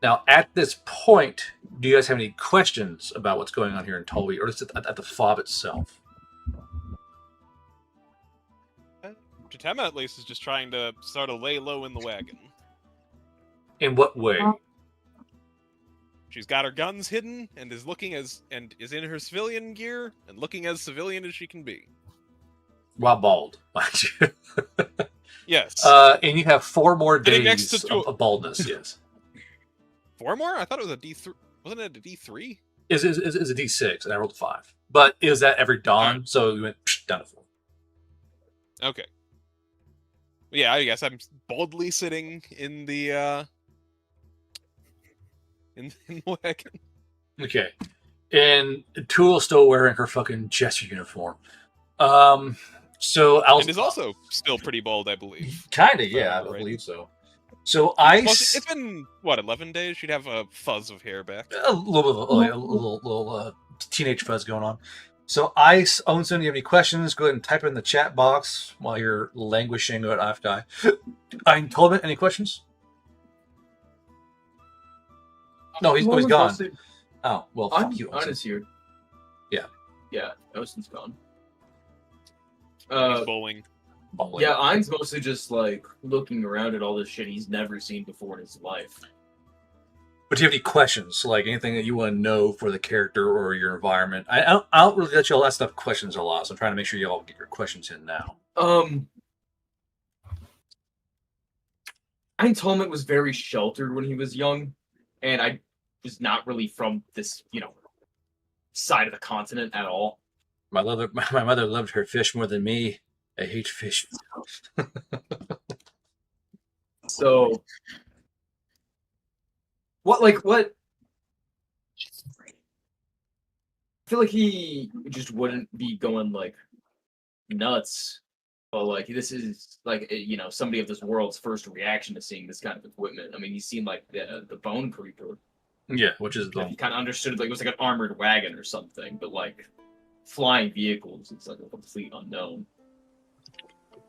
Now, at this point, do you guys have any questions about what's going on here in Tallweed, or is it at the fob itself? Totema, at least, is just trying to sort of lay low in the wagon. In what way? She's got her guns hidden and is is in her civilian gear and looking as civilian as she can be. While bald. Yes. And you have 4 more Sitting next days to of baldness. Yes. 4 more? I thought it was a D3. Wasn't it a D3? Is a D6, and I rolled a 5. But it was at every dawn, so we went down to 4. Okay. Yeah, I guess I'm baldly sitting in the in the wagon. Okay. And Tool's still wearing her fucking Jester uniform. So And is also still pretty bald, I believe. Kinda, yeah, I Right. believe so. So Well, Ice, it's been what 11 days. She'd have a fuzz of hair back. a little bit of a little teenage fuzz going on. So Ice, Onsen, you have any questions? Go ahead and type it in the chat box while you're languishing at Afgai. I'm Tolman, any questions? No, he's gone. Mostly- Oh, well, I'm fuck you, Onsen. honest here. Yeah. Yeah, Osten's gone. He's bowling. Bowling. Yeah, Ein's mostly just like looking around at all this shit he's never seen before in his life. But do you have any questions? Like anything that you want to know for the character or your environment? I don't really let you all ask enough questions a lot, so I'm trying to make sure you all get your questions in now. Ein Tolman was very sheltered when he was young, and I was not really from this, side of the continent at all. My mother loved her fish more than me. I hate fish. So, what? I feel like he just wouldn't be going like nuts, but like this is like somebody of this world's first reaction to seeing this kind of equipment. I mean, he's seen like the Bone Creeper. Yeah, which is He kind of understood it, like it was like an armored wagon or something, but like flying vehicles, it's like a complete unknown.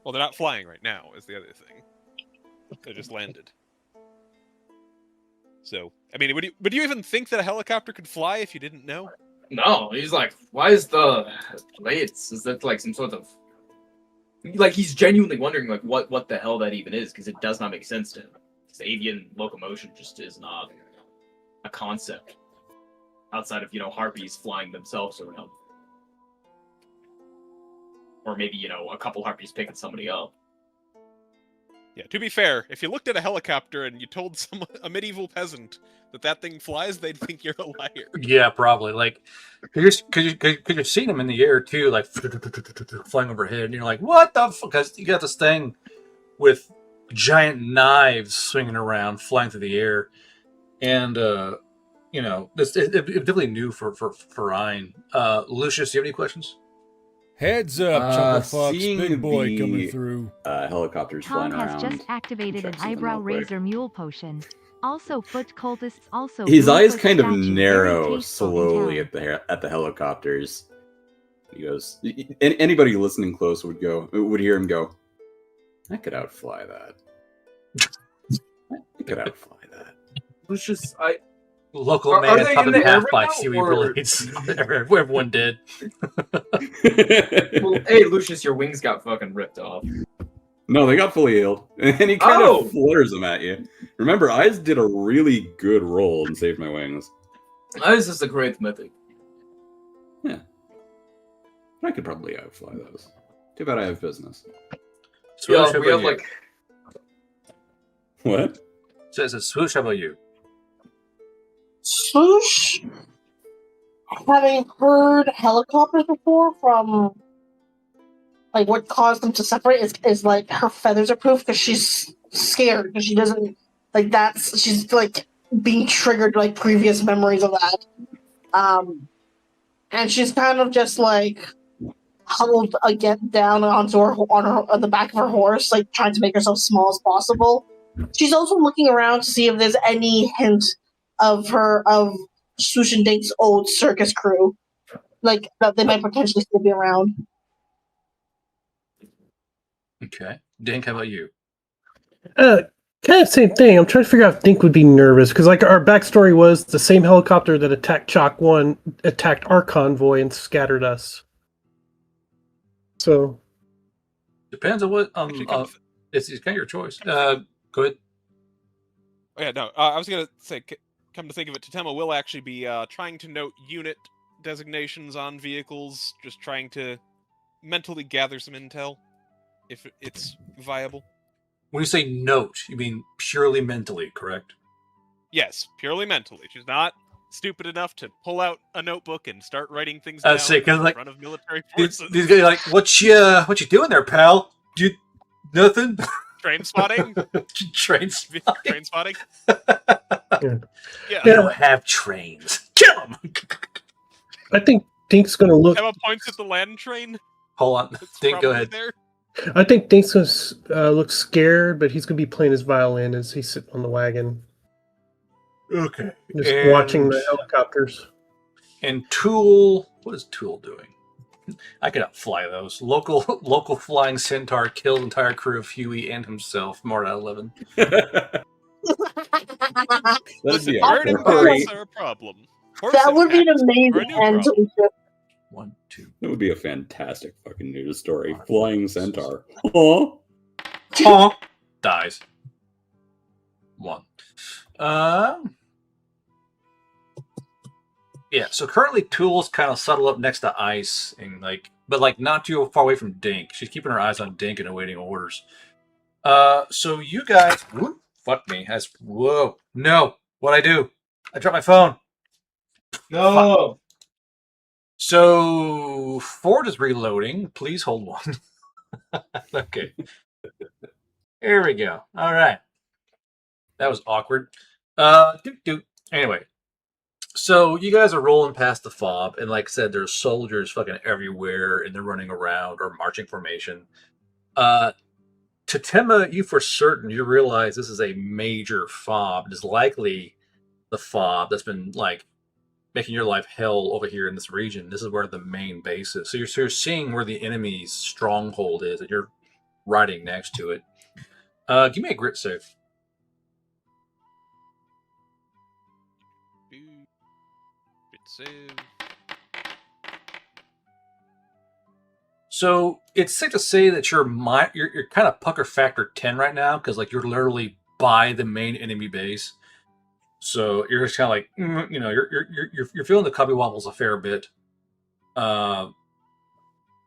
Well, they're not flying right now, is the other thing. They just landed. So, I mean, would you even think that a helicopter could fly if you didn't know? No, he's like, why is the plates? Is that like some sort of like he's genuinely wondering like what the hell that even is, because it does not make sense to him. Because avian locomotion just is not a concept outside of harpies flying themselves around, or maybe a couple harpies picking somebody up. Yeah, to be fair, if you looked at a helicopter and you told a medieval peasant that thing flies, they'd think you're a liar. Yeah, probably. Like, because you've seen them in the air too, like flying overhead, and you're like, what the fuck? Because you got this thing with giant knives swinging around, flying through the air, and it's definitely new for Ein. Lucius, do you have any questions? Heads up, Chuckle Fox, seeing big boy the, coming through. Helicopters Tom flying has around. just activated an Check something eyebrow real quick. razor mule potion. Also, foot cultists also. His eyes Bluefoot kind of statue, very narrow tasteful in slowly town. at the helicopters. He goes. Anybody listening close would hear him go. I could outfly that. I could outfly that. Lucius, Local Are man they top in of the air half right by now, Seaweed or- Blades. Everyone did. well, hey Lucius, your wings got fucking ripped off. No, they got fully healed, and he kind Oh! of flutters them at you. Remember, Eyes did a really good roll and saved my wings. That is just a great mythic. I could probably outfly those. Too bad I have business. Swoosh, Yeah, how we about have you? like What? So it says, Swoosh, how about you? Swoosh, having heard helicopters before from like what caused them to separate is like her feathers are proof because she's scared because she doesn't like that's she's like being triggered like previous memories of that. And she's kind of just like huddled again down on the back of her horse, like trying to make herself small as possible. She's also looking around to see if there's any hint of Swoosh and Dink's old circus crew, like that they might potentially still be around. Okay. Dink, how about you? Kind of same thing. I'm trying to figure out if Dink would be nervous because, like, our backstory was the same helicopter that attacked Chalk 1 attacked our convoy and scattered us. So Depends on what. Actually, It's kind of your choice. Go ahead. Oh, yeah, no, I was gonna say, come to think of it, Totema will actually be trying to note unit designations on vehicles, just trying to mentally gather some intel, if it's viable. When you say note, you mean purely mentally, correct? Yes, purely mentally. She's not stupid enough to pull out a notebook and start writing things down Say, in like, front of military these forces. guys are like, what you doing there, pal? Nothing. Train spotting? Train spotting. Train spotting? Yeah. We don't have trains. Kill them. I think Dink's gonna look. Emma points at the land train. Hold on. Dink, go ahead. There. I think Dink's gonna look scared, but he's gonna be playing his violin as he's sitting on the wagon, Okay. just watching the helicopters. And Tool, what is Tool doing? I could outfly those. Local flying centaur killed entire crew of Huey and himself. More out of 11. Listen, be burning hurry. packs are a problem. That would be an Horse amazing are a new end to problem. the show. 1, 2. That would be a fantastic fucking news story. Flying centaur. Huh? Huh. Dies. 1. Yeah, so currently Tool's kind of settled up next to Ice, and but not too far away from Dink. She's keeping her eyes on Dink and awaiting orders. So you guys, whoop, fuck me. Whoa, no, what'd I do? I dropped my phone. No. Fuck. So Ford is reloading. Please hold on. Okay. Here we go. All right. That was awkward. Anyway. So you guys are rolling past the fob, and like I said, there's soldiers fucking everywhere, and they're running around or marching formation. Tatema, you for certain, you realize this is a major fob. It is likely the fob that's been making your life hell over here in this region. This is where the main base is. So you're seeing where the enemy's stronghold is, and you're riding next to it. Give me a grit save. Save. So it's safe to say that you're kind of pucker factor 10 right now, because you're literally by the main enemy base. So you're just kind of you're feeling the cubby wobbles a fair bit, and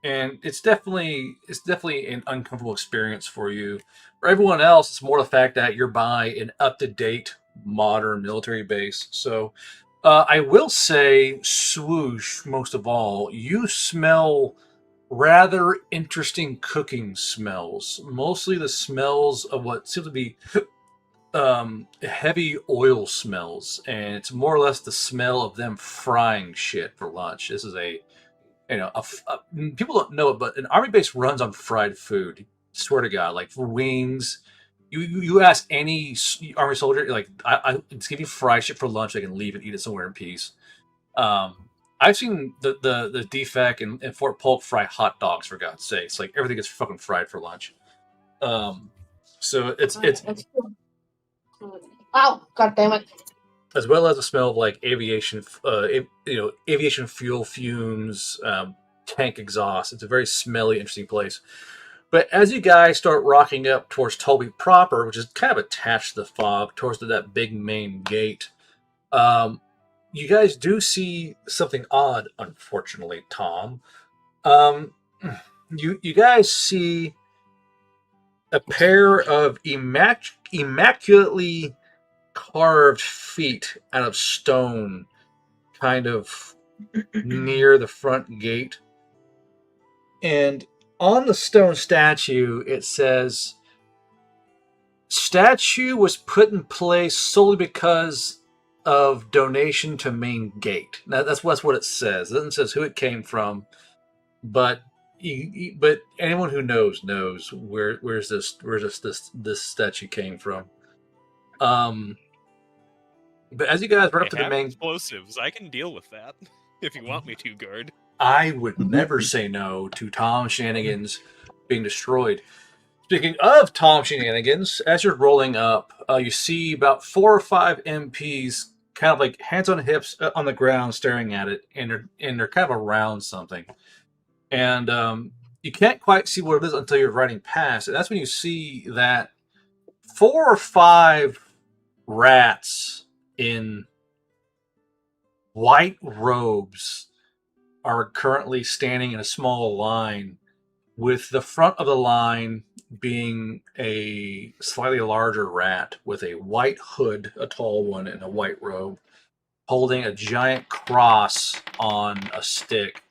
it's definitely an uncomfortable experience for you. For everyone else, it's more the fact that you're by an up-to-date modern military base. So I will say, swoosh, most of all, you smell rather interesting cooking smells. Mostly the smells of what seems to be heavy oil smells, and it's more or less the smell of them frying shit for lunch. This is people don't know it, but an army base runs on fried food. Swear to God, for wings. You ask any army soldier, I just give you fried shit for lunch. They can leave and eat it somewhere in peace. I've seen the DFAC and Fort Polk fry hot dogs, for God's sakes. Everything gets fucking fried for lunch. So it's Ow! God damn it! As well as the smell of aviation, aviation fuel fumes, tank exhaust. It's a very smelly, interesting place. But as you guys start rocking up towards Toby proper, which is kind of attached to the fob, towards that big main gate, you guys do see something odd, unfortunately, Tom. You guys see a pair of immaculately carved feet out of stone, kind of near the front gate. And on the stone statue, it says, "Statue was put in place solely because of donation to main gate." Now, that's what it says. It doesn't say who it came from, but anyone who knows where's this statue came from. But as you guys run up to the main explosives, I can deal with that if you want me to, guard. I would never say no to Tom Shenanigans being destroyed. Speaking of Tom Shenanigans, as you're rolling up, you see about 4 or 5 MPs kind of hands on hips on the ground staring at it, and they're kind of around something. And you can't quite see what it is until you're riding past. And that's when you see that 4 or 5 rats in white robes are currently standing in a small line with the front of the line being a slightly larger rat with a white hood, a tall one, and a white robe, holding a giant cross on a stick.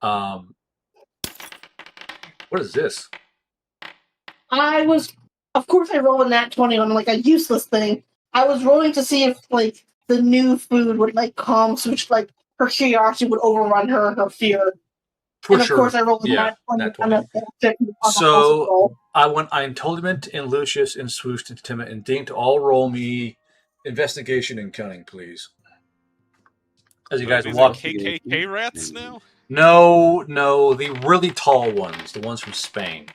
What is this? Of course, I rolled a nat 20 on like a useless thing. I was rolling to see if like the new food would like calm, so like her curiosity would overrun her fear. For Of sure. course, I rolled a Yeah, nat 20 on a So I want Entitlement and Lucius and Swoosh and Timmy and Dink to all roll me investigation and cunning, please. As you guys These walk. are KKK rats now? No, the really tall ones, the ones from Spain.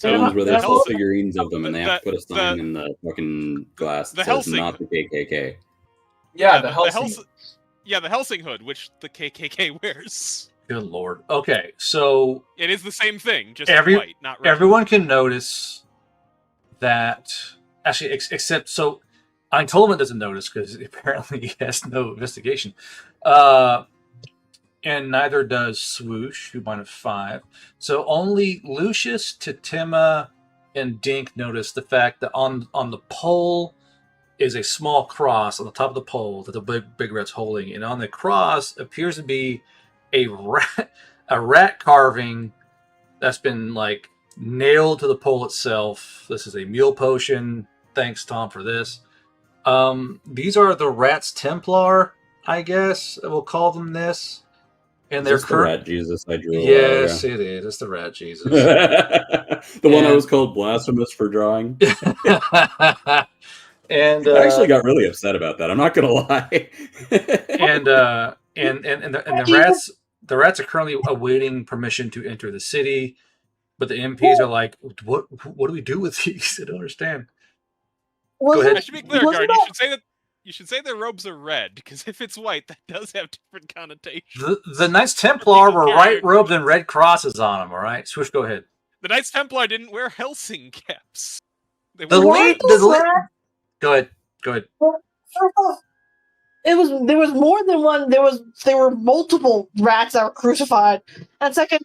The ones where there's Helsing- figurines of them and they have to put a sign the- in the fucking glass the that says Helsing- not the KKK. Yeah, the the Helsing. the Helsing hood, which the KKK wears. Good lord. Okay, so It is the same thing, just white, not red. everyone can notice that. Actually, except so, Entitlement doesn't notice because apparently he has no investigation, and neither does Swoosh, who minus 5. So only Lucius, Titima, and Dink notice the fact that on the pole is a small cross on the top of the pole that the big rat's holding, and on the cross appears to be a rat carving that's been like nailed to the pole itself. This is a meal potion. Thanks, Tom, for this. These are the Rats Templar, I guess we'll call them this. And they're the Rat Jesus I drew. Yes, it is. It's the Rat Jesus. The one I was called blasphemous for drawing. And I actually got really upset about that. I'm not gonna lie. and the rats are currently awaiting permission to enter the city, but the MPs are like, "What do we do with these? I don't understand." Go ahead. I should be clear, Guard. You should say their robes are red, because if it's white, that does have different connotations. The Knights Templar were white robes and red crosses on them. All right, Swoosh, go ahead. The Knights Templar didn't wear Helsing caps. Go ahead. There was more than one. There were multiple rats that were crucified. And second,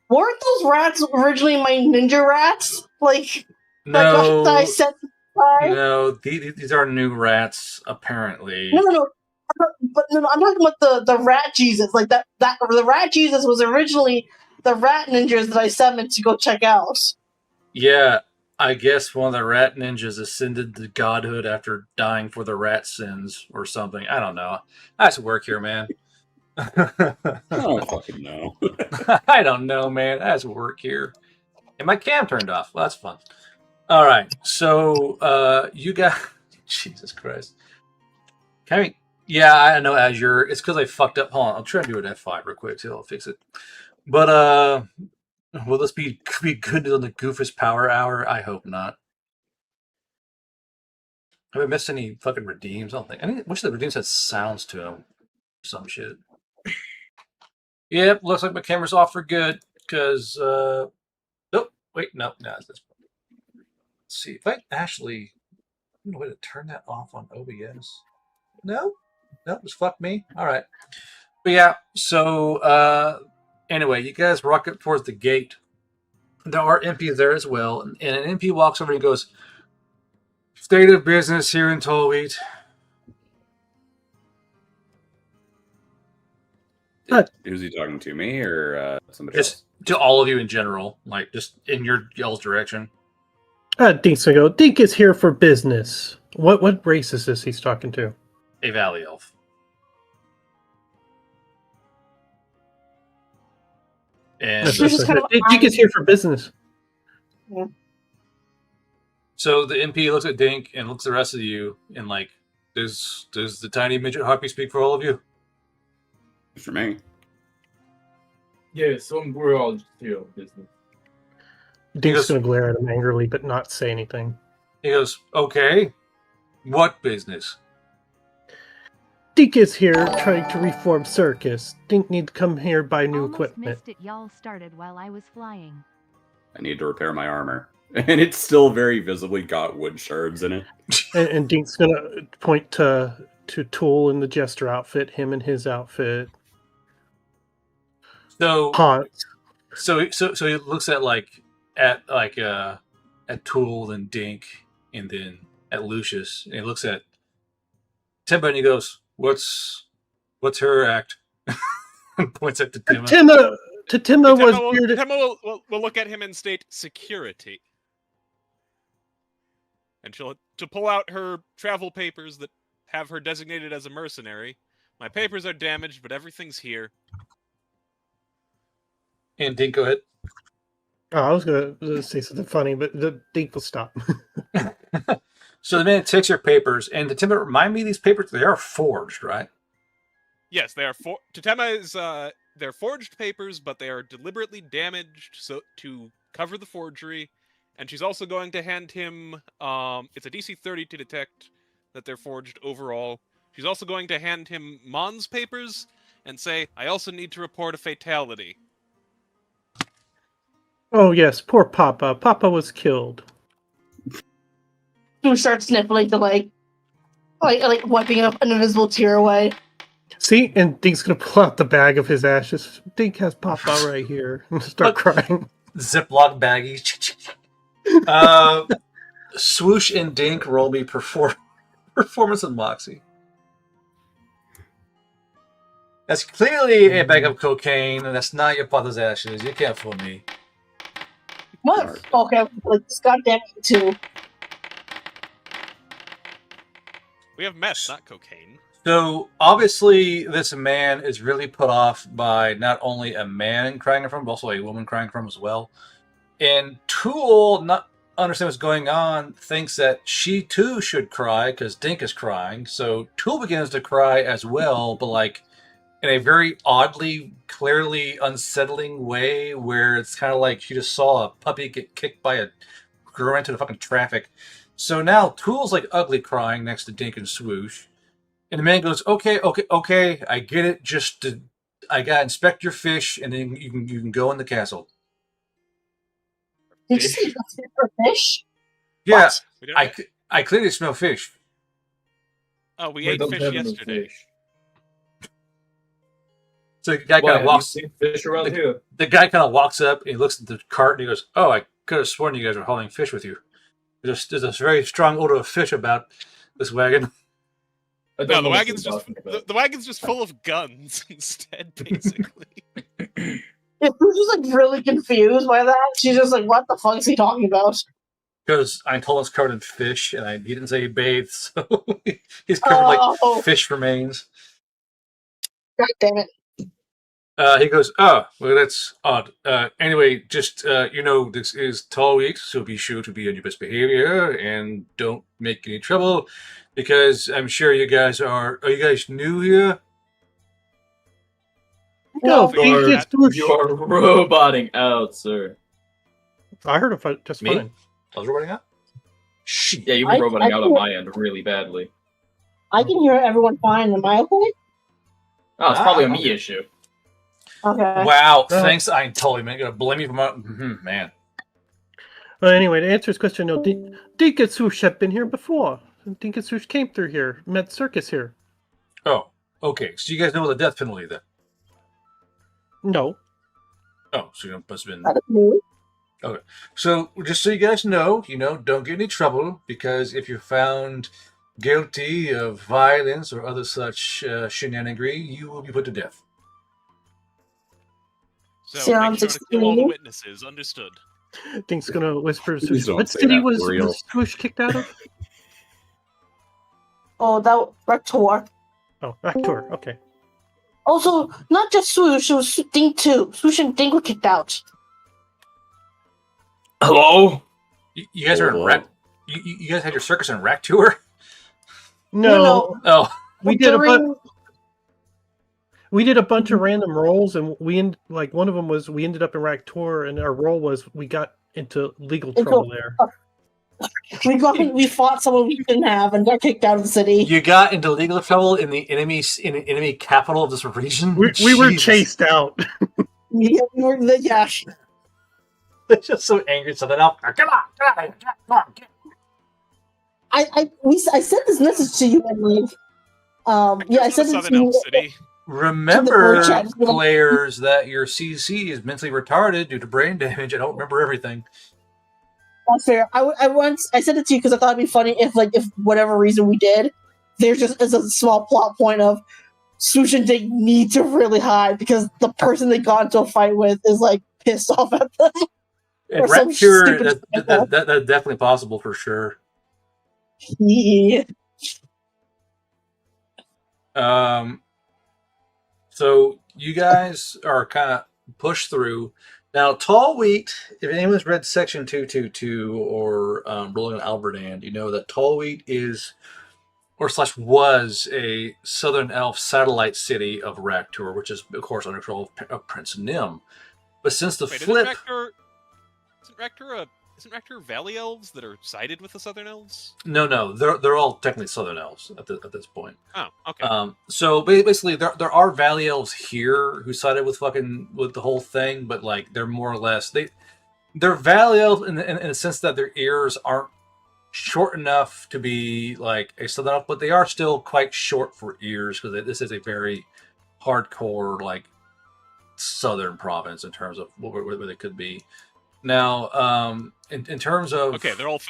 weren't those rats originally my ninja rats? No, that I set aside? No, these are new rats apparently. No. I'm talking about the rat Jesus. Like that the rat Jesus was originally the rat ninjas that I summoned to go check out. Yeah, I guess one of the rat ninjas ascended to godhood after dying for the rat sins or something. I don't know. I have to work here, man. I don't fucking know. I don't know, man. I have to work here. And my cam turned off. Well, that's fun. All right. So you got Jesus Christ. Yeah, I know Azure. It's because I fucked up. Hold on. I'll try to do an F5 real quick, so I'll fix it. But will this be good on the Goofus Power Hour? I hope not. Have I missed any fucking redeems? I don't think. I wish the redeems had sounds to them. Some shit. Yep, looks like my camera's off for good. Because, nope. Wait, no. Let's see. If I actually... I don't know a way to turn that off on OBS. No, just fuck me. All right. But yeah, so... Anyway, you guys walk up towards the gate. There are MPs there as well. And an MP walks over and goes, "State of business here in Tollwheat." Who's he talking to? Me or somebody else? To all of you in general. Like, just in your y'all's direction. Dink's gonna go. Dink is here for business. What race is this he's talking to? A Valley Elf. And Dink is here for business. Yeah. So the MP looks at Dink and looks at the rest of you and like, does the tiny midget harpy speak for all of you? For me. Yes, we're all just here on business. Dink's gonna glare at him angrily but not say anything. He goes, "Okay, what business?" Dink is here trying to reform circus. Dink need to come here buy new equipment. Missed it. Y'all started while I was flying. I need to repair my armor. And it's still very visibly got wood shards in it. And Dink's gonna point to Tool in the jester outfit, him in his outfit, So Haunts. So he looks at Tool and Dink, and then at Lucius, and he looks at Timba and he goes, "What's her act?" And points at Timba. Timba was bearded. Timba will look at him and state security, and she'll to pull out her travel papers that have her designated as a mercenary. My papers are damaged, but everything's here. And Dink, go ahead. Oh, I was gonna say something funny, but the Dink will stop. So the man takes your papers, and Timba, remind me, these papers, they are forged, right? Yes, they are Totema is they're forged papers, but they are deliberately damaged so to cover the forgery. And she's also going to hand him it's a DC 30 to detect that they're forged overall. She's also going to hand him Mon's papers and say, I also need to report a fatality. Oh yes, poor Papa. Papa was killed. Who starts sniffling to like wiping an invisible tear away. See, and Dink's gonna pull out the bag of his ashes. Dink has Papa right here and start crying. Ziploc baggie. Swoosh and Dink roll me performance and moxie. That's clearly a bag of cocaine, and that's not your father's ashes. You can't fool me. What? Okay, like this goddamn too. We have meth, not cocaine. So, obviously, this man is really put off by not only a man crying from him, but also a woman crying from him as well. And Tool, not understand what's going on, thinks that she too should cry because Dink is crying. So, Tool begins to cry as well, but like in a very oddly, clearly unsettling way where it's kind of like she just saw a puppy get kicked by a girl into the fucking traffic. So now Tool's like ugly crying next to Dink and Swoosh. And the man goes, okay, I get it. I gotta inspect your fish, and then you can go in the castle. Did you say that's it for fish? Yeah, What? I clearly smell fish. Oh, we ate fish yesterday. So the guy kind of walks. Have you seen fish around here? The guy kind of walks up and he looks at the cart and he goes, "Oh, I could have sworn you guys were hauling fish with you. There's a very strong odor of fish about this wagon." No, the wagon's just full of guns instead, basically. Yeah, we're just like really confused by that. She's just like, "What the fuck is he talking about?" Because I told us covered in fish, and he didn't say he bathed, so he's covered like fish remains. God damn it! He goes, "Oh, well, that's odd. Anyway, just this is Tall Weeks, so be sure to be on your best behavior and don't make any trouble, because I'm sure you guys are you guys new here?" No, you are roboting out, sir. I heard it just Me? fine. I was roboting out? Yeah, you've been roboting out on my end really badly. I can hear everyone fine. Am I okay? Oh, it's probably a me issue. Okay. Wow, thanks, I totally man. Gonna blame you for my man. Anyway, to answer his question, no, Dink and Swoosh have been here before. Dink and Swoosh came through here, met Circus here. Oh, okay. So you guys know the death penalty then? No. Oh, so you must have been. That's me. Okay. So just so you guys know, don't get any trouble, because if you're found guilty of violence or other such shenaniganry, you will be put to death. So make sure to kill all the witnesses. Understood. Dink's gonna whisper to Please Swoosh. don't What say city that was for real. Swoosh kicked out of? Oh, that Rector. Oh, Rector. Okay. Also, not just Swoosh, it was Dink too. Swoosh and Dink were kicked out. Hello? You guys are in Rack. You guys had your circus and Rack tour? No. Oh, We did a bunch of random rolls, and one of them was we ended up in Raktor, and our roll was we got into legal trouble there. We fought someone we shouldn't have and got kicked out of the city. you got into legal trouble in the enemy capital of this region. We were chased out. Yeah, we were They're just so angry. So they're now, come on. I sent this message to you, I believe. Yeah, I sent it to you. City. Remember, chat. players, that your CC is mentally retarded due to brain damage. I don't remember everything. That's fair. I said it to you because I thought it'd be funny if whatever reason we did, there's just as a small plot point of Swoosh and Dig need to really hide because the person they got into a fight with is like pissed off at them. And Rapture, that's definitely possible for sure. Yeah. So you guys are kind of pushed through. Now, Tall Wheat, if anyone's read Section 222 or Rolling on Alberdand, you know that Tall Wheat is, or / was, a Southern Elf satellite city of Raktur, which is, of course, under control of Prince Nim. But since the flip... Isn't Raktur Valley Elves that are sided with the Southern Elves? No, they're all technically Southern Elves at this point. Oh, okay. So basically, there are Valley Elves here who sided with the whole thing, but like they're more or less they're Valley Elves in the sense that their ears aren't short enough to be like a Southern Elf, but they are still quite short for ears because this is a very hardcore like Southern province in terms of where they could be. Now, in terms of they're all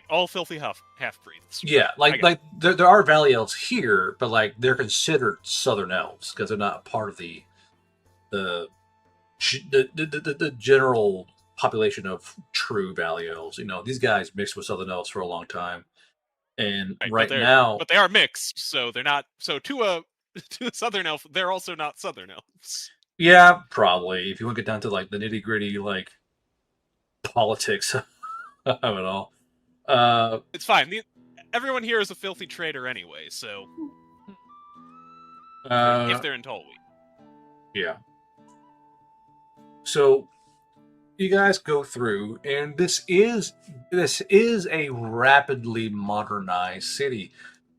all filthy half breeds. Yeah, like there are Valley Elves here, but like they're considered Southern Elves because they're not part of the general population of true Valley Elves. You know, these guys mixed with Southern Elves for a long time, and but they are mixed, so they're not. So to a Southern Elf, they're also not Southern Elves. Yeah, probably. If you want to get down to like the nitty gritty, like politics of it all. It's fine. Everyone here is a filthy traitor anyway, so if they're in Tall Wheat. Yeah. So you guys go through, and this is a rapidly modernized city.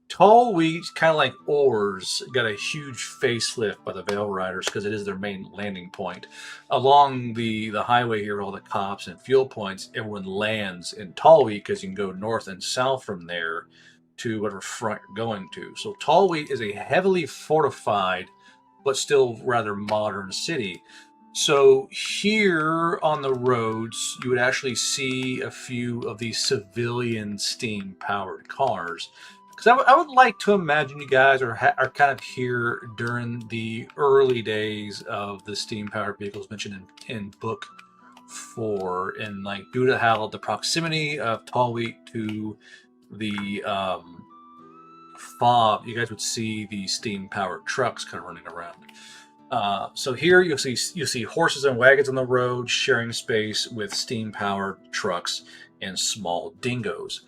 Tall Wheat, kind of like Oars, got a huge facelift by the Veil Riders because it is their main landing point. Along the highway here, all the cops and fuel points, everyone lands in Tall Wheat because you can go north and south from there to whatever front you're going to. So Tall Wheat is a heavily fortified but still rather modern city. So here on the roads, you would actually see a few of these civilian steam-powered cars. Because I would like to imagine you guys are kind of here during the early days of the steam-powered vehicles mentioned in Book 4, and like due to how the proximity of Tall Wheat to the fob, you guys would see the steam-powered trucks kind of running around. So here you'll see horses and wagons on the road sharing space with steam-powered trucks and small dingoes.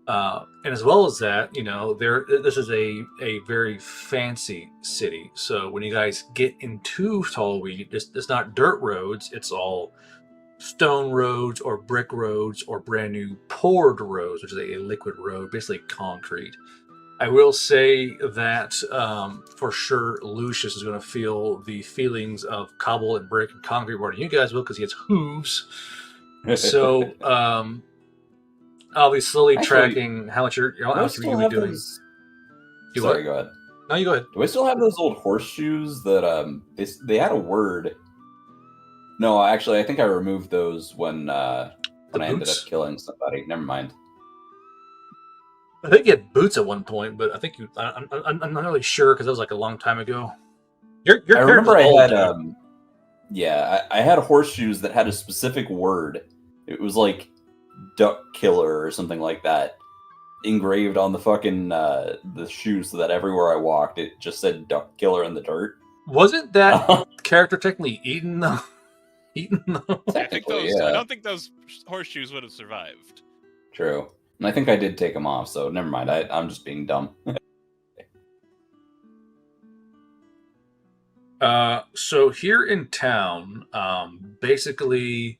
And as well as that, you know, this is a very fancy city. So when you guys get into Tall Wheat, it's not dirt roads. It's all stone roads or brick roads or brand new poured roads, which is a liquid road, basically concrete. I will say that for sure Lucius is going to feel the feelings of cobble and brick and concrete more than you guys will because he has hooves. So I'll be slowly tracking how much you're going to be doing. Sorry, go ahead. No, you go ahead. Do I still have those old horseshoes that they had a word? No, actually, I think I removed those when I ended up killing somebody. Never mind. I think you had boots at one point, but I think I'm not really sure because that was like a long time ago. I remember I had I had horseshoes that had a specific word. It was like duck killer or something like that engraved on the fucking the shoe, so that everywhere I walked it just said duck killer in the dirt. Wasn't that character technically eaten though? I don't think those horseshoes would have survived. True. And I think I did take them off, so never mind. I'm just being dumb. So here in town, basically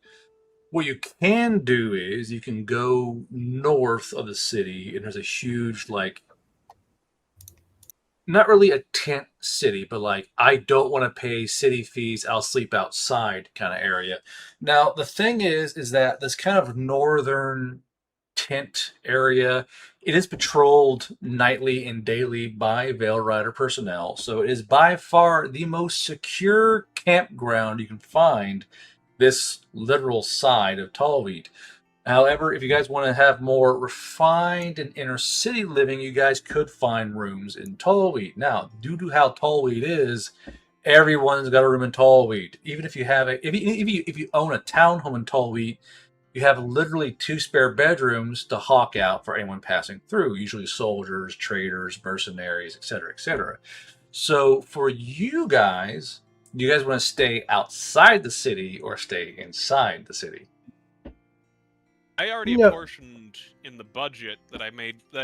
what you can do is you can go north of the city, and there's a huge, like, not really a tent city, but like, I don't want to pay city fees, I'll sleep outside kind of area. Now, the thing is that this kind of northern tent area. It is patrolled nightly and daily by Veil Rider personnel, so it is by far the most secure campground you can find this literal side of Tallweed. However, if you guys want to have more refined and inner city living, you guys could find rooms in Tallweed. Now, due to how Tallweed is, everyone's got a room in Tallweed. Even if you have if you own a townhome in Tallweed, you have literally 2 spare bedrooms to hawk out for anyone passing through, usually soldiers, traders, mercenaries, etc., etc. So for you guys, do you guys want to stay outside the city or stay inside the city? I already No. apportioned in the budget that I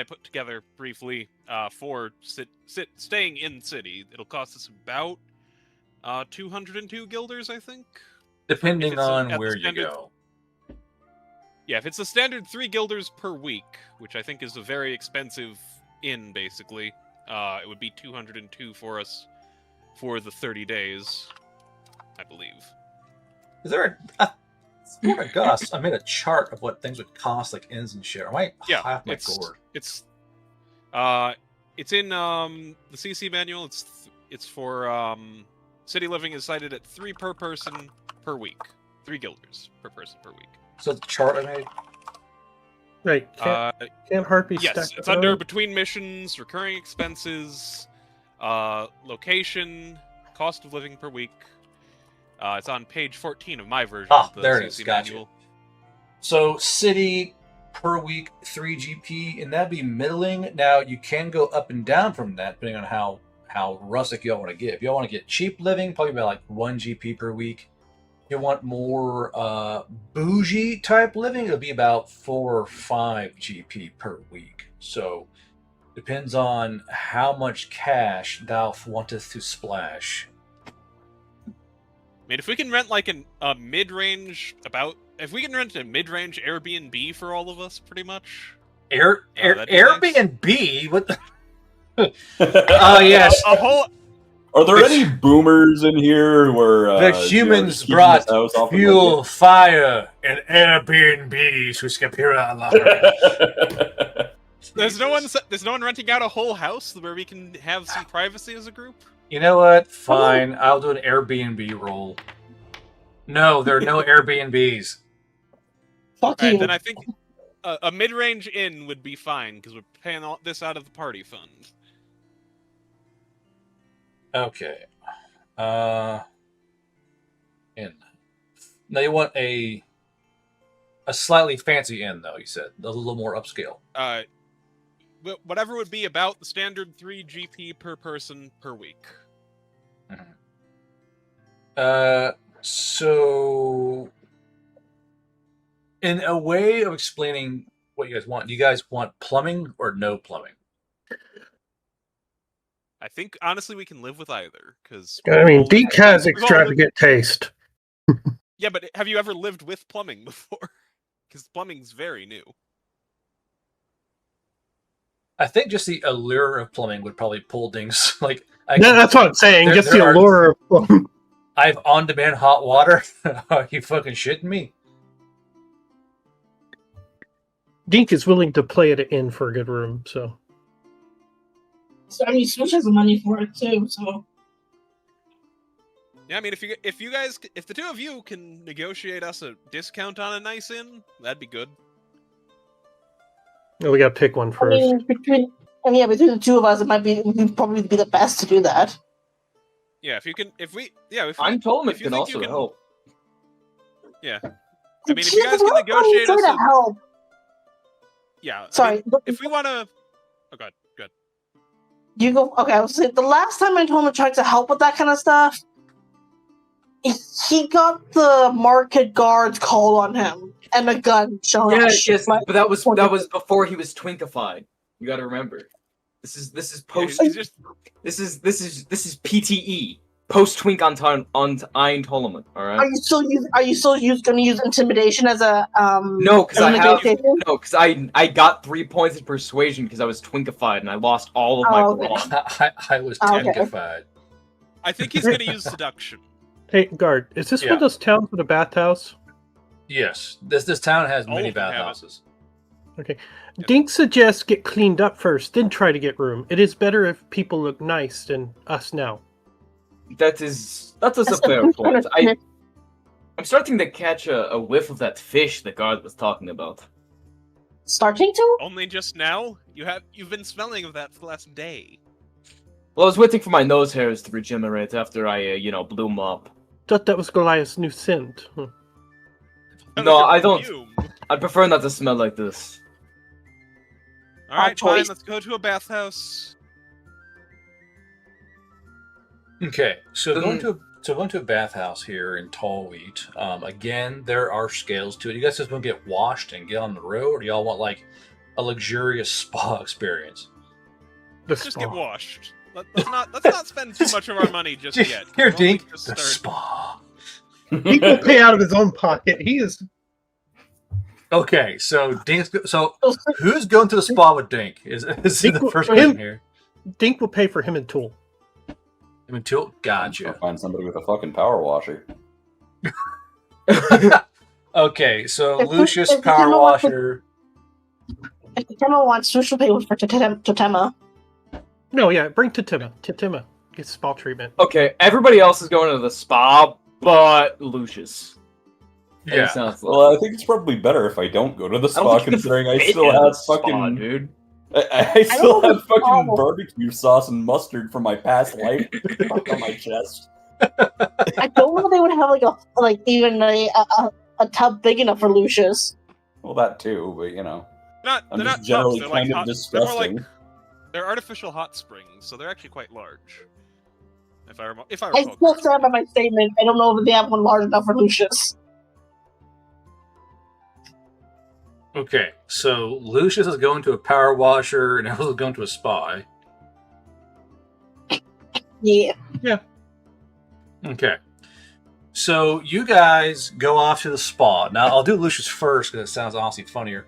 put together briefly for staying in city. It'll cost us about 202 guilders, I think. Depending on at the where you standard- go. Yeah, if it's a standard 3 guilders per week, which I think is a very expensive inn, basically, it would be 202 for us for the 30 days, I believe. Is there a... Oh my gosh, I made a chart of what things would cost, like inns and shit. I might have my gourd. It's in the CC manual. It's for city living is cited at 3 per person per week. 3 guilders per person per week. So the chart I made. Right. Can't Harpy Yes, stack it's it under up? between missions, recurring expenses, location, cost of living per week. It's on page 14 of my version of the there it CC is. Gotcha. manual. So city per week 3 GP, and that'd be middling. Now you can go up and down from that depending on how rustic y'all want to get. If y'all want to get cheap living, probably about like 1 GP per week. If you want more bougie type living, it'll be about 4 or 5 GP per week. So depends on how much cash thou wanteth to splash. I mean, if we can rent like a mid-range if we can rent a mid-range Airbnb for all of us, pretty much. Airbnb? Nice. What the... Oh, yes. A whole. Are there any boomers in here who are The humans just keeping brought this house off the fuel, fire, and Airbnb to Skapira alive. There's no one renting out a whole house where we can have some privacy as a group. You know what? Fine. I'll do an Airbnb roll. No, there are no Airbnbs. Fuck Alright, you. then I think a mid-range inn would be fine because we're paying all this out of the party fund. Okay. Inn. Now you want a slightly fancy inn, though. You said a little more upscale. Whatever would be about the standard 3 GP per person per week. So in a way of explaining what you guys want, do you guys want plumbing or no plumbing? I think honestly we can live with either because I mean, Deke has extravagant taste. Yeah, but have you ever lived with plumbing before? Because plumbing's very new. I think just the allure of plumbing would probably pull things. Like, That's what I'm saying. Just the allure of. I have on-demand hot water. Are you fucking shitting me? Deke is willing to play it in for a good room, so. So, I mean, Switch has the money for it too. So Yeah, I mean, if the two of you can negotiate us a discount on a nice inn, that'd be good. Oh, we gotta pick one I first. mean, between the two of us, it'd probably be the best to do that. Yeah, I'm told if it you can think also you can- help. Yeah. I mean, if you guys can negotiate try us to help. Yeah. Sorry, If we want to... Oh, God. Good. You go. Okay, I was saying the last time I told him I tried to help with that kind of stuff, he got the market guards called on him and a gun shown. Yes, but that was before he was twinkified. You got to remember. This is post. This is PTE, post twink on Ein Tolerant. All right. Are you still going to use intimidation as a No, because negotiation? I got 3 points in persuasion because I was twinkified and I lost all of my brawn. I was Okay. twinkified. I think he's going to use seduction. Hey, guard, is this one of those towns with a bathhouse? Yes, this town has All many of them have it. bathhouses. Okay. Dink suggests get cleaned up first, then try to get room. It is better if people look nice than us now. That is a fair point. I'm starting to catch a whiff of that fish the guard was talking about. Starting to? Only just now? You've been smelling of that for the last day. Well, I was waiting for my nose hairs to regenerate after I, blew them up. Thought that was Goliath's new scent. No, I don't. I prefer not to smell like this. Alright, fine, let's go to a bathhouse. Okay, so going to a bathhouse here in Tall Wheat. Again, there are scales to it. You guys just want to get washed and get on the road, or do y'all want like a luxurious spa experience? Just get washed. Let's not spend too much of our money just yet. Here, Dink, the spa. He will pay out of his own pocket. He is. Okay, so who's going to the spa with Dink? Is the first question here? Dink will pay for him and Tool. Him and Tool? Gotcha. I'll find somebody with a fucking power washer. Okay, so Lucius power washer. If Totema wants, we should pay for Totema. No, yeah, bring Totema. Totema gets spa treatment. Okay, everybody else is going to the spa, but Lucius. Yeah. Well, I think it's probably better if I don't go to the spa, considering I still have fucking... dude. I still have fucking barbecue sauce and mustard from my past life stuck on my chest. I don't know if they would have even a tub big enough for Lucius. Well, that too, but they're not generally tubs, kind like of disgusting. They're artificial hot springs, so they're actually quite large. If I recall. I still stand by my statement. I don't know if they have one large enough for Lucius. Okay, so Lucius is going to a power washer, and Ellis is going to a spa. Yeah. Yeah. Okay. So you guys go off to the spa. Now, I'll do Lucius first, because it sounds honestly funnier.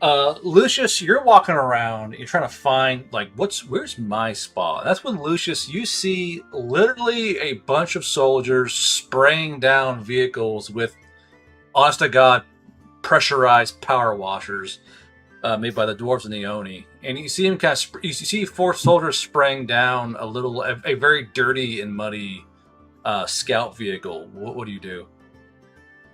Lucius, you're walking around, you're trying to find, where's my spa? That's when, Lucius, you see literally a bunch of soldiers spraying down vehicles with, honest to God, pressurized power washers made by the dwarves and the Oni. And you see him you see 4 soldiers spraying down a very dirty and muddy scout vehicle. What do you do?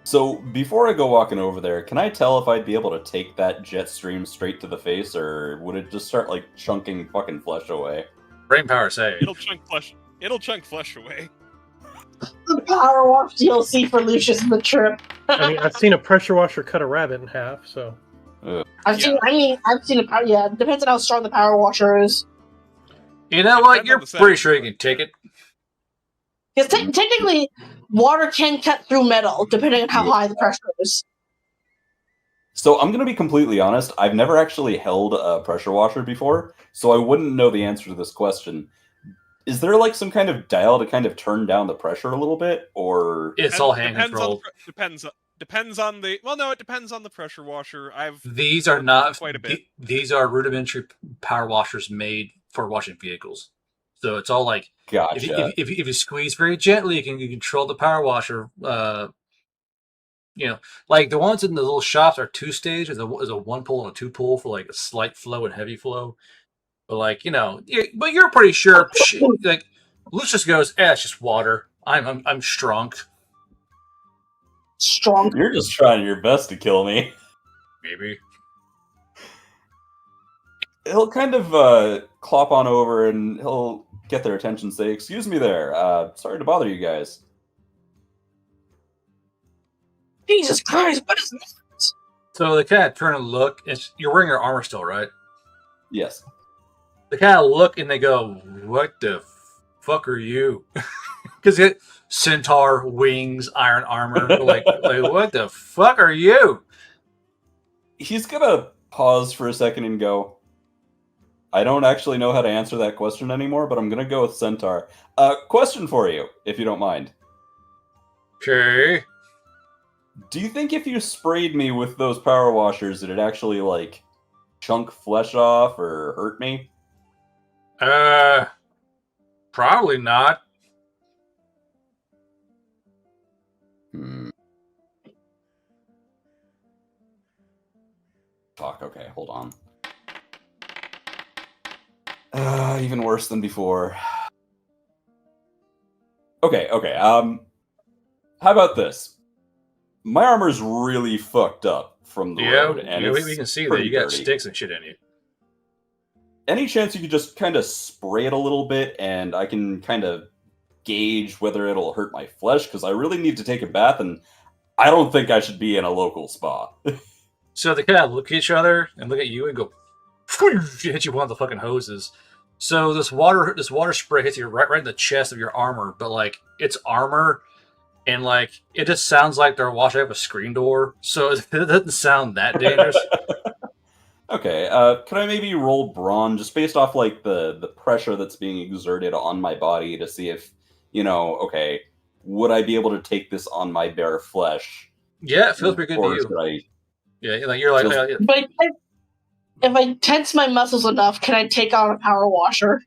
So, before I go walking over there, can I tell if I'd be able to take that jet stream straight to the face, or would it just start, chunking fucking flesh away? Brain power save. It'll chunk flesh away. The power wash DLC for Lucius in the trip. I mean, I've seen a pressure washer cut a rabbit in half, so... I've seen a power... Yeah, depends on how strong the power washer is. You know what? You're pretty sure you can take it. Because technically, water can cut through metal, depending on how high the pressure is. So I'm going to be completely honest. I've never actually held a pressure washer before, so I wouldn't know the answer to this question. Is there some kind of dial to kind of turn down the pressure a little bit, or it's all hand controlled? Depends on the. Well, no, it depends on the pressure washer. These are not quite a bit. These are rudimentary power washers made for washing vehicles. So it's all gotcha. If you squeeze very gently, you can control the power washer. The ones in the little shops are 2-stage. Is a 1-pull and a 2-pull for a slight flow and heavy flow. But but you're pretty sure. Lucius goes, it's just water. I'm strong. Strong. You're just trying your best to kill me. Maybe. He'll kind of clop on over and he'll get their attention, say, "Excuse me there. Sorry to bother you guys." Jesus Christ, what is this? So they kind of turn and look. You're wearing your armor still, right? Yes. They kind of look and they go, "What the fuck are you?" Because centaur, wings, iron armor. What the fuck are you? He's gonna pause for a second and go, "I don't actually know how to answer that question anymore, but I'm gonna go with centaur. Question for you, if you don't mind. Okay. Do you think if you sprayed me with those power washers, it'd actually, chunk flesh off or hurt me?" Probably not. Fuck, okay, hold on. Even worse than before. Okay. How about this? My armor's really fucked up from the road, and we can see that you got sticks and shit in you. Any chance you could just kind of spray it a little bit, and I can kind of gauge whether it'll hurt my flesh? Because I really need to take a bath, and I don't think I should be in a local spa. So they kind of look at each other and look at you and go, hit you with one of the fucking hoses. So this water spray hits you right in the chest of your armor, but like it's armor, and like it just sounds like they're washing up a screen door. So it doesn't sound that dangerous. Okay, could I maybe roll brawn just based off like the pressure that's being exerted on my body to see if, okay, would I be able to take this on my bare flesh? Yeah, it feels pretty good to you. Yeah, like you're like. If I tense my muscles enough, can I take on a power washer?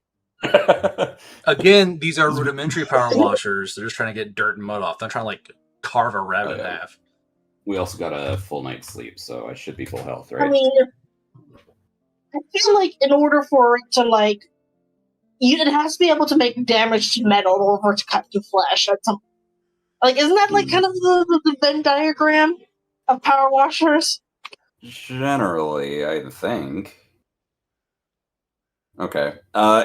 Again, these are rudimentary power washers. They're just trying to get dirt and mud off. They're not trying to like carve a rabbit in half. We also got a full night's sleep, so I should be full health, right? I mean, I feel like in order for it to it has to be able to make damage to metal in order for it to cut through flesh. At some, isn't that like kind of the Venn diagram of power washers? Generally, I think. Okay.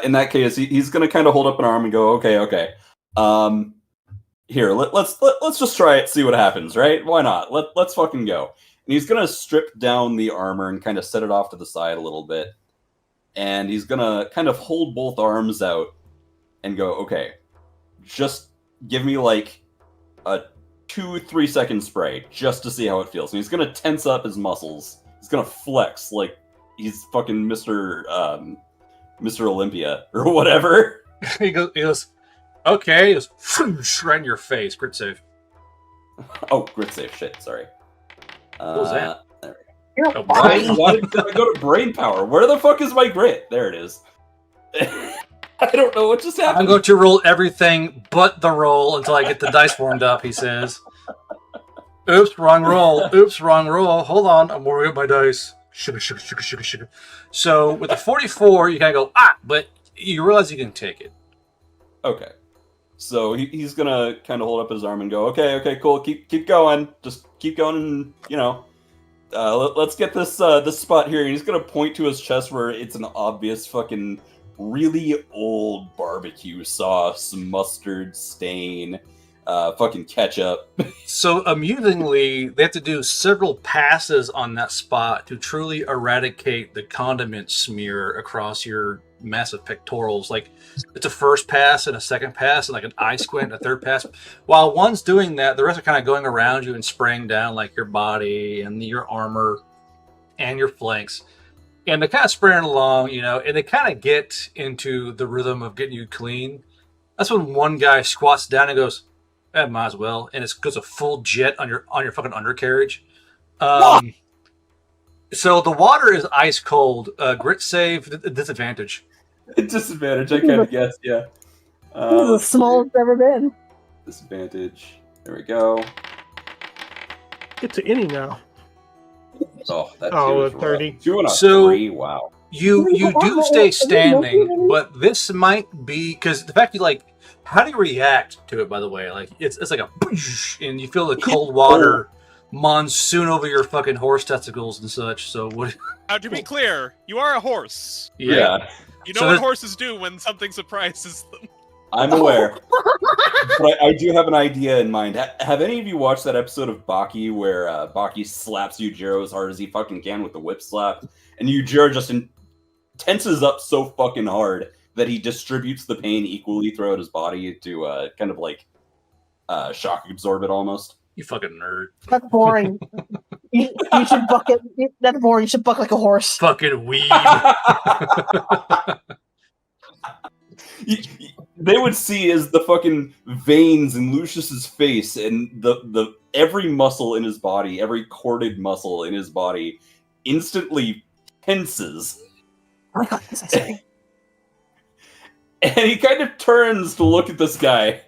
In that case, he's gonna kind of hold up an arm and go, okay. Here, let's just try it, see what happens, right? Why not? Let's fucking go. And he's gonna strip down the armor and kind of set it off to the side a little bit. And he's gonna kind of hold both arms out and go, okay, just give me like a 2-3 second spray just to see how it feels. And he's gonna tense up his muscles. He's gonna flex like he's fucking Mr. Olympia or whatever. He goes, okay. He goes, right in your face. Grit save. Oh, grit save. Shit, sorry. What was that? There we go. Why did I go to brain power? Where the fuck is my grit? There it is. I don't know what just happened. I'm going to roll everything but the roll until I get the dice warmed up, he says. Oops, wrong roll. Oops, wrong roll. Hold on, I'm warming up my dice. Sugar. So with the 44, you kind of go, but you realize you can take it. Okay. So he's going to kind of hold up his arm and go, okay, cool, keep going. Just keep going and, let's get this spot here. And he's going to point to his chest where it's an obvious fucking really old barbecue sauce, mustard stain, fucking ketchup. So amusingly, they have to do several passes on that spot to truly eradicate the condiment smear across your massive pectorals. Like it's a first pass and a second pass and like an eye squint and a third pass. While one's doing that, the rest are kind of going around you and spraying down like your body and your armor and your flanks. And they're kind of spraying along, and they kind of get into the rhythm of getting you clean. That's when one guy squats down and goes, might as well. And it goes a full jet on your fucking undercarriage. So the water is ice cold. Grit save, disadvantage. Disadvantage, I kind of guessed, yeah. This is the smallest it's ever been. Disadvantage. There we go. Get to any now. Oh, that's 30. 2 and a So 3, wow. You do stay standing, but this might be because the fact you how do you react to it? By the way, it's like a whoosh, and you feel the cold water monsoon over your fucking horse testicles and such. So what? Now, to be clear, you are a horse. Yeah. You know what horses do when something surprises them. I'm aware. But I do have an idea in mind. Have any of you watched that episode of Baki where Baki slaps Yujiro as hard as he fucking can with the whip slap? And Yujiro just tenses up so fucking hard that he distributes the pain equally throughout his body to kind of shock absorb it almost. You fucking nerd. That's boring. you should buck it. That's boring. You should buck like a horse. Fucking weeb. They would see as the fucking veins in Lucius's face and the every muscle in his body, every corded muscle in his body instantly tenses. Oh my god, this is scary. And he kind of turns to look at this guy.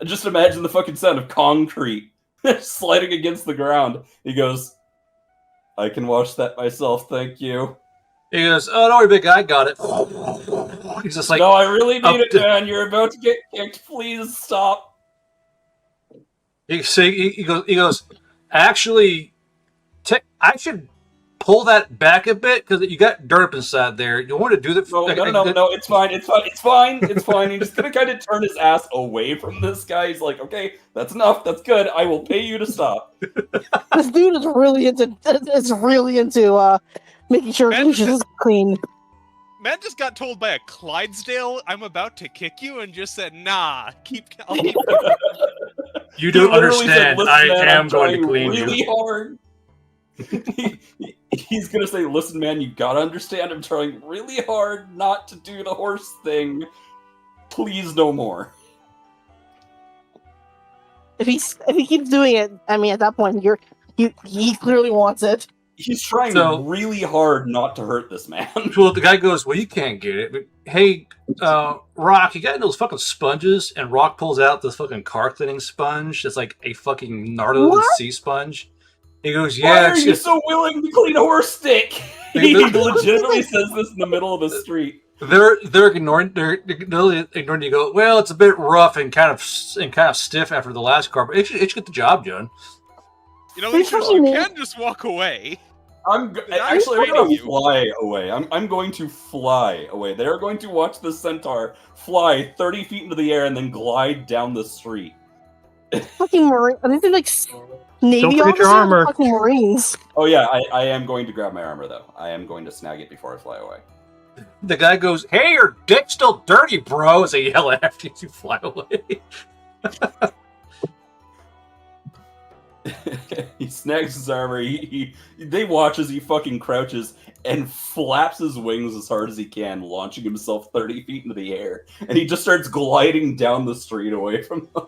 Just imagine the fucking sound of concrete sliding against the ground. He goes, I can wash that myself, thank you. He goes, "Oh, don't worry, big guy, I got it." He's just like, no, I really need it, to... man. You're about to get kicked. Please stop. He goes. Actually, I should pull that back a bit because you got dirt up inside there. You want to do that? No, it's fine. It's fine. He's just gonna kind of turn his ass away from this guy. He's like, okay, that's enough. That's good. I will pay you to stop. This dude is really into making sure Lucius is clean. Man just got told by a Clydesdale, "I'm about to kick you," and just said, "Nah, I'll keep You don't understand. Said, I man, am going to clean really you. Hard. He's gonna say, "Listen, man, you gotta understand. I'm trying really hard not to do the horse thing. Please, no more." If he keeps doing it, I mean, at that point, he clearly wants it. He's trying really hard not to hurt this man. Well, the guy goes, "Well, you can't get it. But, hey, Rock, you got those fucking sponges?" And Rock pulls out this fucking car cleaning sponge. That's like a fucking gnarly sea sponge. He goes, "Yeah." Why are you so willing to clean a horse stick? He legitimately says this in the middle of the street. They're ignoring. They're ignoring. You go, "Well, it's a bit rough and kind of stiff after the last car, but it should get the job done." You know, you can just walk away. I'm going to fly away. I'm going to fly away. They're going to watch the centaur fly 30 feet into the air and then glide down the street. Fucking Marine. Are they like Navy officers? Your armor. Fucking Marines. Oh yeah, I am going to grab my armor though. I am going to snag it before I fly away. The guy goes, "Hey, your dick's still dirty, bro," as they yell after you fly away. He snags his armor. They watch as he fucking crouches and flaps his wings as hard as he can, launching himself 30 feet into the air. And he just starts gliding down the street away from them.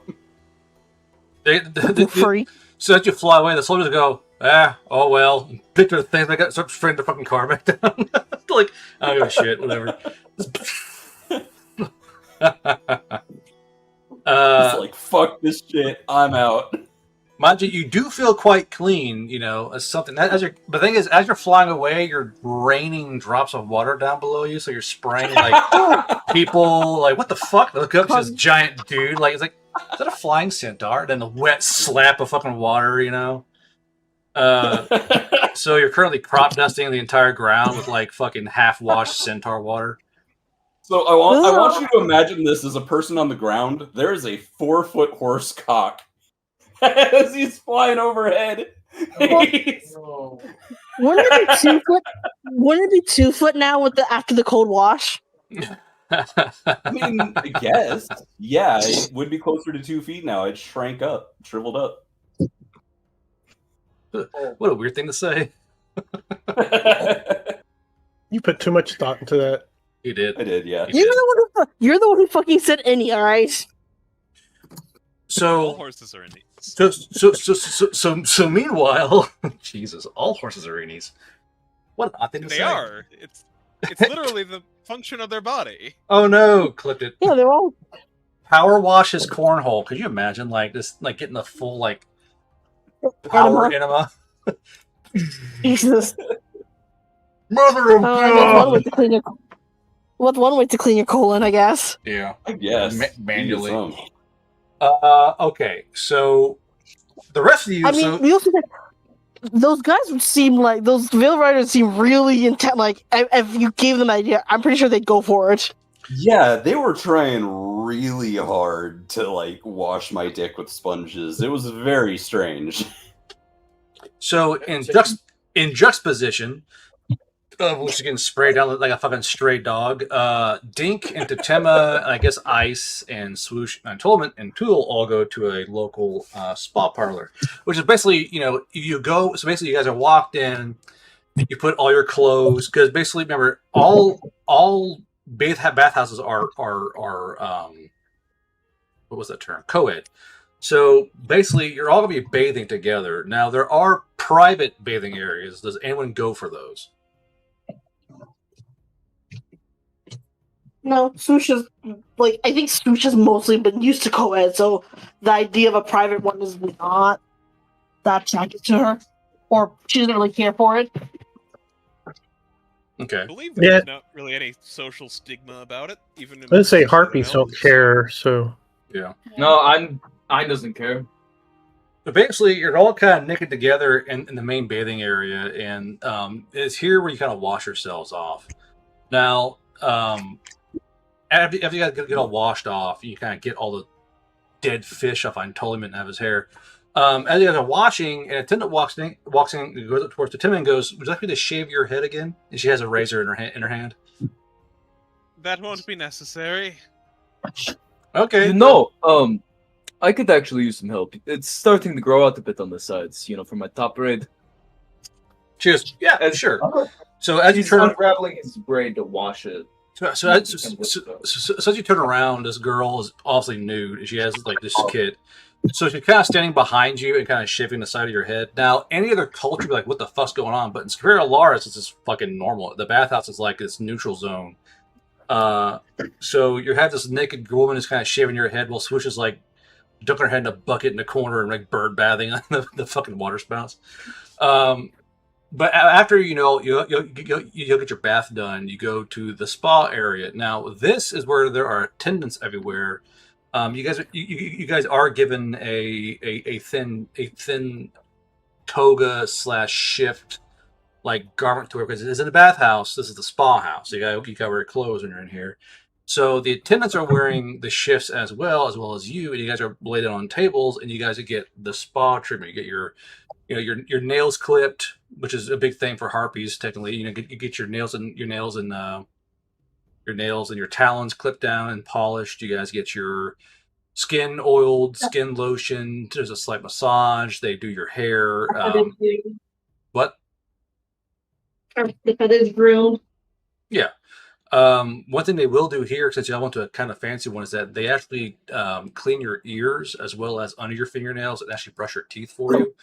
Free. So as you fly away, the soldiers go, "Oh well." Pick their things, they got start spraying the fucking car back down. Like, oh shit, whatever. It's like, fuck this shit, I'm out. Mind you, you do feel quite clean, you know, as something. But the thing is, as you're flying away, you're raining drops of water down below you, so you're spraying like people. Like, what the fuck? They look up to this giant dude. Like, it's like, is that a flying centaur? And then the wet slap of fucking water, you know. So you're currently crop dusting the entire ground with like fucking half-washed centaur water. So I want you to imagine this as a person on the ground. There is a 4-foot horse cock. As he's flying overhead. Wouldn't it be 2 foot? Wouldn't it be 2 foot now after the cold wash? I mean, I guess. Yeah, it would be closer to 2 feet now. It shrank up, shriveled up. What a weird thing to say. You put too much thought into that. You did. I did, yeah. You're the one who fucking said any, alright? So all horses are in these. So meanwhile, Jesus, all horses are innies. What an odd thing to say. They are. It's literally the function of their body. Oh no, clipped it. Yeah, they're all power wash his cornhole. Could you imagine like this, like getting the full like power enema? Jesus. Mother of God. What's one way to clean your colon, I guess? Yeah. I guess. Manually. Okay, so the rest of you. I mean, we also those guys would seem like those Veil Riders seem really intent. Like, if you gave them an idea, I'm pretty sure they'd go for it. Yeah, they were trying really hard to like wash my dick with sponges. It was very strange. So in juxtaposition, which is getting sprayed down like a fucking stray dog. Dink and Totema, and I guess Ice and Swoosh and Tournament and Tool all go to a local spa parlor, which is basically, you know, you go. So basically, you guys are walked in. You put all your clothes because basically, remember, all bathhouses are what was that term? Co-ed. So basically, you're all gonna be bathing together. Now there are private bathing areas. Does anyone go for those? No, Susha's like, I think Susha's mostly been used to co-ed, so the idea of a private one is not that attractive to her. or she doesn't really care for it. Okay. I believe there's Yeah. not really any social stigma about it, even in Let's say most harpies don't realms. care, so Yeah. No, I doesn't care. But basically, you're all kind of naked together in the main bathing area, and it's here where you kind of wash yourselves off. Now, after you guys get all washed off, you kind of get all the dead fish off Eintolman and have his hair. As you guys are washing, an attendant walks in, goes up towards the attendant and goes, "Would you like me to shave your head again?" And she has a razor in her hand. That won't be necessary. Okay. You know, I could actually use some help. It's starting to grow out a bit on the sides, for my top braid. She goes, "Yeah, And- sure." So as you He's turn, unraveling his braid to wash it. so as you turn around, this girl is obviously nude, and she has like this kid. So she's kind of standing behind you and kind of shaving the side of your head. Now, any other culture would be like, "What the fuck's going on?" But in Superior Laris, it's just fucking normal. The bathhouse is like this neutral zone. So you have this naked woman who's kind of shaving your head while Swoosh is like dunking her head in a bucket in the corner and like bird bathing on the fucking water spouts. But after you'll get your bath done, you go to the spa area. Now this is where there are attendants everywhere. You guys are given a thin toga / shift like garment to wear because it is in a bathhouse. This is the spa house. You gotta wear clothes when you're in here. So the attendants are wearing the shifts as well as you, and you guys are laid out on tables, and you guys get the spa treatment. You get your nails clipped, which is a big thing for harpies. Technically, you get your nails and your talons clipped down and polished. You guys get your skin oiled, skin lotion. There's a slight massage. They do your hair. What? The feathers groomed. Yeah. One thing they will do here, since y'all went to a kind of fancy one, is that they actually clean your ears as well as under your fingernails and actually brush your teeth for you.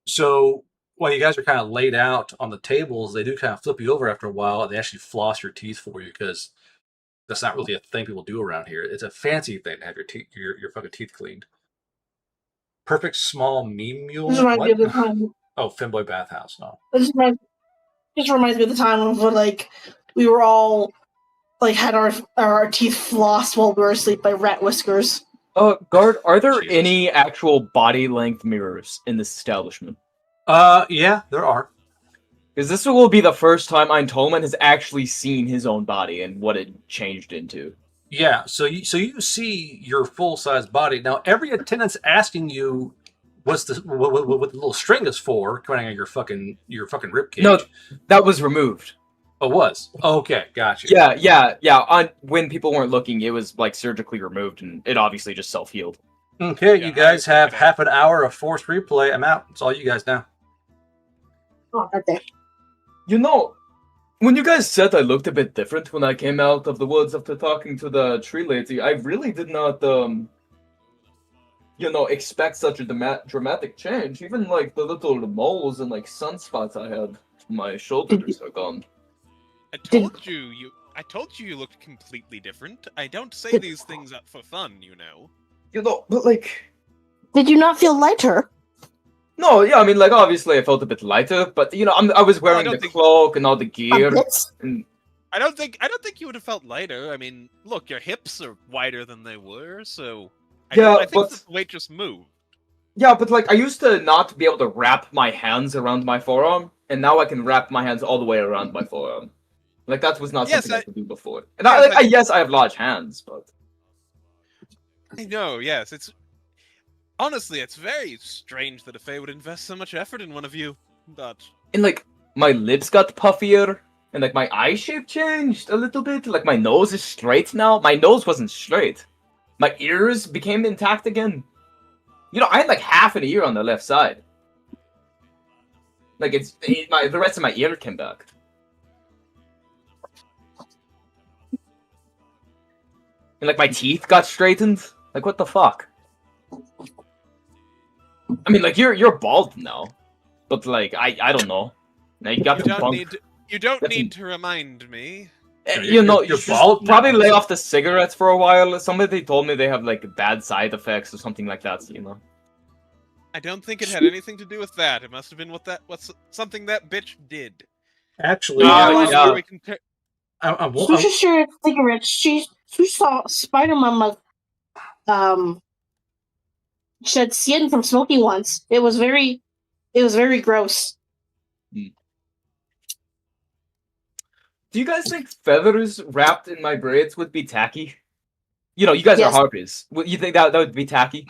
So while you guys are kind of laid out on the tables, they do kind of flip you over after a while, and they actually floss your teeth for you because that's not really a thing people do around here. It's a fancy thing to have your fucking teeth cleaned. Perfect small meme mule. This reminds me of the time. Oh, Femboy Bathhouse. No. This reminds me of the time when we were all had our teeth flossed while we were asleep by rat whiskers. Guard, are there Jesus. any actual body length mirrors in this establishment? Yeah, there are. Because this will be the first time Eintolman has actually seen his own body and what it changed into. Yeah, so you see your full size body. Now every attendant's asking you what the little string is for, coming out of your fucking ribcage. No, that was removed. Oh, it was? Okay, gotcha. Yeah. When people weren't looking, it was surgically removed, and it obviously just self-healed. Okay, Yeah, you guys have okay. half an hour of forced replay. I'm out. It's all you guys now. Oh, right there. When you guys said I looked a bit different when I came out of the woods after talking to the tree lady, I really did not, expect such a dramatic change. Even the little moles and sunspots I had on my shoulders are gone. I told you you looked completely different. I don't say these things up for fun, But Did you not feel lighter? no, yeah, I mean, obviously I felt a bit lighter, but I was wearing don't the think- cloak and all the gear. Yes. And I don't think you would have felt lighter. I mean, look, your hips are wider than they were, so I think but- the weight just moved. yeah, but I used to not be able to wrap my hands around my forearm, and now I can wrap my hands all the way around my forearm. That was not Yes, something I I- could do before. And yes, I have large hands, but I know, yes. Honestly, it's very strange that a Fae would invest so much effort in one of you, but... and my lips got puffier, and my eye shape changed a little bit. My nose is straight now. My nose wasn't straight. My ears became intact again. I had half an ear on the left side. The rest of my ear came back. And my teeth got straightened. What the fuck? I mean, you're bald now, but I don't know. Now you got You don't need to remind me. you You're should bald now. probably lay off the cigarettes for a while. Somebody told me they have bad side effects or something like that. I don't think it had anything to do with that. It must have been what's something that bitch did. Actually, yeah. We can Sushi sure cigarette. She saw Spider-Man shed skin from smoking once. It was very gross. Do you guys think feathers wrapped in my braids would be tacky? You know, you guys Yes. are harpies. You think that would be tacky?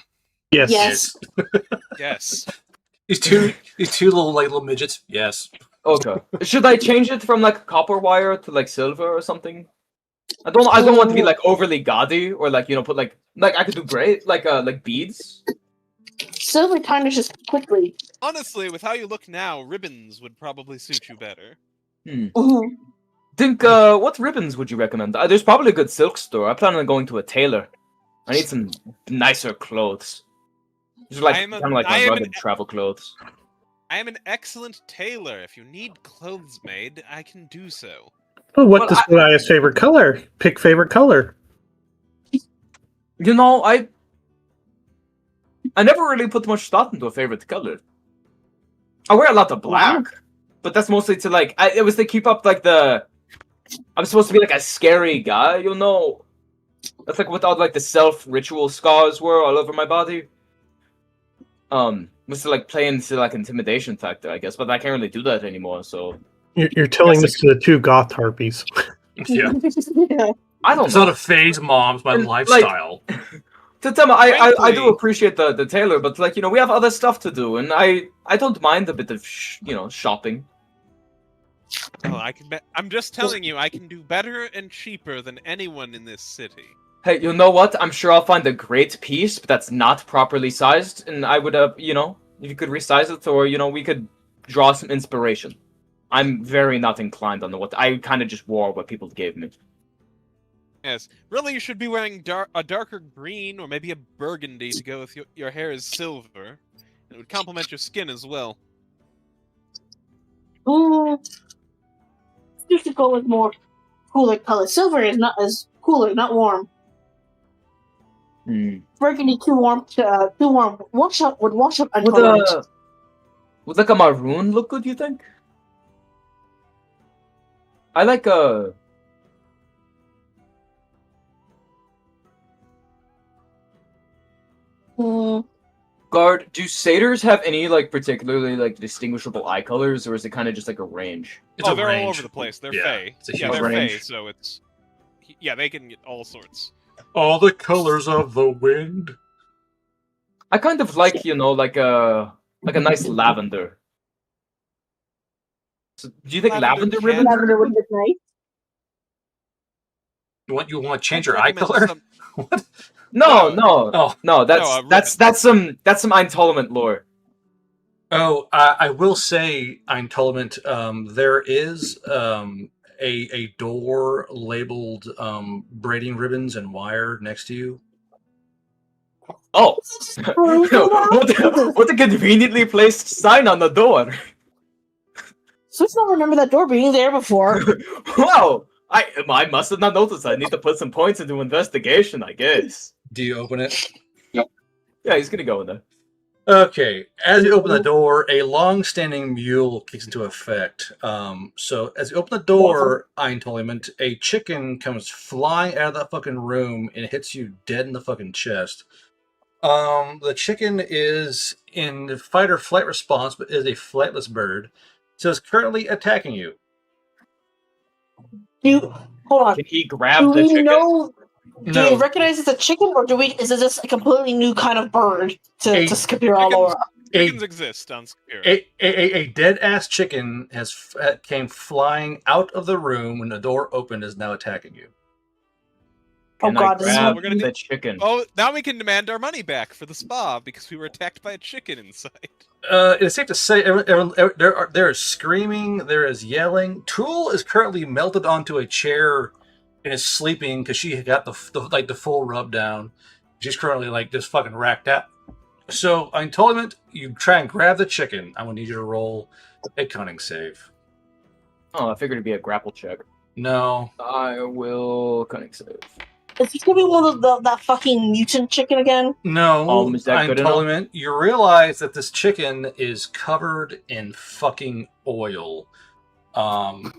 Yes. Yes. yes. these two little midgets. Yes. Okay. Should I change it from like copper wire to like silver or something? I don't want to be like overly gaudy or like put like I could do like beads. Silver kind of just quickly. Honestly, with how you look now, ribbons would probably suit you better. Mm-hmm. Think what ribbons would you recommend? There's probably a good silk store. I plan on going to a tailor. I need some nicer clothes. Just like kind of like my rugged travel clothes. I am an excellent tailor. If you need clothes made, I can do so. Oh, what does Goliath's favorite color? Pick favorite color. You know, I never really put much thought into a favorite color. I wear a lot of black, but that's mostly to like it was to keep up like I'm supposed to be like a scary guy, you know. That's like without like the self-ritual scars were all over my body. Was to like play into like intimidation factor, I guess, but I can't really do that anymore. So you're telling this to the two goth harpies. Yeah. I don't. It's know. not a phase, Mom. It's my lifestyle. To tell me, I do appreciate the tailor, but like we have other stuff to do, and I don't mind a bit of shopping. Oh, I'm just telling you, I can do better and cheaper than anyone in this city. Hey, you know what? I'm sure I'll find a great piece, but that's not properly sized, and I would, if you could resize it, or we could draw some inspiration. I'm very not inclined on what I kind of just wore what people gave me. Yes, really, you should be wearing a darker green or maybe a burgundy to go with your hair is silver. It would complement your skin as well. You should go with more cooler color. Silver is not as cooler, not warm. Burgundy too warm. Would wash up untolerant. Would like a maroon look good? You think? I like a. Guard, do satyrs have any like particularly like distinguishable eye colors, or is it kind of just like a range? They're all over the place. They're fae. They're fae, so it's they can get all sorts. All the colors of the wind. I kind of like like a nice lavender. So, do you think lavender ribbon? Lavender would be nice. You want to change your eye color? What? No. That's some Eintolerant lore. Oh, I will say Eintolerant. There is a door labeled braiding ribbons and wire next to you. Oh, what a conveniently placed sign on the door. So I don't remember that door being there before. Wow, I must have not noticed. I need to put some points into investigation, I guess. Do you open it? Yep. Yeah, he's gonna go in there. Okay, as you open the door, a long-standing mule kicks into effect. So as you open the door, Eintolerant, a chicken comes flying out of that fucking room and hits you dead in the fucking chest. The chicken is in fight or flight response, but is a flightless bird. So it's currently attacking you. Hold on. Can he grab the chicken? Do we recognize it's a chicken, or is it just a completely new kind of bird to Skipper all over? Chickens exist on Skipper. A dead-ass chicken came flying out of the room when the door opened, is now attacking you. Oh god, this is we're gonna the chicken. Oh, now we can demand our money back for the spa because we were attacked by a chicken inside. It's safe to say there is screaming, there is yelling. Tool is currently melted onto a chair and is sleeping because she got the full rub down. She's currently just fucking racked out. So Eintolerant, you try and grab the chicken. I'm gonna need you to roll a cunning save. Oh, I figured it'd be a grapple check. No. I will cunning save. Is this gonna be one of that fucking mutant chicken again? No, Is that I'm good telling enough? you, you realize that this chicken is covered in fucking oil. And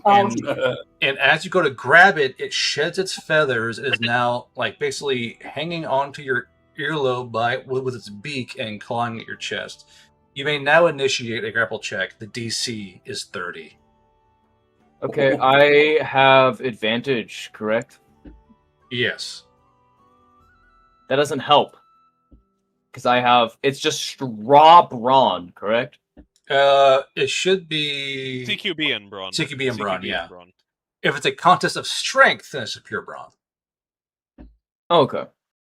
as you go to grab it, it sheds its feathers. It is now like basically hanging onto your earlobe with its beak and clawing at your chest. You may now initiate a grapple check. The DC is 30. Okay, I have advantage, correct? Yes. That doesn't help. Because it's just straw brawn, correct? It should be CQB and brawn. CQB and brawn, yeah. brawn. If it's a contest of strength, then it's a pure brawn. Okay.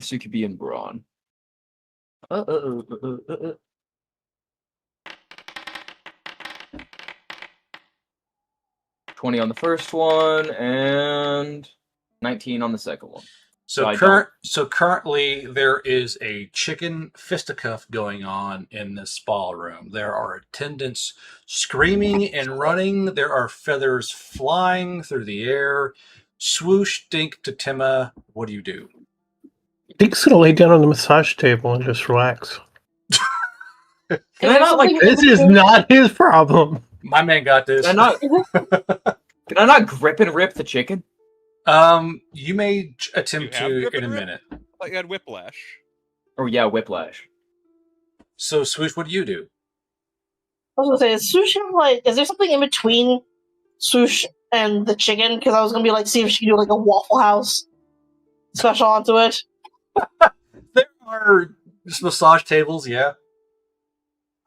CQB and brawn. 20 on the first one and 19 on the second one. So currently there is a chicken fisticuff going on in the spa room. There are attendants screaming and running. There are feathers flying through the air. Swoosh, Dink, Tatima, what do you do? Dink's gonna lay down on the massage table and just relax. Can I not like This is not his problem. My man got this. Can I not grip and rip the chicken? You may attempt to in a minute. Like you had whiplash. Oh yeah, whiplash. So Swoosh, what do you do? I was gonna say, is Swoosh like? Is there something in between Swoosh and the chicken? Because I was gonna be like, see if she can do like a Waffle House special onto it. There are massage tables, yeah.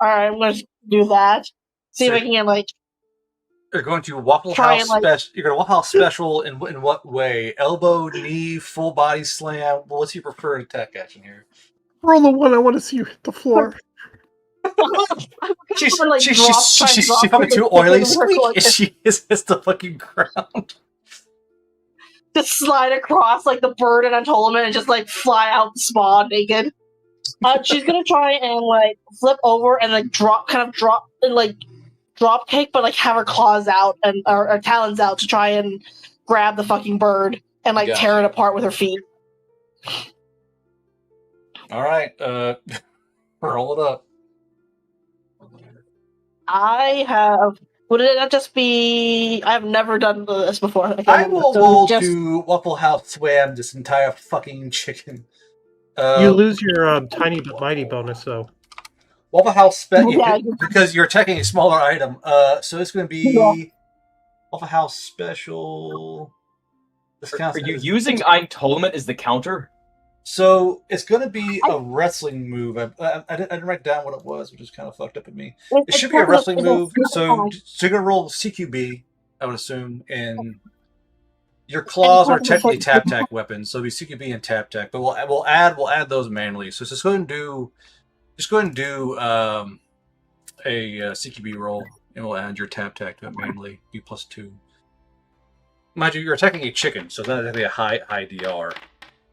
All right, I'm gonna do that. See if I can like. You're going to Waffle Try House and, like- special. You're going to Waffle House special in what way? Elbow, knee, full body slam. Well, what's your preferred attack action here? Roll the one I want to see you hit the floor. She's Or, like, try and drop probably her too chicken oily. in her Squeak! foot. And she hits the fucking ground. Just slide across like the bird in Untold and just like fly out the spa naked. She's gonna try and like flip over and like drop kick, but like have her claws out and or talons out to try and grab the fucking bird and like tear it apart with her feet. All right, roll it up. I have. Would it not just be? I have never done this before. I will roll to Waffle House swam this entire fucking chicken. You lose your tiny but mighty bonus, though. Waffle House because you're attacking a smaller item. So it's going to be Waffle House special. Are you using Eintolment as the counter? So it's going to be a wrestling move. I didn't write down what it was, which is kind of fucked up at me. It should be a wrestling move. So you're going to roll CQB, I would assume, and your claws are technically tap-tack weapons, so it'll be CQB and tap-tack. But we'll add those manually. So just go ahead and do a CQB roll, and we'll add your tap-tack to it manually. Be +2. Mind you, you're attacking a chicken, so that's going to be a high DR.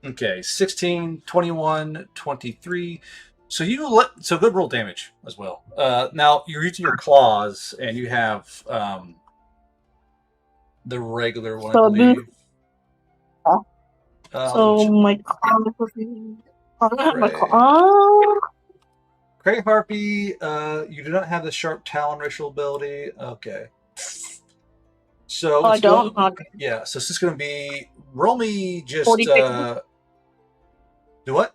Okay, 16, 21, 23. So good roll damage as well. Now you're using your claws, and you have the regular one, I believe. My claws. I don't have my claws. Great Harpy, you do not have the sharp talon racial ability. Okay. So I don't. Yeah, so it's just going to be roll me just 46. Do what?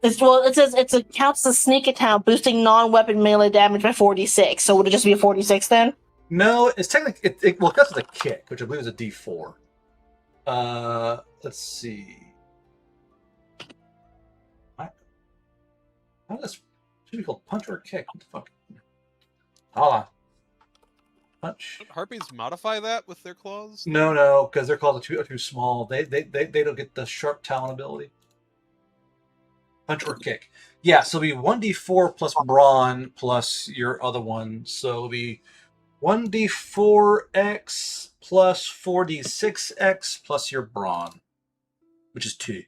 It says it counts as sneak attack, boosting non-weapon melee damage by 46. So would it just be a 46 then? No, it's technically it counts as a kick, which I believe is a D4. Let's see. How does should be called punch or kick? What the fuck? Hold on. Punch. Don't harpies modify that with their claws? No, because their claws are too small. They don't get the sharp talon ability. Punch or kick. Yeah, so it'll be 1d4 plus brawn plus your other one. So it'll be 1d4x plus 4d6x plus your brawn, which is 2.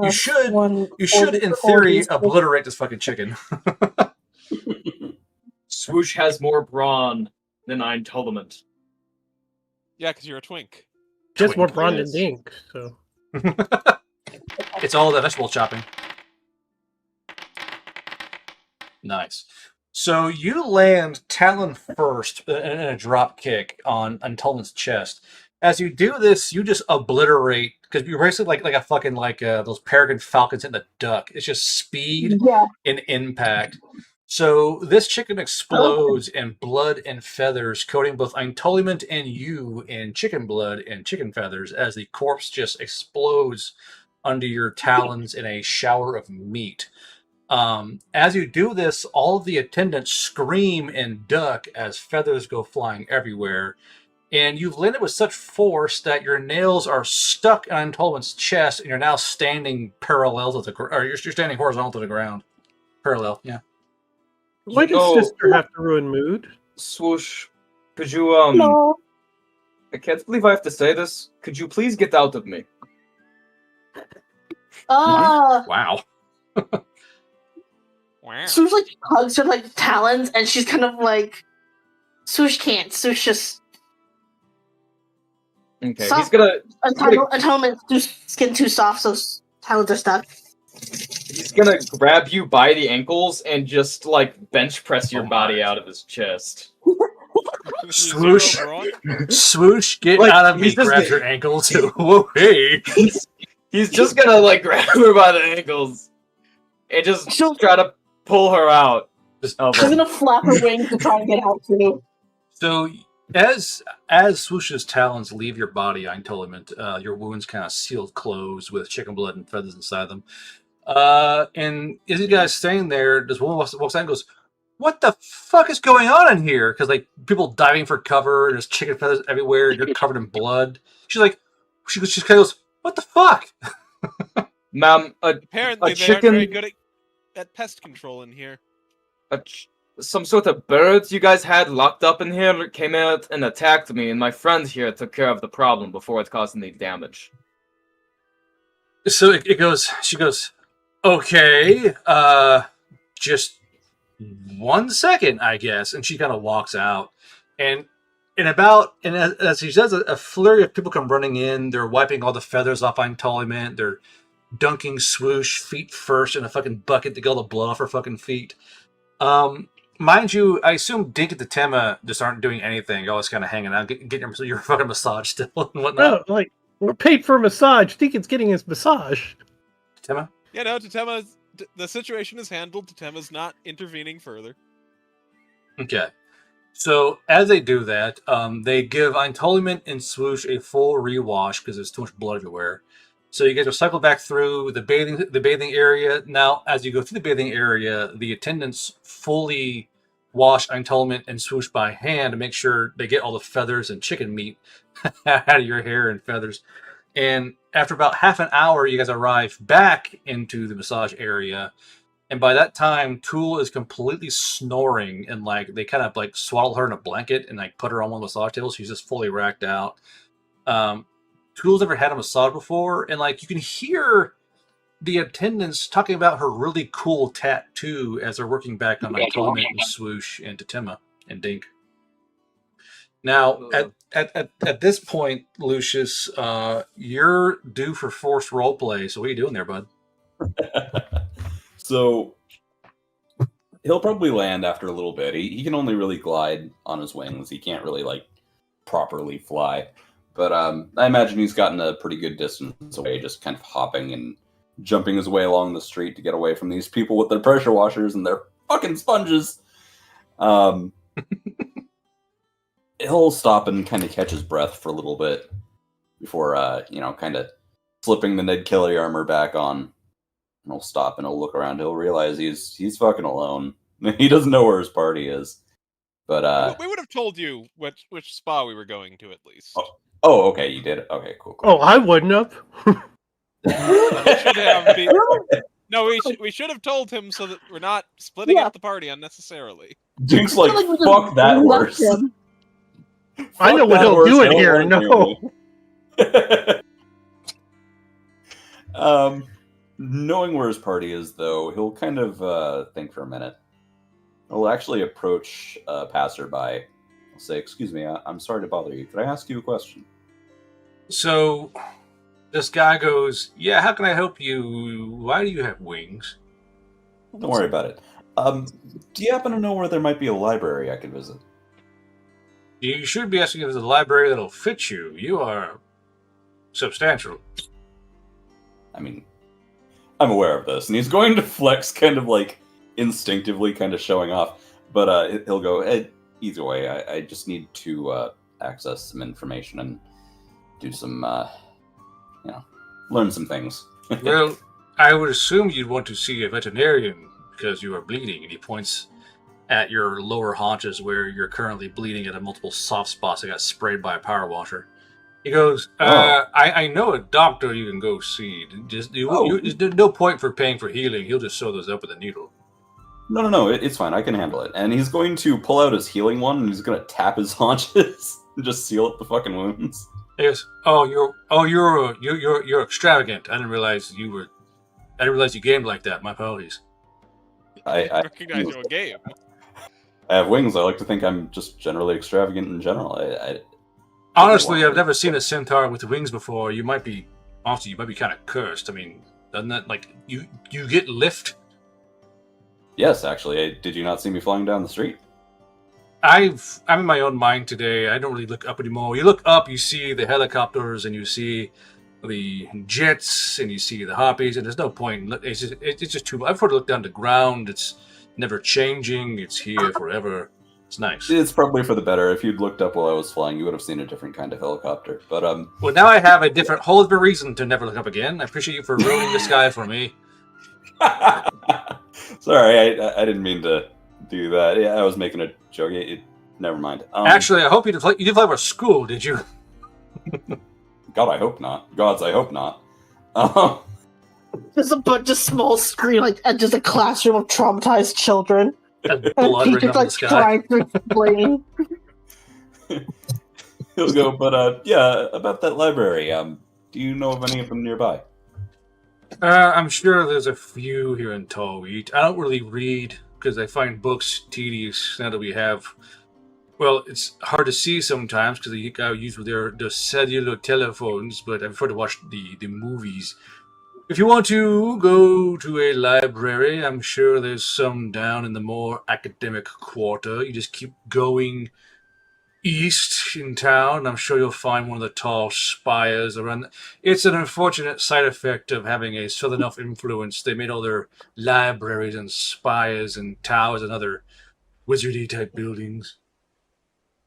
You should, in theory, obliterate this fucking chicken. Swoosh has more brawn than Eintolment. Yeah, because you're a twink. just more Twink brawn than is. Dink. So It's all the vegetable chopping. Nice. So you land Talon first in a drop kick on Tulman's chest. As you do this, you just obliterate, because you're basically like a fucking those peregrine falcons in the duck. It's just speed Yeah. and impact. So this chicken explodes in blood and feathers, coating both Eintoliment and you in chicken blood and chicken feathers as the corpse just explodes under your talons in a shower of meat. As you do this, all of the attendants scream and duck as feathers go flying everywhere. And you've landed with such force that your nails are stuck on Eintoliment's chest, and you're now standing parallel to the ground, or you're standing horizontal to the ground. Parallel, yeah. why does sister have to ruin mood? Swoosh, could you No. I can't believe I have to say this. Could you please get out of me? Wow. Wow. Swoosh like hugs her like talons, and she's kind of like, Swoosh can't. Swoosh just Okay, Stop. he's gonna Entitlement's skin too soft, so talons are stuck. he's gonna grab you by the ankles and just like bench press your body out of his chest. Swoosh. Swoosh, get Like, out of me, he's just- grab your ankles. Whoa, hey. He's just gonna like grab her by the ankles and just try to pull her out. She's gonna flap her wings to try to get out too. So as Swoosh's talons leave your body, Eintoliment, your wounds kind of sealed closed with chicken blood and feathers inside them. And as you guys staying there, this woman walks out and goes, "What the fuck is going on in here?" Because like people diving for cover, and there's chicken feathers everywhere, and you're covered in blood. She kind of goes, "What the fuck?" Ma'am, Apparently, a they aren't chicken, very good at pest control in here. some sort of birds you guys had locked up in here came out and attacked me, and my friend here took care of the problem before it caused any damage. So she goes, "Okay, just 1 second, I guess," and she kind of walks out. And as she says, a flurry of people come running in. They're wiping all the feathers off Eintoliment. They're dunking Swoosh feet first in a fucking bucket to get all the blood off her fucking feet. Mind you, I assume Dink and Tatema just aren't doing anything. You're always kind of hanging out, getting your fucking massage still and whatnot. No, like we're paid for a massage. Deacon's getting his massage. Tatema? Yeah, no, Tatema's... The situation is handled. Tatema's not intervening further. Okay. So as they do that, they give Eintoliment and Swoosh a full rewash because there's too much blood everywhere. So you guys will cycle back through the bathing area. Now, as you go through the bathing area, the attendants fully wash Eintoliment and Swoosh by hand to make sure they get all the feathers and chicken meat out of your hair and feathers. And after about half an hour, you guys arrive back into the massage area. And by that time, Tool is completely snoring, and like they kind of like swaddle her in a blanket and like put her on one of the massage tables. She's just fully racked out. Tool's never had a massage before, and like you can hear the attendants talking about her really cool tattoo as they're working back on Eintoliment and Swoosh and Tatema and Dink. Now, at this point, Lucius, you're due for forced roleplay. So what are you doing there, bud? So he'll probably land after a little bit. He can only really glide on his wings. He can't really like properly fly. But I imagine he's gotten a pretty good distance away, just kind of hopping and jumping his way along the street to get away from these people with their pressure washers and their fucking sponges. He'll stop and kind of catch his breath for a little bit before, kind of slipping the Ned Kelly armor back on. And he'll stop and he'll look around. He'll realize he's fucking alone. He doesn't know where his party is. But we would have told you which spa we were going to at least. Oh, okay, you did. Okay, cool. Oh, I wouldn't have. We should have No, we should have told him so that we're not splitting up the party unnecessarily. Dink's like, fuck that worse. I know what he'll do in here. No. Knowing where his party is, though, he'll kind of think for a minute. He'll actually approach a passerby. He'll say, "Excuse me, I'm sorry to bother you. Could I ask you a question?" So this guy goes, "Yeah, how can I help you? Why do you have wings?" Don't worry about it. Do you happen to know where there might be a library I could visit? You should be asking if there's a library that'll fit you. You are substantial. I mean, I'm aware of this, and he's going to flex kind of like instinctively, kind of showing off. But he'll go, either way, I just need to access some information and do some, learn some things. Well, I would assume you'd want to see a veterinarian because you are bleeding, and he points at your lower haunches where you're currently bleeding at multiple soft spots that got sprayed by a power washer. He goes, I know a doctor you can go see. There's no point for paying for healing. He'll just sew those up with a needle. No, it's fine. I can handle it. And he's going to pull out his healing one, and he's going to tap his haunches and just seal up the fucking wounds. He goes, you're extravagant. I didn't realize you gamed like that. My apologies. I recognize your game. I have wings. I like to think I'm just generally extravagant in general. Honestly, I've never seen a centaur with wings before. You might be kind of cursed. I mean, doesn't that you get lift? Yes, actually. Did you not see me flying down the street? I'm in my own mind today. I don't really look up anymore. You look up, you see the helicopters, and you see the jets, and you see the harpies, and there's no point. It's just too. I've heard to look down the ground. It's never changing. It's here forever. It's nice. It's probably for the better. If you'd looked up while I was flying, you would have seen a different kind of helicopter. But Well, now I have a whole different reason to never look up again. I appreciate you for ruining the sky for me. Sorry, I didn't mean to do that. Yeah, I was making a joke. Never mind. Actually, I hope you did fly over school, did you? God, I hope not. Gods, I hope not. There's a bunch of small screen, and just a classroom of traumatized children. And teachers trying to explain. He'll go, but yeah, about that library. Do you know of any of them nearby? I'm sure there's a few here in Tallweed. I don't really read because I find books tedious now that we have. Well, it's hard to see sometimes because they got used with their cellular telephones, but I prefer to watch the movies. If you want to go to a library, I'm sure there's some down in the more academic quarter. You just keep going east in town. I'm sure you'll find one of the tall spires around. It's an unfortunate side effect of having a southern elf influence. They made all their libraries and spires and towers and other wizardy type buildings.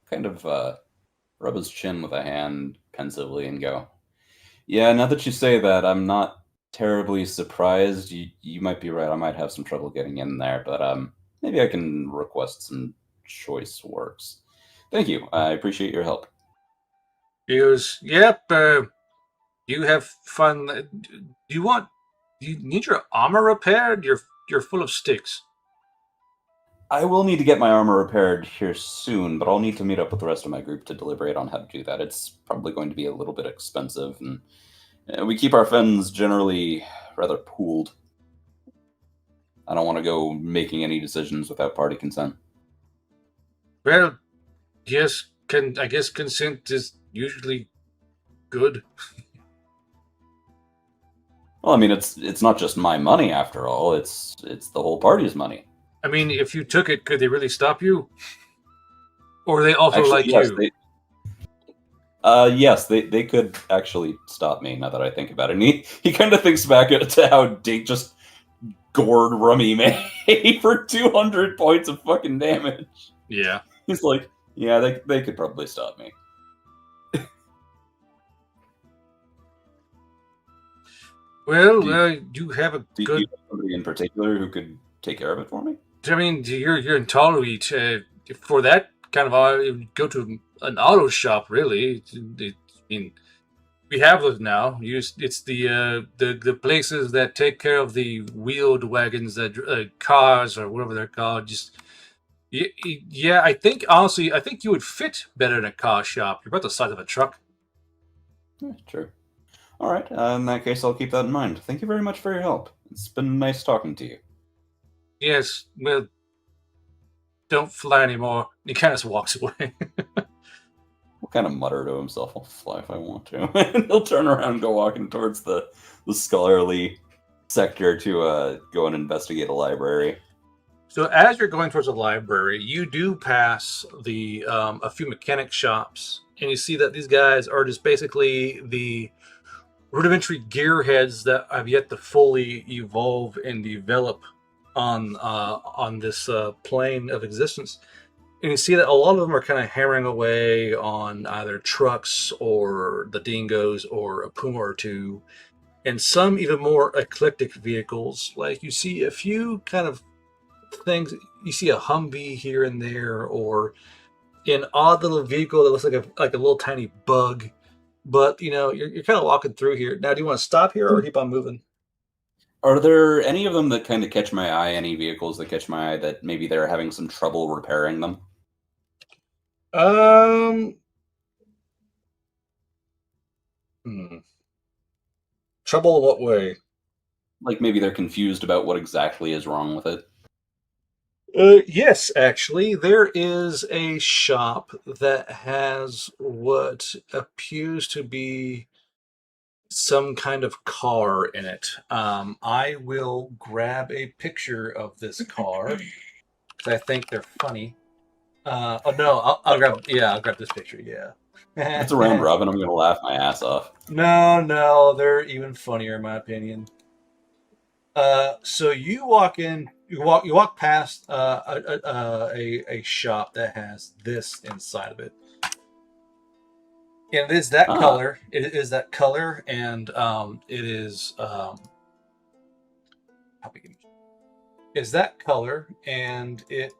Kind of rub his chin with a hand pensively and go, yeah, now that you say that, I'm not terribly surprised. You might be right. I might have some trouble getting in there, but maybe I can request some choice works. Thank you. I appreciate your help. He goes, yep, you have fun. Do you need your armor repaired? You're full of sticks. I will need to get my armor repaired here soon, but I'll need to meet up with the rest of my group to deliberate on how to do that. It's probably going to be a little bit expensive, and we keep our funds generally rather pooled. I don't want to go making any decisions without party consent. Well, yes, I guess consent is usually good. Well, I mean, it's not just my money after all. It's the whole party's money. I mean, if you took it, could they really stop you? Or are they also Actually, like yes, you? Yes, they could actually stop me, now that I think about it. And he kind of thinks back to how Dake just gored Rummy May for 200 points of fucking damage. Yeah. He's like, yeah, they could probably stop me. Well, you have a do good... you have somebody in particular who could take care of it for me? I mean, you're in Tallweed. For that kind of go to an auto shop, really. I mean, we have those now. It's the places that take care of the wheeled wagons, that cars or whatever they're called. Yeah, I think you would fit better in a car shop. You're about the size of a truck. Yeah, true. All right. In that case, I'll keep that in mind. Thank you very much for your help. It's been nice talking to you. Yes, well, don't fly anymore. He kind of walks away. What kind of mutter to himself, I'll fly if I want to. And he'll turn around and go walking towards the scholarly sector to go and investigate a library. So as you're going towards the library, you do pass the a few mechanic shops, and you see that these guys are just basically the rudimentary gearheads that have yet to fully evolve and develop on this plane of existence. And you see that a lot of them are kind of hammering away on either trucks or the dingoes or a puma or two, and some even more eclectic vehicles. Like you see a few kind of things. You see a Humvee here and there, or an odd little vehicle that looks like a little tiny bug. But you're kind of walking through here. Now, do you want to stop here or keep on moving? Are there any of them that kind of catch my eye? Any vehicles that catch my eye that maybe they're having some trouble repairing them? Trouble in what way? Like maybe they're confused about what exactly is wrong with it. Yes, actually, there is a shop that has what appears to be some kind of car in it. I will grab a picture of this car because I think they're funny. Oh no, I'll grab this picture. Yeah. If it's a round robin, I'm gonna laugh my ass off. No, they're even funnier in my opinion. So you walk in, you walk past a shop that has this inside of it. And it is that color. It is that color, and it is is that color, and it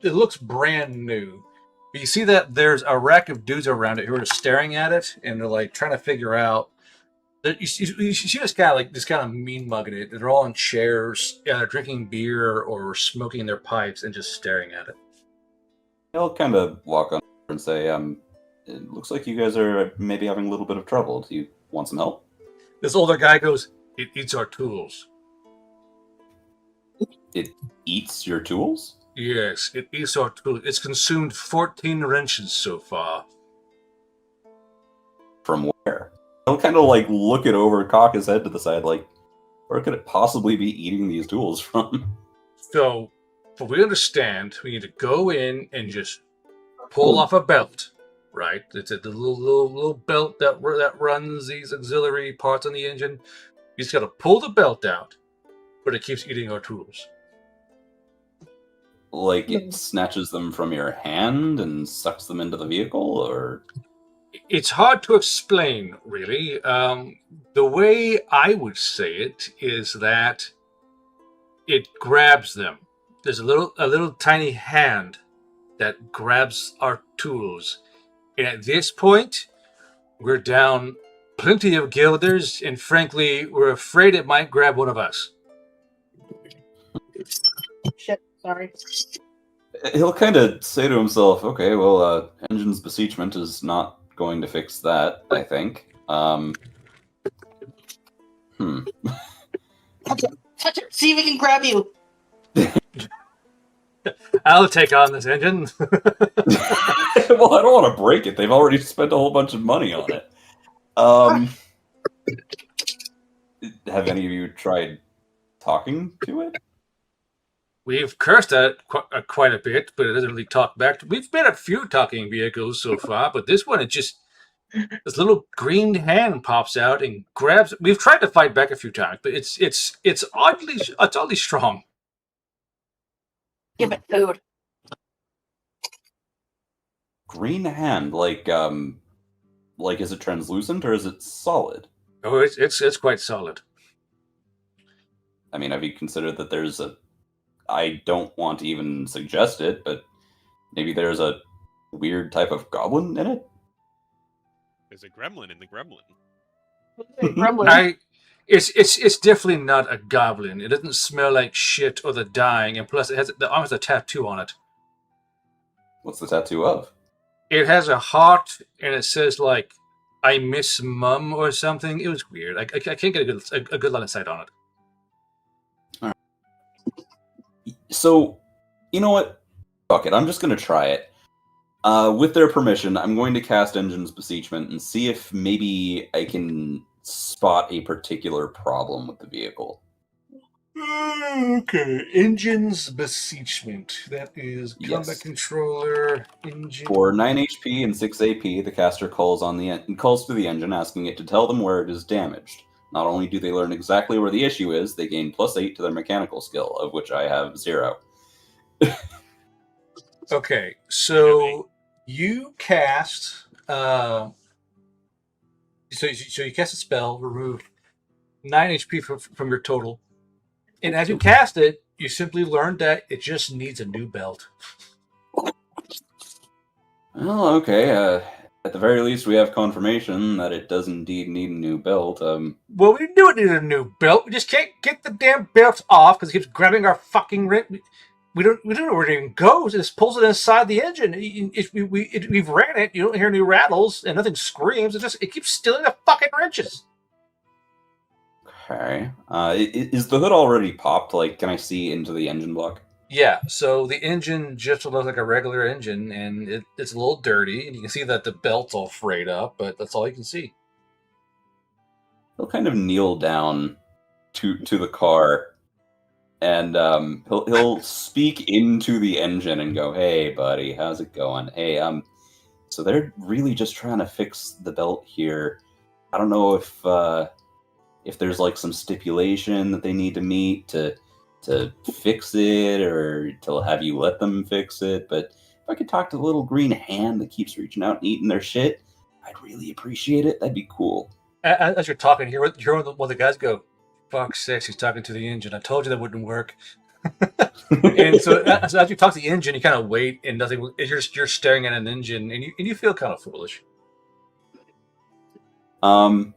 looks brand new. But you see that there's a rack of dudes around it who are staring at it, and they're like trying to figure out. You see this guy like this kind of mean mugging it. They're all in chairs, either drinking beer or smoking their pipes and just staring at it. I'll kind of walk on and say, it looks like you guys are maybe having a little bit of trouble. Do you want some help? This older guy goes, "It eats our tools." It eats your tools? Yes, it eats our tools. It's consumed 14 wrenches so far. From where? He'll kind of like look it over, cock his head to the side, like, where could it possibly be eating these tools from? So, what we understand, we need to go in and just pull off a belt, right? It's the little belt that runs these auxiliary parts on the engine. You just got to pull the belt out, but it keeps eating our tools. Like it snatches them from your hand and sucks them into the vehicle, or? It's hard to explain, really. The way I would say it is that it grabs them. There's a little tiny hand that grabs our tools. And at this point, we're down plenty of guilders, and frankly, we're afraid it might grab one of us. Shit, sorry. He'll kind of say to himself, okay, well, Engine's beseechment is not going to fix that, I think. Touch it. See if we can grab you. I'll take on this engine. Well, I don't want to break it. They've already spent a whole bunch of money on it. Have any of you tried talking to it? We've cursed at it quite a bit, but it doesn't really talk back. We've made a few talking vehicles so far, but this one, it just... This little green hand pops out and grabs... We've tried to fight back a few times, but it's oddly strong. Give it food. Green hand, like is it translucent or is it solid? Oh, it's quite solid. I mean, have you considered that there's a... I don't want to even suggest it, but maybe there's a weird type of goblin in it? There's a gremlin in the gremlin. Gremlin. It's definitely not a goblin. It doesn't smell like shit or the dying, and plus the arm has a tattoo on it. What's the tattoo of? It has a heart, and it says like "I miss Mum" or something. It was weird. I can't get a good line of sight on it. All right. So, you know what? Fuck it. I'm just gonna try it. With their permission, I'm going to cast Engine's Beseechment and see if maybe I can spot a particular problem with the vehicle. Okay, Engine's Beseechment. That is combat Yes. controller, engine. For 9 HP and 6 AP, the caster calls to the engine, asking it to tell them where it is damaged. Not only do they learn exactly where the issue is, they gain +8 to their mechanical skill, of which I have 0. Okay, so you cast. So you cast a spell, remove 9 HP from your total, and as you cast it, you simply learn that it just needs a new belt. Well, okay. At the very least, we have confirmation that it does indeed need a new belt. Well, we knew it needed a new belt. We just can't get the damn belts off because it keeps grabbing our fucking wrist. We don't know where it even goes. It just pulls it inside the engine. We've ran it. You don't hear any rattles and nothing screams. It keeps stealing the fucking wrenches. Okay. Is the hood already popped? Like, can I see into the engine block? Yeah, so the engine just looks like a regular engine, and it's a little dirty, and you can see that the belt's all frayed up, but that's all you can see. He'll kind of kneel down to the car, and he'll speak into the engine and go, "Hey, buddy, how's it going? Hey, so they're really just trying to fix the belt here. I don't know if there's like some stipulation that they need to meet to fix it, or to have you let them fix it. But if I could talk to the little green hand that keeps reaching out and eating their shit, I'd really appreciate it. That'd be cool." As you're talking, you hear one of the guys go, "Fuck's sake, he's talking to the engine. I told you that wouldn't work." And so as you talk to the engine, you kind of wait, and nothing. You're staring at an engine, and you feel kind of foolish. In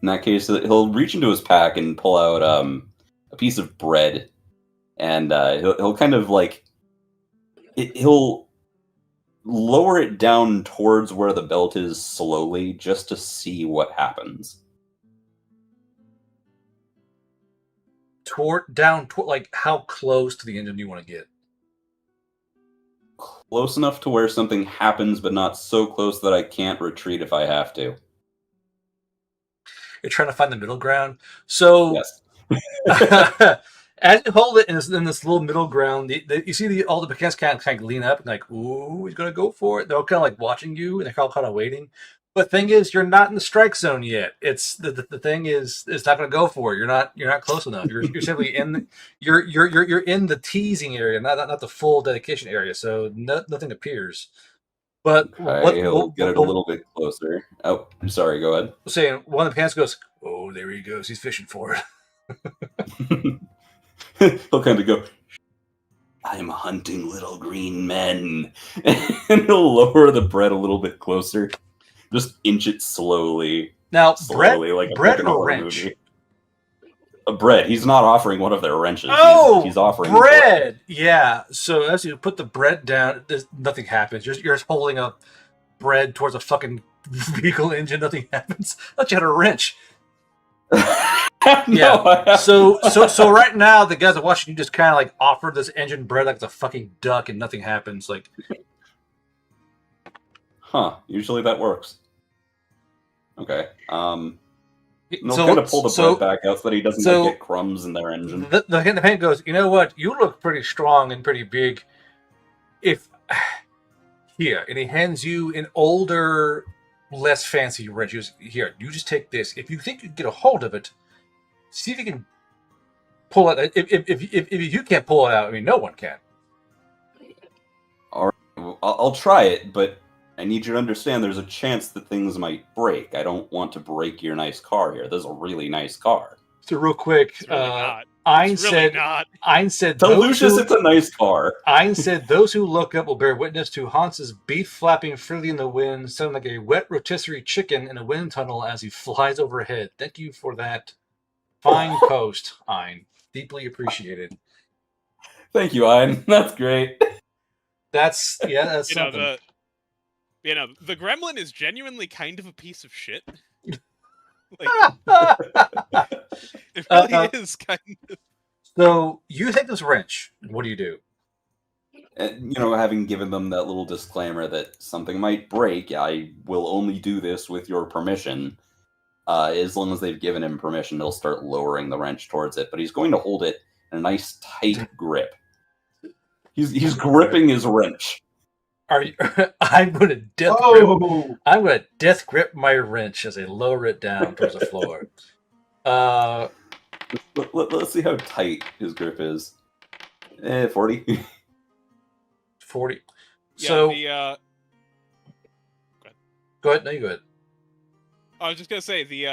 that case, he'll reach into his pack and pull out a piece of bread, and he'll kind of like he'll lower it down towards where the belt is slowly, just to see what happens. Like how close to the engine do you want to get? Close enough to where something happens, but not so close that I can't retreat if I have to. You're trying to find the middle ground. So Yes. as you hold it in this little middle ground, you see all the mechanics kind of lean up and like, ooh, he's gonna go for it. They're all kind of like watching you, and they're all kind of waiting. But the thing is, you're not in the strike zone yet. It's the thing is, it's not gonna go for it. You're not close enough. You're simply in you're in the teasing area, not the full dedication area. So nothing appears. But He'll get it a little bit closer. Oh, I'm sorry. Go ahead. Saying one of the pants goes, "Oh, there he goes. He's fishing for it." He'll kind of go, "I'm hunting little green men," and he'll lower the bread a little bit closer, just inch it slowly. Now, slowly, like bread or wrench? Movie. A bread. He's not offering one of their wrenches. Oh, he's offering bread. Yeah. So as you put the bread down, nothing happens. You're just holding up bread towards a fucking vehicle engine. Nothing happens. I thought you had a wrench. Yeah. So right now the guys are watching you just kind of like offer this engine bread like it's a fucking duck, and nothing happens. Like, usually that works. Okay. They'll so kind of pull the bread back out so that he doesn't get crumbs in their engine. The hand goes, "You know what? You look pretty strong and pretty big. If here," and he hands you an older, less fancy wrench. Here, you just take this. If you think you can get a hold of it, see if you can pull it. If you can't pull it out, I mean, no one can. All right, I'll try it, but I need you to understand there's a chance that things might break. I don't want to break your nice car here. This is a really nice car. So real quick, Ein said, "Tell Lucius it's a nice car." Ein said, "Those who look up will bear witness to Hans's beef flapping freely in the wind, sounding like a wet rotisserie chicken in a wind tunnel as he flies overhead. Thank you for that fine post, Ein. Deeply appreciated." Thank you, Ein. That's great. That's something. The gremlin is genuinely kind of a piece of shit. Like, it really is kind of. So you take this wrench. What do you do? having given them that little disclaimer that something might break, I will only do this with your permission. As long as they've given him permission, they'll start lowering the wrench towards it. But he's going to hold it in a nice tight grip. He's gripping his wrench. I'm going to death grip. I'm going to death grip my wrench as I lower it down towards the floor. Let's see how tight his grip is. 40. 40. Yeah, So go ahead. No, you go ahead. I was just gonna say the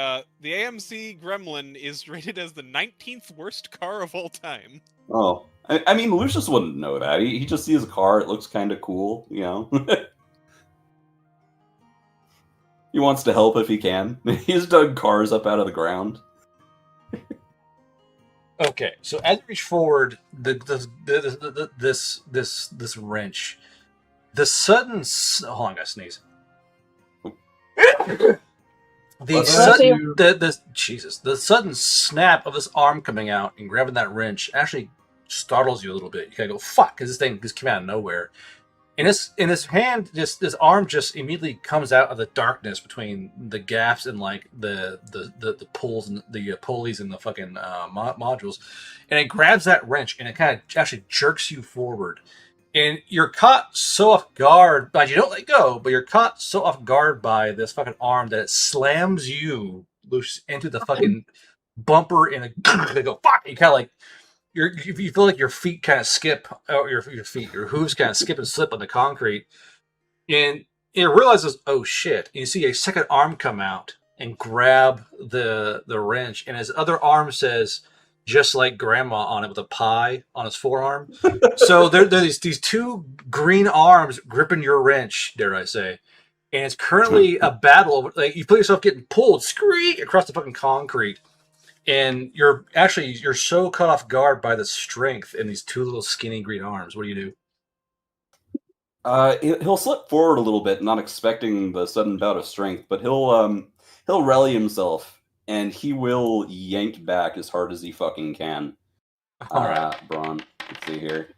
AMC Gremlin is rated as the 19th worst car of all time. Oh, I mean, Lucius wouldn't know that. He just sees a car. It looks kind of cool, He wants to help if he can. He's dug cars up out of the ground. Okay, so as you reach forward, this wrench, the sudden hold on, I gotta sneeze. The sudden snap of this arm coming out and grabbing that wrench actually startles you a little bit. You kind of go fuck, because this thing just came out of nowhere. And his hand, this arm just immediately comes out of the darkness between the gaps and like the pulls and the pulleys and the fucking modules, and it grabs that wrench and it kind of actually jerks you forward, and you're caught so off guard. But you don't let go, but you're caught so off guard by this fucking arm that it slams you loose into the fucking bumper and they go fuck. You kind of like. You feel like your feet kind of skip, or your hooves kind of skip and slip on the concrete, and it realizes, oh shit! And you see a second arm come out and grab the wrench, and his other arm says, "Just like Grandma" on it with a pie on his forearm. So there's these two green arms gripping your wrench, dare I say, and it's currently a battle. Like you feel yourself getting pulled, screek across the fucking concrete. And you're so caught off guard by the strength in these two little skinny green arms. What do you do? He'll slip forward a little bit, not expecting the sudden bout of strength, but he'll rally himself and he will yank back as hard as he fucking can. All right, Braun. Let's see here.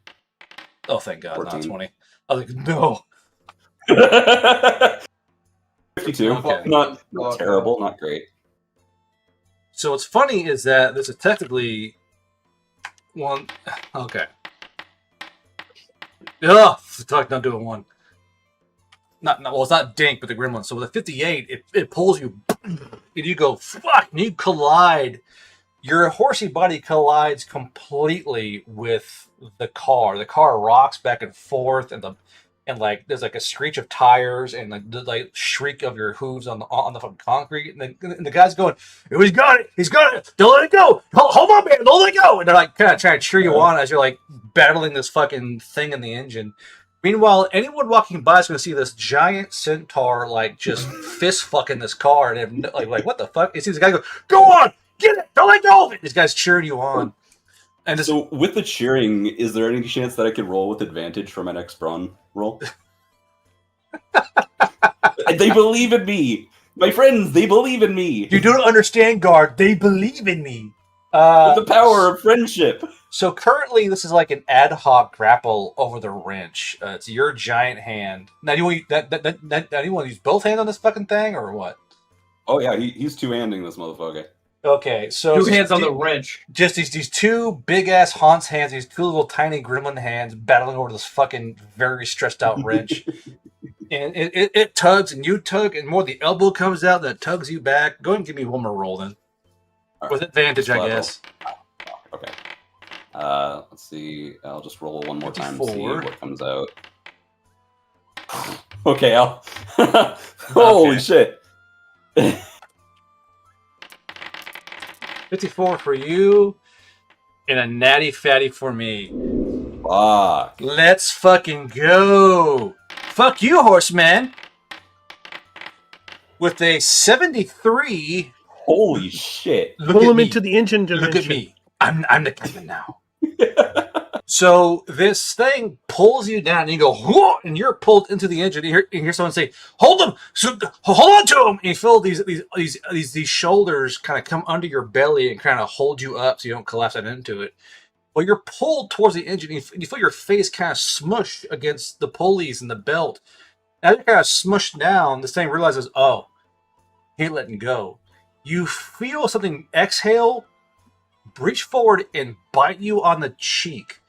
Oh, thank God, 14. not 20. I was like, no. 52. Okay. Not terrible, not great. So what's funny is that this is technically one. Okay. Ugh, fuck, not doing one. Well, it's not Dink, but the Gremlin. So with a 58, it pulls you, and you go fuck, and you collide. Your horsey body collides completely with the car. The car rocks back and forth, and like there's like a screech of tires and like the like shriek of your hooves on the fucking concrete. And the guy's going, "Oh, he's got it! Don't let it go! Hold on, man! Don't let it go!" And they're like kind of trying to cheer you on as you're like battling this fucking thing in the engine. Meanwhile, anyone walking by is going to see this giant centaur like just fist fucking this car, and they have like what the fuck? It sees the guy go on, get it! Don't let go of it! This guy's cheering you on. And so, with the cheering, is there any chance that I could roll with advantage for my next Braun roll? They believe in me! My friends, they believe in me! You don't understand, Guard. They believe in me. With the power of friendship! So currently, this is like an ad hoc grapple over the wrench. It's your giant hand. Now, do you want to use both hands on this fucking thing, or what? Oh yeah, he's two-handing this motherfucker. Okay, so two hands on the wrench. Just these two big ass Hans hands, these two little tiny gremlin hands battling over this fucking very stressed out wrench. And it tugs and you tug, and more the elbow comes out that tugs you back. Go ahead and give me one more roll then. Right. With advantage, I guess. Okay. Let's see. I'll just roll one more 54. Time to see what comes out. Okay, Al. Holy shit. 54 for you, and a natty fatty for me. Fuck. Let's fucking go. Fuck you, horseman. With a 73. Holy shit. Pull him into the engine dimension. Look at me. I'm the captain now. So this thing pulls you down, and you go, whoa, and you're pulled into the engine. You hear someone say, "Hold him! Hold on to him!" And you feel these shoulders kind of come under your belly and kind of hold you up so you don't collapse into it. Well, you're pulled towards the engine, and you feel your face kind of smush against the pulleys and the belt. As you kind of smush down, this thing realizes, oh, he ain't letting go. You feel something exhale, reach forward, and bite you on the cheek.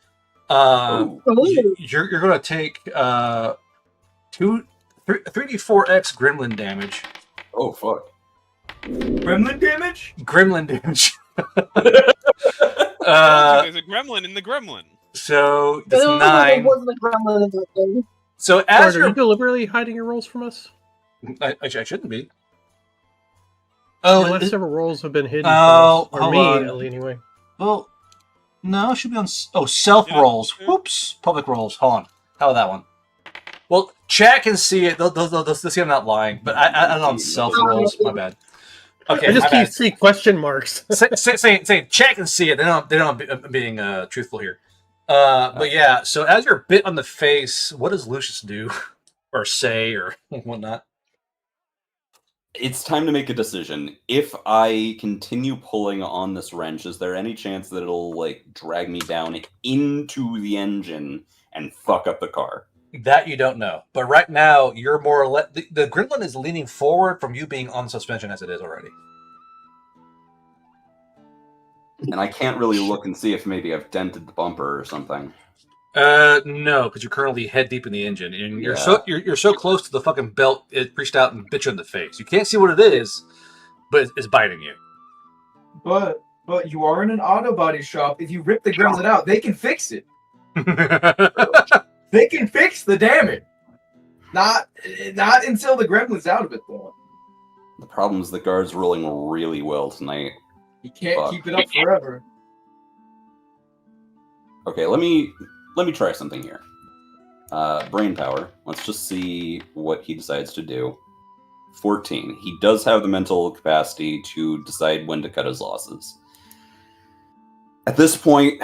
You're going to take 3d4x gremlin damage. Oh, fuck. Gremlin damage? Gremlin damage. There's a gremlin in the gremlin. So it's There 9. wasn't a gremlin in that thing. So Bart, as are you're you deliberately hiding your rolls from us? I shouldn't be. The Oh, last several rolls have been hidden Oh, from us. Or hold me, on. anyway. well, no, it should be on. Self rolls. Whoops, public rolls. Hold on. How about that one? Well, chat can see it. They'll see I'm not lying, but I don't on self rolls. My bad. Okay, I just my keep bad. seeing question marks. Saying chat can see it. They don't. I'm being truthful here. But yeah. So as you're bit on the face, what does Lucius do, or say, or whatnot? It's time to make a decision. If I continue pulling on this wrench, is there any chance that it'll like drag me down into the engine and fuck up the car? That you don't know. But right now, you're more or less... The gremlin is leaning forward from you being on suspension as it is already. And I can't really look and see if maybe I've dented the bumper or something. No, because you're currently head deep in the engine, and you're so close to the fucking belt, it reached out and bit you in the face. You can't see what it is, but it's biting you. But you are in an auto body shop. If you rip the gremlin out, they can fix it. They can fix the damage. Not until the gremlin's out of it, though. The problem is the guard's rolling really well tonight. You can't keep it up forever. Okay, let me try something here. Brain power. Let's just see what he decides to do. 14. He does have the mental capacity to decide when to cut his losses. At this point,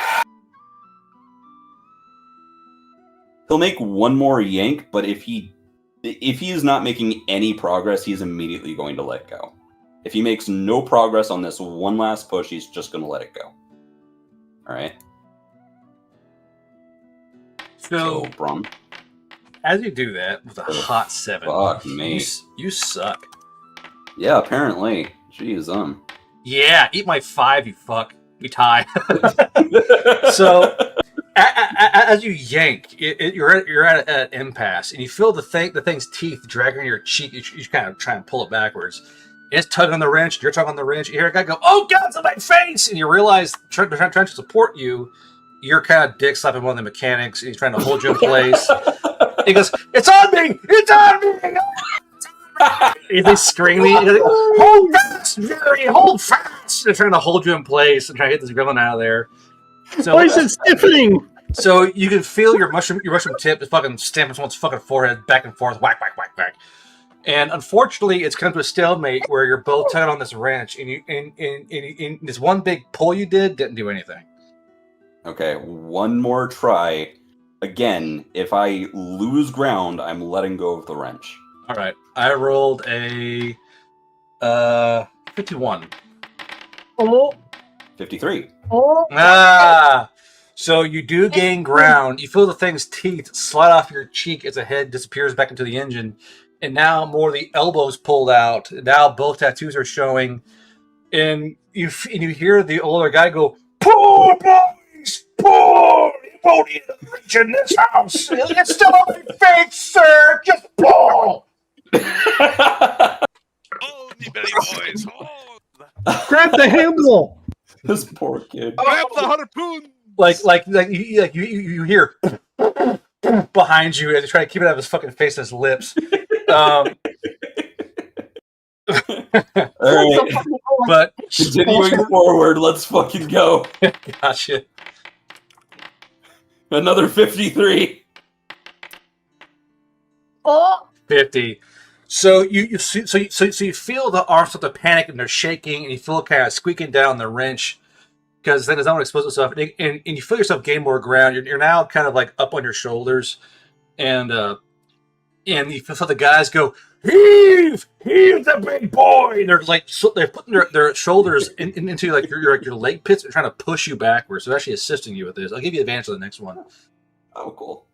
he'll make one more yank, but if he is not making any progress, he's immediately going to let go. If he makes no progress on this one last push, he's just going to let it go. All right. So, Brum. as you do that with a hot 7, Fuck me. You suck. Yeah, apparently. Jeez, Yeah, eat my 5, you fuck. We tie. So, as you yank, you're at an impasse, and you feel the thing's teeth dragging your cheek. You kind of try and pull it backwards. It's tugging on the wrench. You're tugging on the wrench. You hear a guy go, "Oh God, it's on my face!" And you realize, trying to support you, you're kind of dick slapping one of the mechanics, and he's trying to hold you in place. He goes, "It's on me! It's on me!" He's screaming. He's like, "Hold fast, Jerry! Hold fast!" They're trying to hold you in place and try to get this gremlin out of there. So, why is it stiffening? So you can feel your mushroom tip is fucking stamping someone's fucking forehead back and forth, whack, whack, whack, whack. And unfortunately, it's come to a stalemate where you're both tugging on this wrench, and this one big pull you didn't do anything. Okay, one more try. Again, if I lose ground, I'm letting go of the wrench. All right, I rolled a 51. Oh, 53. oh. So you do gain ground. You feel the thing's teeth slide off your cheek as the head disappears back into the engine. And now more of the elbows pulled out. Now both tattoos are showing. And you hear the older guy go, "Pull, boys! Pull! You won't even reach in this house! It's still on my face, sir! Just pull!" Oh, the Billy boys! Oh. Grab the handle! This poor kid. Grab the harpoon! Like you hear behind you as you try to keep it out of his fucking face and his lips. All right. But Continuing forward, let's fucking go. Gotcha. Another 53. Oh. 50. So you feel the arms start to panic and they're shaking, and you feel it kind of squeaking down the wrench because then it's not exposed itself, and you feel yourself gain more ground. You're now kind of like up on your shoulders, and and you feel the guys go, heave the big boy. And they're like, they're putting their shoulders into like your leg pits and trying to push you backwards. So they're actually assisting you with this. I'll give you advantage on the next one. Oh, cool.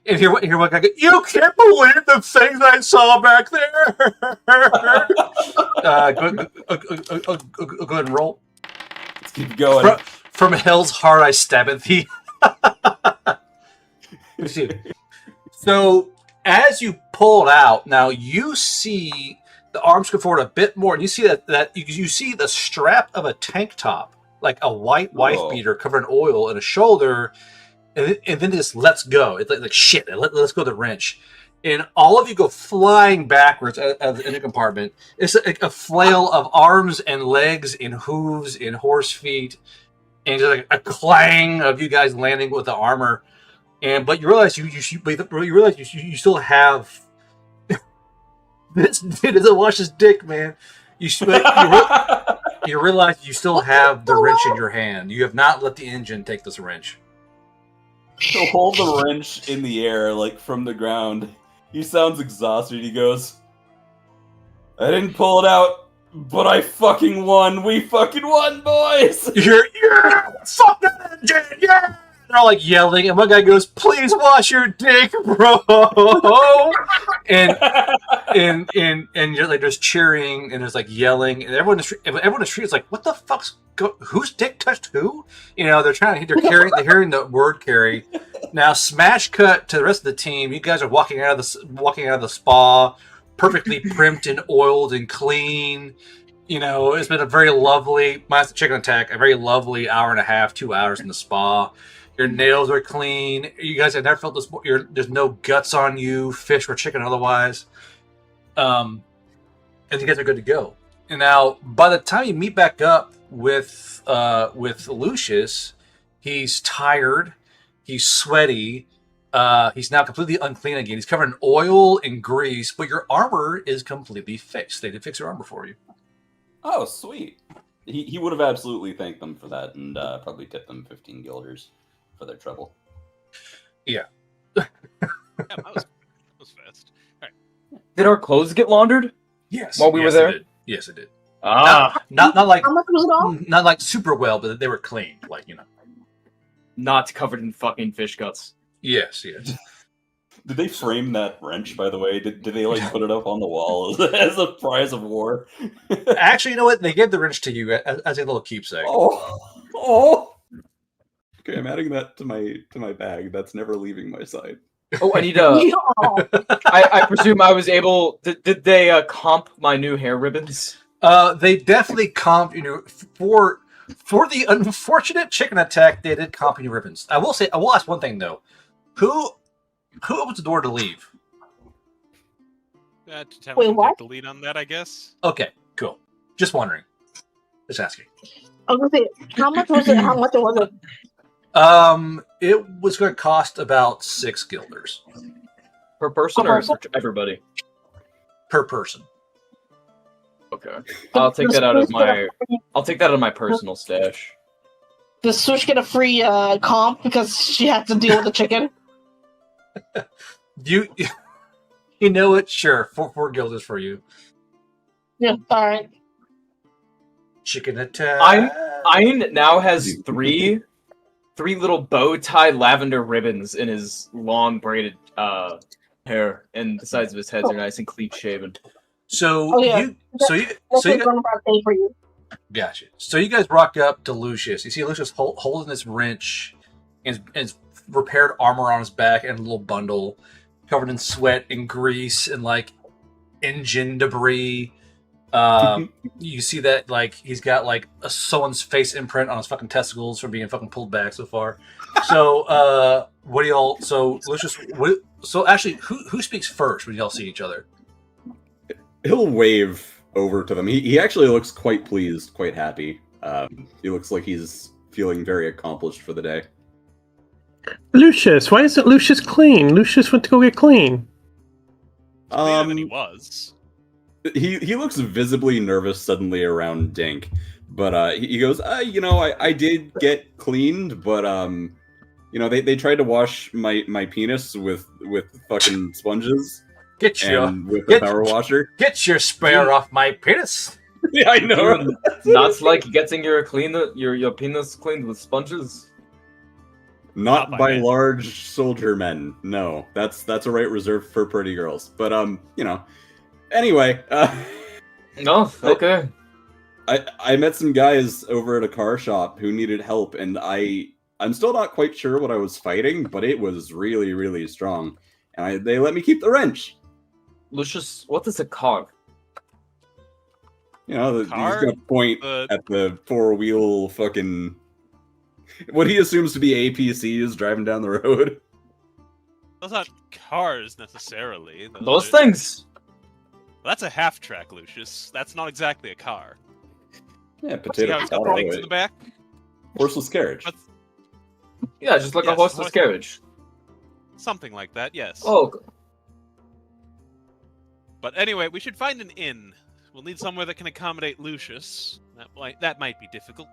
And here one guy goes, you can't believe the things I saw back there. Go ahead and roll. Let's keep going. From hell's heart, I stab at thee. So as you pull it out, now you see the arms go forward a bit more, and you see that you see the strap of a tank top, like a white wife beater covered in oil, and a shoulder, and then it just lets go. It's like shit. Let's go the wrench, and all of you go flying backwards out of the compartment. It's a flail of arms and legs and hooves and horse feet, and just like a clang of you guys landing with the armor. But you realize you still have this dude doesn't wash his dick, man. You realize you still have the wrench in your hand. You have not let the engine take this wrench. He'll hold the wrench in the air, like from the ground. He sounds exhausted. He goes, I didn't pull it out, but I fucking won. We fucking won, boys! Yeah! Fuck that engine! Yeah! They're all like yelling, and one guy goes, please wash your dick, bro! and you're like there's cheering, and there's like yelling, and everyone in the street is like, what the fuck's whose dick touched who? You know, they're hearing the word carry. Now smash cut to the rest of the team. You guys are walking out of the spa, perfectly primped and oiled and clean. You know, it's been a very lovely, minus the chicken attack, a very lovely hour and a half, 2 hours in the spa. Your nails are clean. You guys have never felt this. There's no guts on you, fish or chicken otherwise. And you guys are good to go. And now, by the time you meet back up with Lucius, he's tired, he's sweaty, he's now completely unclean again. He's covered in oil and grease, but your armor is completely fixed. They did fix your armor for you. Oh, sweet. He would have absolutely thanked them for that, and probably tipped them 15 guilders for their trouble. Yeah. Yeah, that was fast. All right. Did our clothes get laundered? Yes. While we were there? Yes, it did. Ah. Not like How much was it all? not like super well, but they were clean, like, you know. Not covered in fucking fish guts. Yes. Did they frame that wrench, by the way? Did they like put it up on the wall as a prize of war? Actually, you know what? They gave the wrench to you as a little keepsake. Oh. Okay, I'm adding that to my bag. That's never leaving my side. Oh, I need I presume I was able. Did they comp my new hair ribbons? They definitely comped, you know, for the unfortunate chicken attack. They did comp your ribbons. I will ask one thing though. Who opens the door to leave? Wait, take the lead on that, I guess. Okay, cool. Just wondering. Just asking. I was gonna say, how much was it? How much was it? It was going to cost about 6 guilders Per person or for everybody? per person. Okay, I'll take that out of my personal stash. Does Switch get a free comp because she had to deal with the chicken? You know what? Sure, 4 guilders for you. Yeah, all right. Chicken attack. Ein now has three little bow tie lavender ribbons in his long braided hair, and the sides of his heads are nice and clean shaven. So you gotcha. So you guys rock up to Lucius. You see Lucius holding this wrench and his repaired armor on his back and a little bundle covered in sweat and grease and like engine debris. You see that like he's got like someone's face imprint on his fucking testicles from being fucking pulled back so far. So what do y'all? So Lucius. So actually, who speaks first when y'all see each other? He'll wave over to them. He actually looks quite pleased, quite happy. He looks like he's feeling very accomplished for the day. Lucius, why isn't Lucius clean? Lucius went to go get clean. Than he was. He looks visibly nervous suddenly around Dink, but he goes, I did get cleaned, but You know, they tried to wash my penis with fucking sponges Get your and with the power washer. Get your spare off my penis. Yeah, I know. Dude, that's like getting your penis cleaned with sponges. Not Not by by men. large soldier men. No, that's a right reserved for pretty girls. But you know. Anyway, No, okay. I met some guys over at a car shop who needed help, and I'm still not quite sure what I was fighting, but it was really, really strong. And they let me keep the wrench. Lucius, what is a car? You know, he's Car? gonna point at the 4-wheel fucking what he assumes to be APCs driving down the road. Those aren't cars necessarily. Those are- things. That's a half track, Lucius. That's not exactly a car. Yeah, See potato. how it's got potato. legs in the back? Horseless carriage. That's Yeah, just like a Yes, horseless horse- carriage. something like that, yes. Oh, But anyway, we should find an inn. We'll need somewhere that can accommodate Lucius. That might be difficult.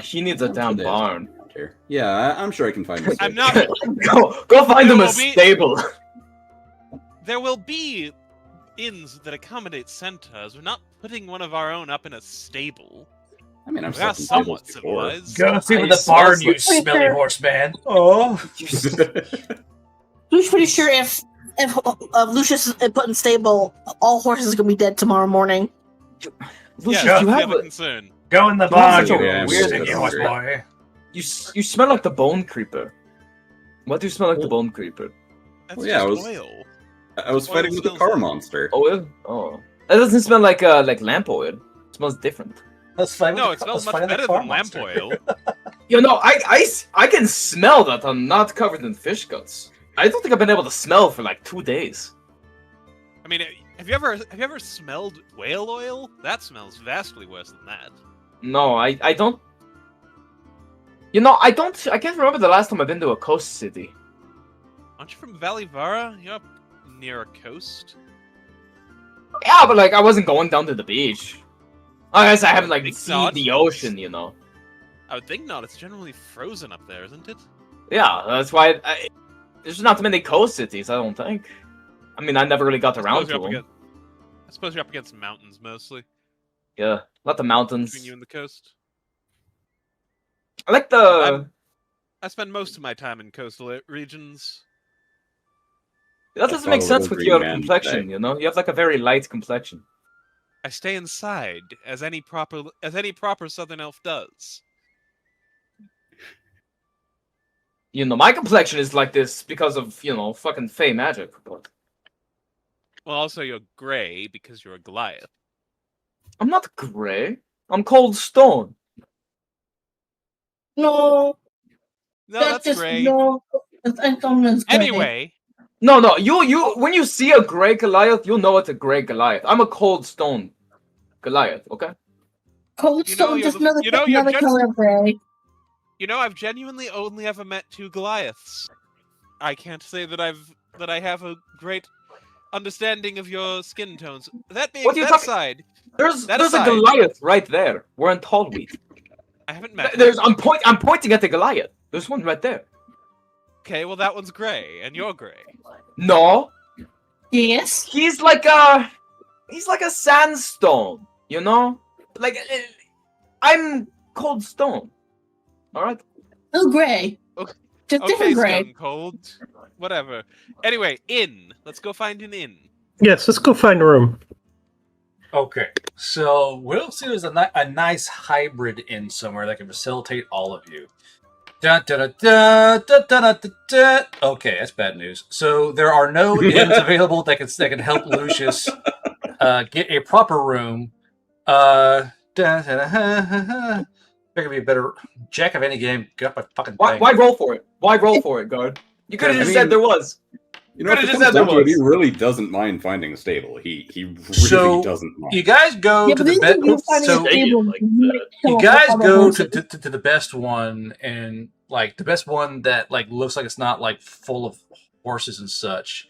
he needs a damn barn. Here. Yeah, I'm sure I can find this. I'm not. Go find him a There will be- stable. There will be inns that accommodate centaurs. We're not putting one of our own up in a stable. I mean, I'm We are somewhat somewhat civilized. Go see He the barn, smells you like- smelly horseman. Oh. Who's pretty sure if Lucius is put in stable, all horses are gonna be dead tomorrow morning. Lucius, Yeah, you we have have a a, concern. Go in the You have barn, such a you weird stinky horse boy. you smell like the bone creeper. Why do you smell like the bone creeper? That's Well, yeah, I just was- oil. I was Oil fighting with a smells car like- monster. Oil? Oh, that doesn't smell like lamp oil. It smells different. Let's fight. No, it smells much better than lamp oil. You know, I can smell that I'm not covered in fish guts. I don't think I've been able to smell for like 2 days. I mean, have you ever smelled whale oil? That smells vastly worse than that. No, I don't. You know, I can't remember the last time I've been to a coast city. Aren't you from Valleyvara? You're up near a coast. Yeah, but like I wasn't going down to the beach. I guess I haven't like Think seen not. the ocean, you know. I would think not. It's generally frozen up there, isn't it? Yeah, that's why there's not many coast cities. I don't think. I mean, I never really got around to them. I suppose you're up against mountains mostly. Yeah, not the mountains. Between you and the coast. I like the. I spend most of my time in coastal regions. That I doesn't saw make a sense little with green your man complexion. today. You know, you have like a very light complexion. I stay inside, as any proper Southern elf does. You know, my complexion is like this because of fucking fey magic. But Well, also you're gray because you're a Goliath. I'm not gray. I'm cold stone. No, No, that's just gray. no. That's gray. Anyway, No. You when you see a gray Goliath, you'll know it's a gray Goliath. I'm a cold stone Goliath. Okay. Cold You know, stone, you're just the- another, you know, you're another just- color of gray. you know, I've genuinely only ever met 2 Goliaths. I can't say that I have a great understanding of your skin tones. That being What are you that talking- aside, There's That a aside- Goliath right there. We're in tall wheat. I haven't met him. I'm pointing at the Goliath. There's one right there. Okay, well that one's gray, and you're gray. No, Yes. he's like a sandstone. You know, like I'm cold stone. All right. Still gray. Okay. Just Okay, different gray. Stone Cold. Whatever. Anyway, inn. Let's go find an inn. Yes, let's go find a room. Okay, so we'll see there's a nice hybrid inn somewhere that can facilitate all of you. Dun, dun, dun, dun, dun, dun, dun, dun, dun. Okay, that's bad news. So there are no inns available that can help Lucius get a proper room. There could be a better jack of any game. Get up my fucking thing. Why roll for it? Why roll for it, guard? You could have I just mean- said there was. You know, if Could've it just comes said down there to it, he was. really doesn't mind finding a stable. He really So, doesn't mind. You guys go Yeah, to but the then you best. find So a stable. like You that. you kill guys all the go horses. to the best one, and like the best one that like looks like it's not like full of horses and such,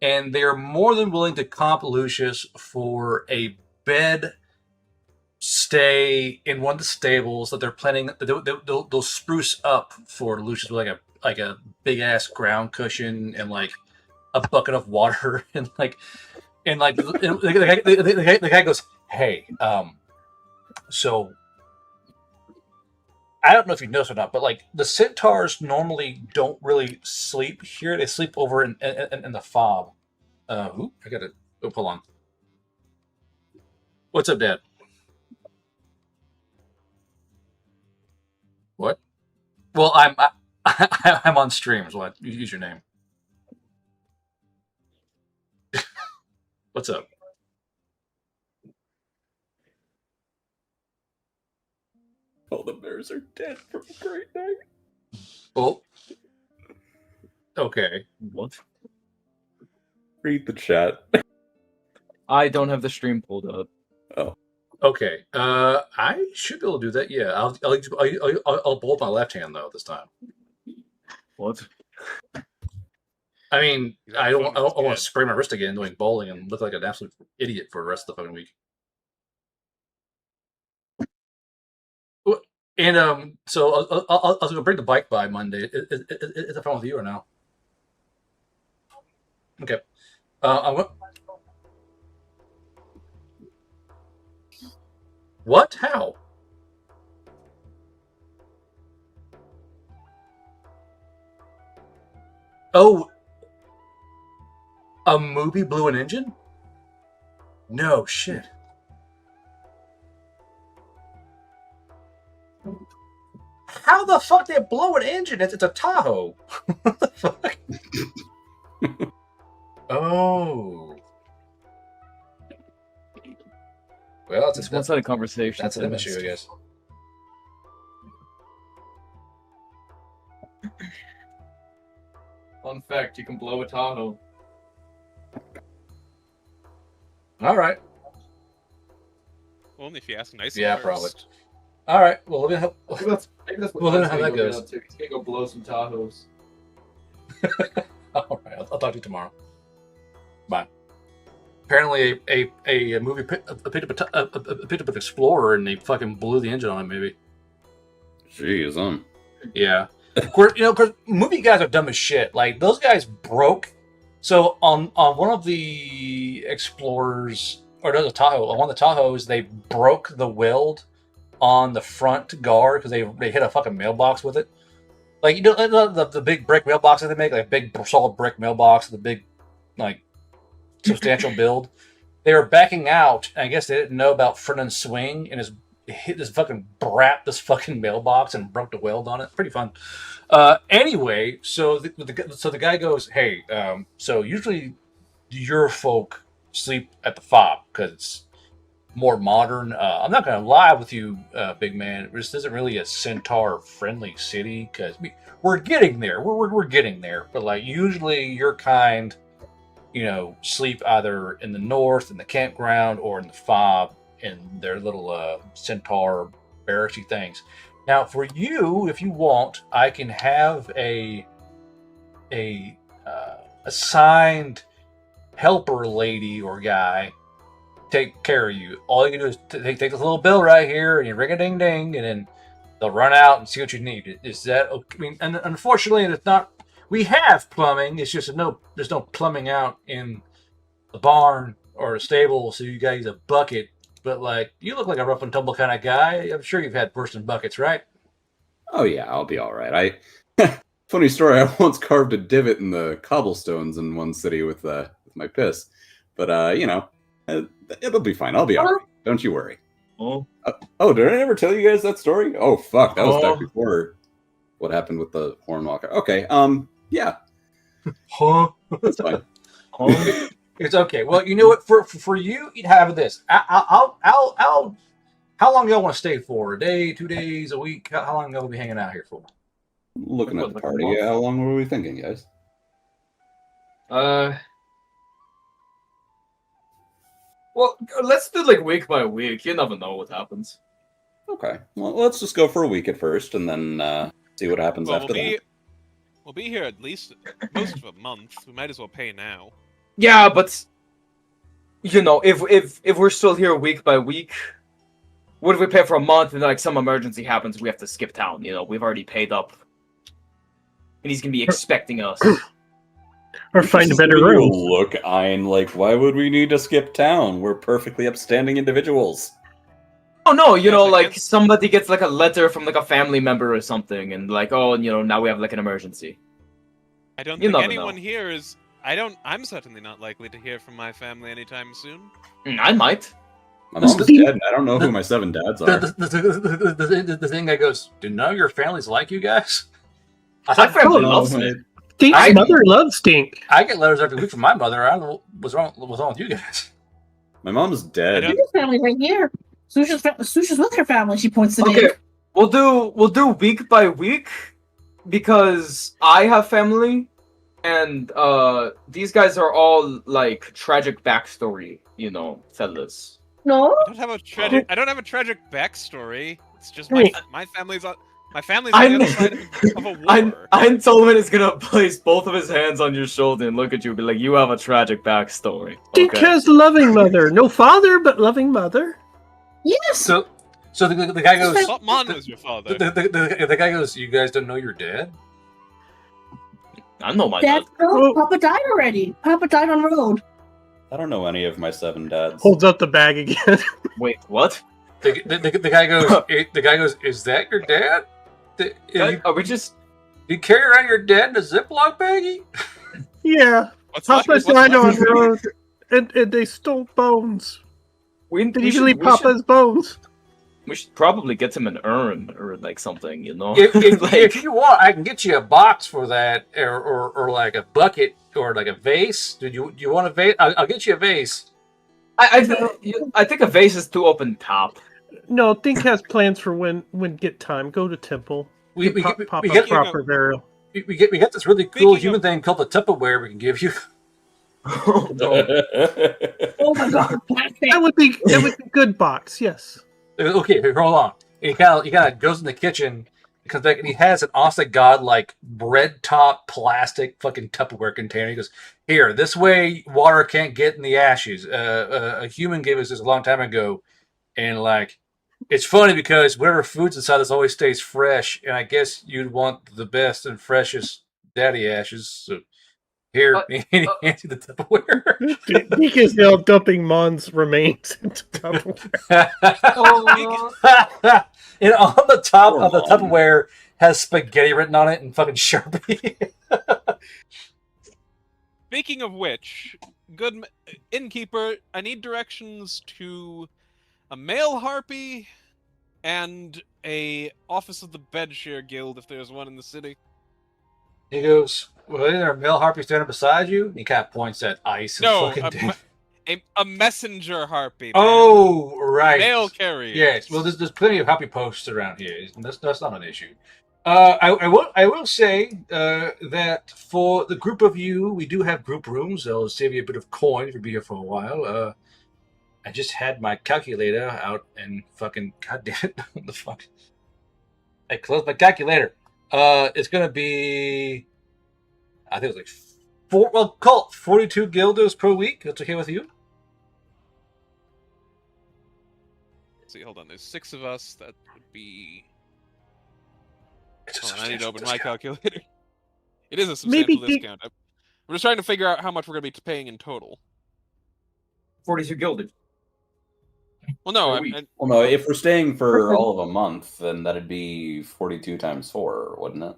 and they're more than willing to comp Lucius for a bed stay in one of the stables that they're planning. They'll spruce up for Lucius with like a big ass ground cushion and like a bucket of water and the guy goes, "Hey, so I don't know if you noticed or not, but like the centaurs normally don't really sleep here. They sleep over in the fob." I got it. Oh, hold on. What's up, Dad? What? Well, I'm on stream, so I use your name. What's up? All the bears are dead from a great night. Well, okay. What? Read the chat. I don't have the stream pulled up. Oh. Okay. I should be able to do that. Yeah. I'll bolt my left hand though this time. What? I mean, I don't want to sprain my wrist again doing bowling and look like an absolute idiot for the rest of the fucking week. And so I was gonna bring the bike by Monday. Is that fine with you or no? Okay. What? How? Oh, a movie blew an engine? No shit. How the fuck did it blow an engine? It's a Tahoe. What the fuck? Oh. Well, It's a one-sided conversation. That's an issue, I guess. Fun fact: you can blow a Tahoe. All right. Only if you ask nicely. Yeah, first. probably. All right. Well, Maybe that's what Well, then Matt's how that gonna go goes. get up to. He's gonna go blow some Tahoes. all right. I'll talk to you tomorrow. Bye. Apparently, a movie picked up an Explorer and they fucking blew the engine on it. Maybe. Jeez, Yeah. Of course, because movie guys are dumb as shit. Like those guys broke. So on one of the Explorers, or no, the Tahoe, on one of the Tahoes, they broke the weld on the front guard because they hit a fucking mailbox with it. Like the big brick mailbox that they make, like big solid brick mailbox, the big like substantial build. They were backing out, and I guess they didn't know about front end swing, and hit this fucking brat this fucking mailbox and broke the weld on it. Pretty fun. Anyway, so the guy goes, "Hey, so usually your folk sleep at the fob because it's more modern. I'm not gonna lie with you, big man. This isn't really a centaur friendly city because we're getting there. We're getting there. But like usually your kind, sleep either in the north in the campground or in the fob in their little centaur barracky things. Now for you, if you want, I can have a assigned helper lady or guy take care of you. All you can do is take this little bill right here and you ring a ding ding, and then they'll run out and see what you need. Is that okay? I mean, and unfortunately, it's not. We have plumbing. It's just there's no plumbing out in the barn or the stable, so you gotta use a bucket. But like, you look like a rough and tumble kind of guy. I'm sure you've had bursting buckets, right? Oh yeah, I'll be all right. Funny story. I once carved a divot in the cobblestones in one city with my piss, but it'll be fine. I'll be all right. Don't you worry. Oh, did I ever tell you guys that story? Oh fuck, that was back before what happened with the hornwalker. Okay, yeah, that's fine. It's okay. Well, you know what? For you, you'd have this. I'll. How long y'all want to stay for? A day, 2 days, a week? How long y'all be hanging out here for? Looking at the party. How long were we thinking, guys? Well, let's do like week by week. You never know what happens. Okay. Well, let's just go for a week at first, and then see what happens after that. We'll be here at least most of a month. We might as well pay now. Yeah, but if we're still here week by week, what if we pay for a month and like some emergency happens, we have to skip town? We've already paid up. and he's gonna be expecting us. Or find a Just better giving you a room. Look, Ein, like, why would we need to skip town? We're perfectly upstanding individuals. Oh no, you Yes, know, I like guess- somebody gets like a letter from like a family member or something, and like, oh, you know, now we have like an emergency. I don't You think never anyone know. here is. I'm certainly not likely to hear from my family anytime soon. I might. My mom's dead, and I don't know who my 7 dads are. The thing that goes, do none of your families like you guys? I My thought family Oh, loves no, me. Stink's I- mother loves Stink. I get letters every week from my mother. I don't know what's wrong with you guys. My mom's dead. I don't- Your family right here. Susha's with her family. She points to me. Okay, we'll do week by week because I have family, and these guys are all like tragic backstory, you know, fellas. No. I don't have a tragic. I don't have a tragic backstory. It's just Wait. my family's on. My family's on the other side of a war. I'm Solomon is gonna place both of his hands on your shoulder and look at you and be like, you have a tragic backstory. Stink Okay. has loving mother. No father, but loving mother. Yes. So the guy goes. I thought Mon was your father. The guy goes. You guys don't know your dad? I know my Dad, dad. no, Papa died already. Papa died on road. I don't know any of my 7 dads. Holds up the bag again. Wait, what? The guy goes. The guy goes. Is that your dad? Are we just? You carry around your dad in a Ziploc baggie? Yeah. What's Papa left- died on what's left- road. And they stole bones. We Did should, you leave we should- Papa's bones? We should probably get him an urn or like something, you know? If you want, I can get you a box for that, or like a bucket, or like a vase. Do you want a vase? I'll get you a vase. I think a vase is too open top. No, Think has plans for when get time. Go to temple. We Papa's get proper burial. we get this really cool Speaking human of- thing called the Tupperware we can give you. Oh, no. Oh my god. Plastic. That would be a good box. Yes. Okay, here, hold on. And he kind of goes in the kitchen, comes back, and he has an honest god like bread top plastic fucking Tupperware container. He goes, "Here, this way water can't get in the ashes." A human gave us this a long time ago, and like, it's funny because whatever food's inside this always stays fresh, and I guess you'd want the best and freshest daddy ashes. So here, and he hands you the Tupperware. Think is now dumping Mon's remains into Tupperware. And on the top Poor of the Mon. Tupperware has spaghetti written on it in fucking Sharpie. Speaking of which, innkeeper, I need directions to a male harpy and a office of the Bedshare Guild if there's one in the city. He goes, "Well, isn't there a male harpy standing beside you?" And he kind of points at ice. And No, fucking a messenger harpy. man. oh, right. Mail carrier. Yes. Well, there's plenty of harpy posts around here. That's not an issue. I will say that for the group of you, we do have group rooms. They'll save you a bit of coin if you be here for a while. I just had my calculator out and fucking goddamn it, what the fuck? I closed my calculator. It's gonna be, I think it was like call it 42 guilders per week. That's okay with you? Let's see, hold on. There's 6 of us. That would be. It's a Hold on, I need to substantial open my discount. calculator. It is a Maybe substantial discount. We're just trying to figure out how much we're going to be paying in total. 42 gilded. Well, no, Per I, week. I, Well, no, if we're staying for all of a month, then that'd be 42 times 4, wouldn't it?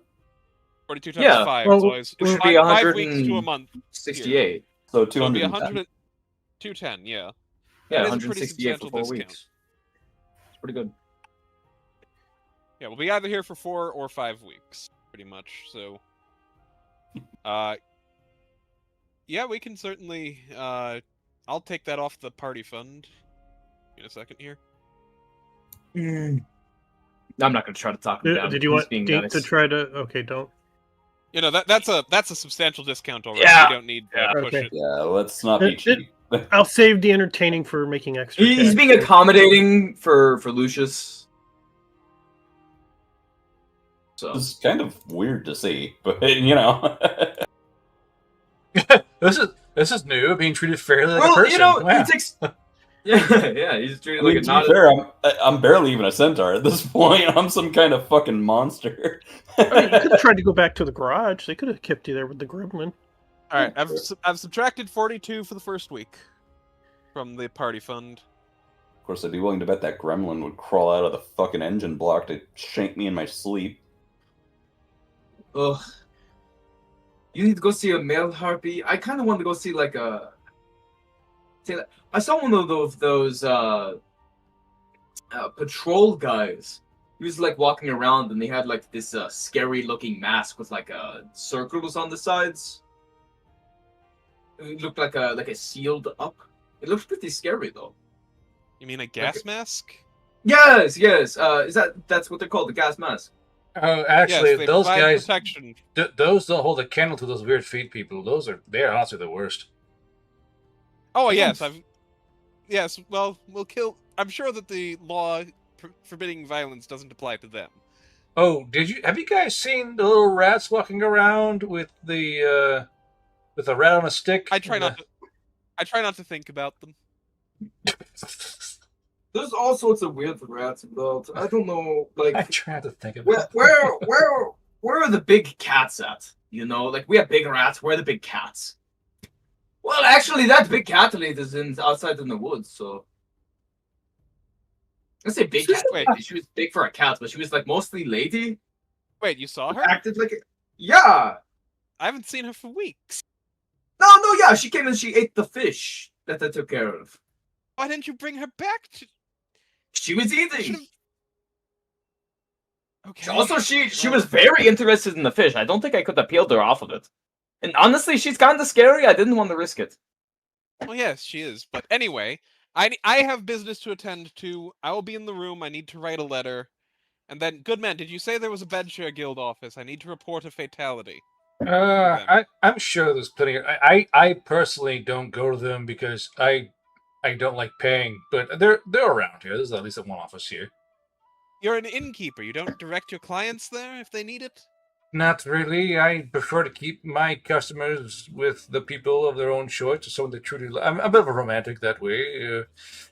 42 times Yeah, 5. well, so it's which would five, be 5 weeks to a 168. month. 68. So So it'd be 210. 100. 210, yeah. Yeah, That is a pretty 168 for 4 substantial weeks. It's pretty good. Yeah, we'll be either here for 4 or 5 weeks, pretty much. So, yeah, we can certainly. I'll take that off the party fund in a second here. I'm not gonna try to talk him down. Did you He's want being Dink nice. to try to? Okay, don't. You know that's a substantial discount already. Yeah. We don't need to push Okay. it. Yeah, let's not be cheap. I'll save the entertaining for making extra. He's cash. being accommodating for Lucius. So It's kind of weird to see, but you know. This is new, being treated fairly like a well, person. you know, Wow. Yeah, he's treated I mean, like a to not. be fair, I'm barely even a centaur at this point. I'm some kind of fucking monster. I mean, you could have tried to go back to the garage. They could have kept you there with the gremlin. All right, I've subtracted 42 for the first week from the party fund. Of course, I'd be willing to bet that gremlin would crawl out of the fucking engine block to shank me in my sleep. Ugh. You need to go see a male harpy. I kind of want to go see like a. I saw one of those patrol guys. He was like walking around, and they had like this scary-looking mask with like circles on the sides. It looked like a sealed up. It looks pretty scary though. You mean a gas mask? Yes. That's what they're called, the gas mask. Actually, Yes, they those provide guys, protection. those don't hold a candle to those weird feet people. They're honestly the worst. Oh yes, yes. Well, we'll kill. I'm sure that the law forbidding violence doesn't apply to them. Oh, have you guys seen the little rats walking around with a rat on a stick? I try not to think about them. There's all sorts of weird rats involved. I don't know, like I try to think about where are the big cats at? You know, like we have big rats. Where are the big cats? Well, actually, that big cat lady is outside in the woods. So I say big cat. Wait. She was big for a cat, but she was like mostly lady. Wait, you saw her? Acted like yeah. I haven't seen her for weeks. No, yeah. She came and she ate the fish that I took care of. Why didn't you bring her back? She was eating. Okay. Also, she was very interested in the fish. I don't think I could have peeled her off of it. And honestly, she's kind of scary. I didn't want to risk it. Well, yes, she is. But anyway, I have business to attend to. I will be in the room. I need to write a letter. And then, Goodman, did you say there was a Bedshare Guild office? I need to report a fatality. I'm sure there's plenty. I personally don't go to them because I don't like paying, but they're around here. There's at least one office here. You're an innkeeper. You don't direct your clients there if they need it? Not really. I prefer to keep my customers with the people of their own choice, or someone they truly love. I'm a bit of a romantic that way.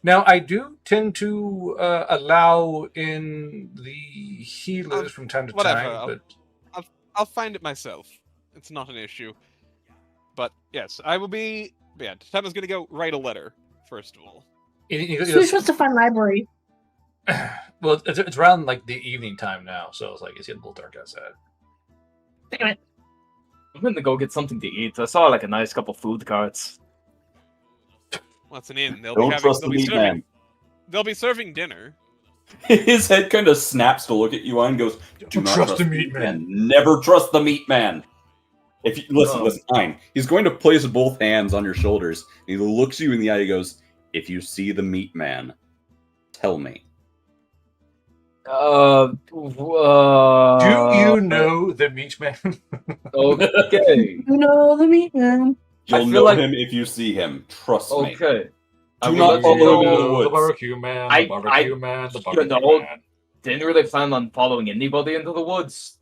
Now, I do tend to allow in the healers from time to time, but I'll find it myself. It's not an issue. But yes, I will be. Yeah, Tama's gonna go write a letter first of all. We're supposed to find library. Well, it's around like the evening time now, so it's like it's getting a little dark outside. Damn it. I'm gonna go get something to eat. I saw like a nice couple food carts. What's an inn? They'll Don't trust the meat man. They'll be serving dinner. His head kind of snaps to look at you and goes, "Do not trust the meat man. Never trust the meat man." If you listen, fine. He's going to place both hands on your shoulders. And he looks you in the eye. He goes, "If you see the meat man, tell me." Do you know the meat man? Okay. You know the meat man. You'll know him if you see him. Trust me. Okay. Do not follow him into the woods. The barbecue man. The barbecue man. The barbecue man. Didn't really plan on following anybody into the woods.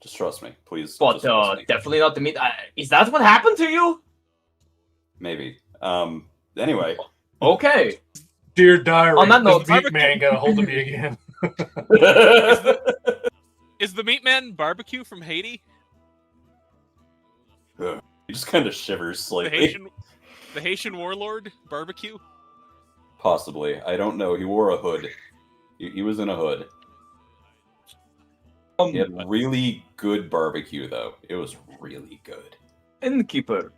Just trust me, please. But just trust me. definitely not the meat. Is that what happened to you? Maybe. Anyway. Okay. Dear diary, on that note, the meat man got a hold of me again. Is the meat man barbecue from Haiti? He just kind of shivers slightly. The Haitian warlord barbecue? Possibly. I don't know. He wore a hood. He was in a hood. He had really good barbecue, though. It was really good. Innkeeper,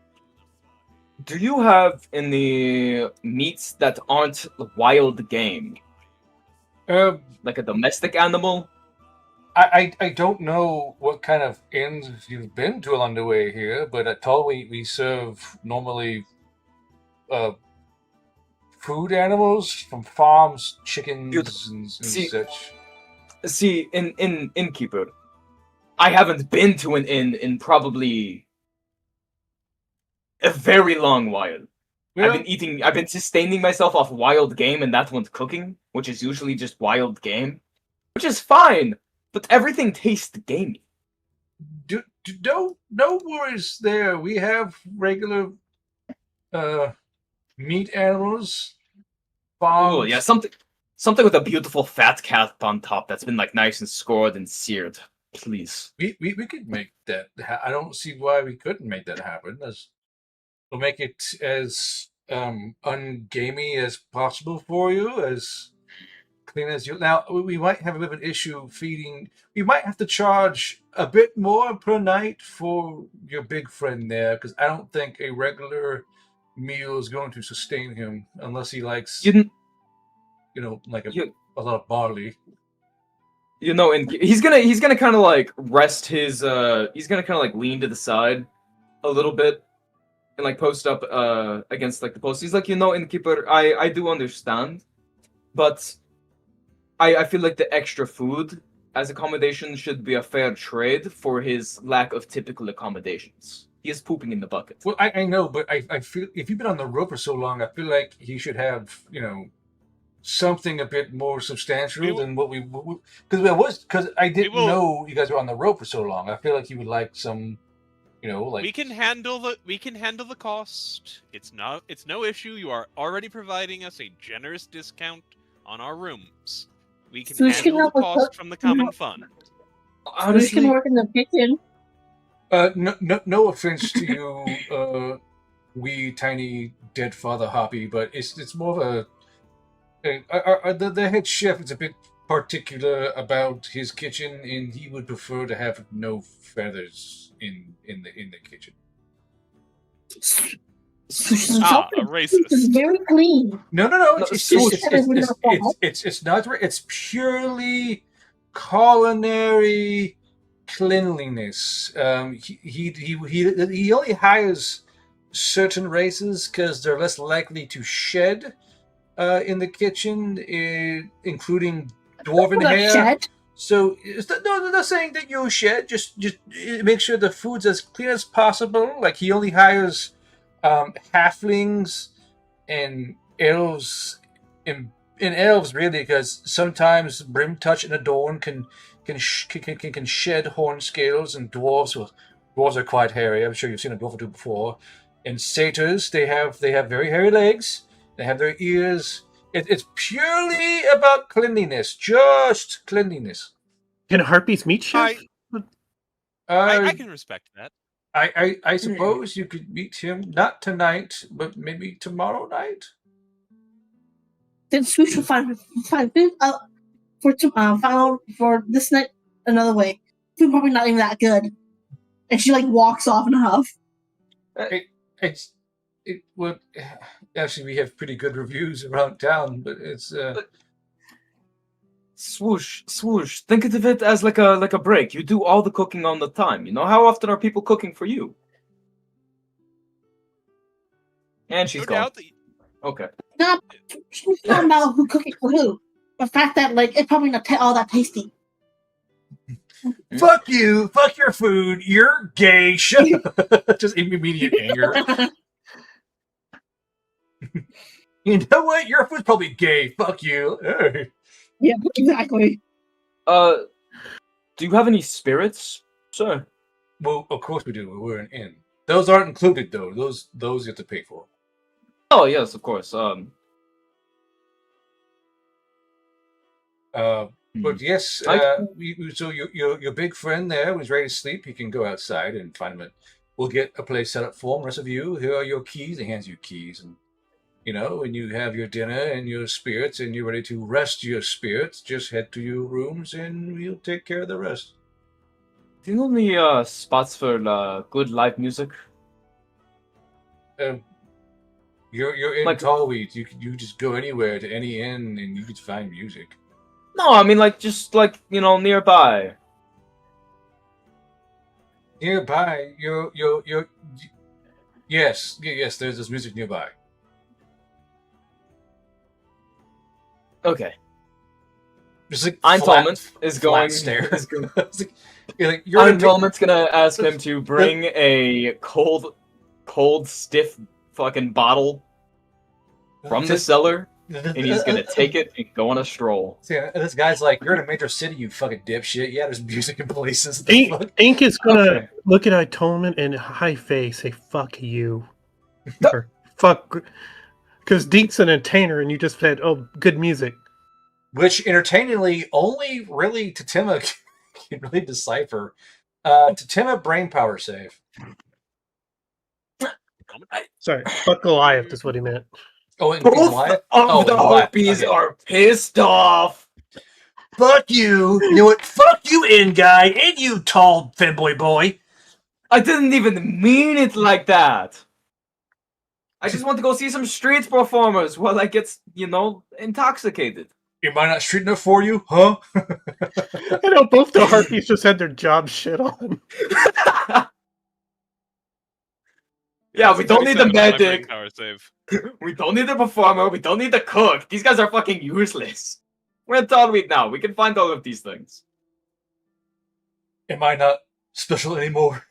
do you have any meats that aren't wild game? Like a domestic animal? I don't know what kind of inns you've been to along the way here, but at all we serve normally food animals from farms, chickens and such. See, in innkeeper, I haven't been to an inn in probably a very long while. Well, I've been sustaining myself off wild game, and that one's cooking, which is usually just wild game, which is fine, but everything tastes gamey. No worries there. We have regular meat animals. bombs. Oh yeah, something with a beautiful fat cat on top that's been like nice and scored and seared. Please. We could make that. I don't see why we couldn't make that happen. We'll make it as ungamey as possible for you, as clean as you. Now we might have a bit of an issue feeding. We might have to charge a bit more per night for your big friend there, because I don't think a regular meal is going to sustain him unless he likes, like a lot of barley. And he's gonna kind of like rest his. He's gonna kind of like lean to the side a little bit and like post up against like the post. He's like, innkeeper, I do understand, but I feel like the extra food as accommodation should be a fair trade for his lack of typical accommodations. He is pooping in the bucket. Well, I know, but I feel if you've been on the road for so long, I feel like he should have, something a bit more substantial than what because I didn't know you guys were on the road for so long. I feel like he would like some, like we can handle the cost. It's no issue. You are already providing us a generous discount on our rooms. We can handle the cost from the common fund. Honestly, can work in the kitchen. No offense to you, wee tiny dead father Hoppy, but it's more of a. The head chef is a bit particular about his kitchen, and he would prefer to have no feathers in the kitchen. A racist. It's very clean. No. It's not. It's purely culinary cleanliness. He only hires certain races because they're less likely to shed in the kitchen, including dwarven hair. Shed? So they're not saying that you shed. Just make sure the food's as clean as possible. Like he only hires halflings and elves in elves really, because sometimes brim touch and adorn can shed horn scales, and dwarves are quite hairy. I'm sure you've seen a dwarf or two before. And satyrs, they have very hairy legs. They have their ears. It's purely about cleanliness, just cleanliness. Can harpies meet chef? I can respect that. I suppose you could meet him not tonight, but maybe tomorrow night. Then we should find food for this night another way. Food probably not even that good. And she like walks off in a huff. Well, actually, we have pretty good reviews around town, but it's Swoosh. Think of it as like a break. You do all the cooking on the time. How often are people cooking for you? And she's gone. Okay. No, she's talking about who cooking for who. The fact that like it's probably not all that tasty. Fuck you! Fuck your food! You're gay! Shut up! Just immediate anger. You know what? Your food's probably gay. Fuck you. Yeah, exactly. Do you have any spirits, sir? Well, of course we do. We're an inn. Those aren't included, though. Those you have to pay for. Oh yes, of course. But yes, so your big friend there was ready to sleep. He can go outside and find him. We'll get a place set up for him. The rest of you, here are your keys. He hands you keys, and when you have your dinner and your spirits, and you're ready to rest your spirits, just head to your rooms, and we'll take care of the rest. Do you know any spots for good live music? You're in Tallweed. You just go anywhere to any inn, and you can find music. No, I mean just nearby. Nearby, yes, there's this music nearby. Okay. Just like Eintolman is going. Eintolman's gonna ask him to bring a cold, stiff fucking bottle from the cellar, and he's gonna take it and go on a stroll. See, this guy's like, "You're in a major city, you fucking dipshit. Yeah, there's music in places." Ink is gonna look at Eintolman and high face, say "fuck you," or "fuck." Because Deek's an entertainer, and you just said, "Oh, good music." Which, entertainingly, only really Tatima can really decipher. Tatima, brain power save. Sorry, fuck Goliath is what he meant. Oh, and Both Goliath? of the Goliath. harpies Okay. are pissed off. Fuck you. You know what? Fuck you, in guy, and you tall femboy boy. I didn't even mean it like that. I just want to go see some street performers while I get, intoxicated. Am I not street enough for you, huh? I know both the harpies just had their job shit on. Yeah, we don't need the 27 on my brain medic. power save. We don't need the performer. We don't need the cook. These guys are fucking useless. We're in Todd Week now. We can find all of these things. Am I not special anymore?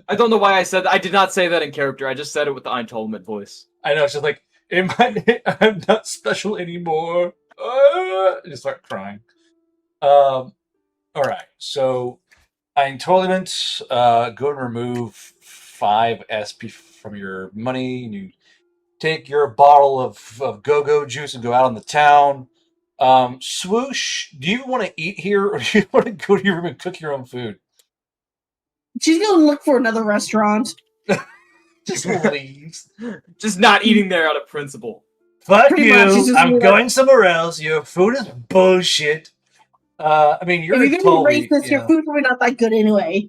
I don't know why I did not say that in character. I just said it with the Eintolman voice. I know, it's just like, I'm not special anymore. Just start crying. Alright, so Eintolment, go and remove 5 SP from your money, and you take your bottle of go-go juice and go out on the town. Swoosh, do you want to eat here, or do you want to go to your room and cook your own food? She's gonna look for another restaurant. Just leaves. Just not eating there out of principle. Fuck Pretty much, it's you. just I'm like- going somewhere else. Your food is bullshit. I mean, you're If you're gonna totally, rate this, your food's probably not that good anyway.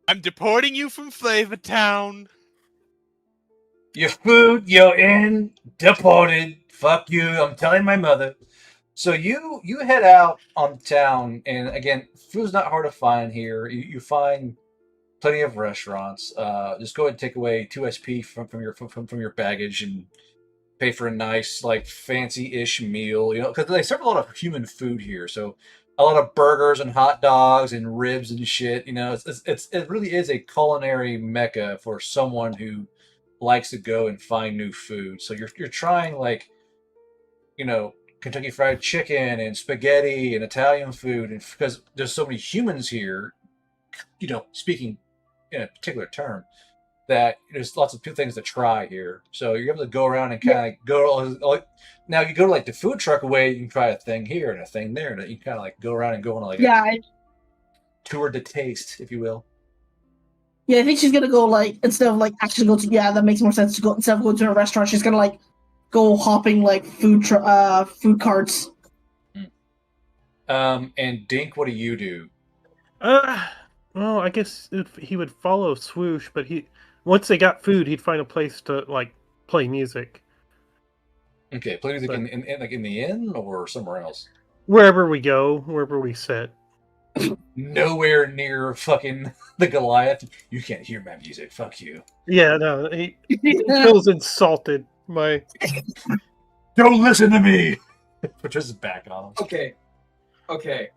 I'm deporting you from Flavor Town. Your food, you're in, deported. Fuck you. I'm telling my mother. So you head out on town, and again, food's not hard to find here. You find plenty of restaurants. Just go ahead and take away 2 SP from your baggage and pay for a nice, like, fancy-ish meal. Because they serve a lot of human food here. So a lot of burgers and hot dogs and ribs and shit. It really is a culinary mecca for someone who likes to go and find new food. So you're trying, like, Kentucky Fried Chicken and spaghetti and Italian food, and because there's so many humans here, speaking in a particular term, that there's lots of things to try here. So you're able to go around and kind of go. Now you go to, like, the food truck away, you can try a thing here and a thing there, and you kind of, like, go around and go on, like, a tour de taste, if you will. Yeah, I think she's gonna go, like, instead of, like, actually go to, that makes more sense to go, instead of going to a restaurant, she's gonna, like, go hopping, like, food carts. And Dink, what do you do? Well, I guess if he would follow Swoosh, but once they got food, he'd find a place to, like, play music. Okay, play music in the inn or somewhere else? Wherever we go, wherever we sit. Nowhere near fucking the Goliath. You can't hear my music. Fuck you. Yeah, no, he feels insulted. Don't listen to me. Put his back on him. Okay.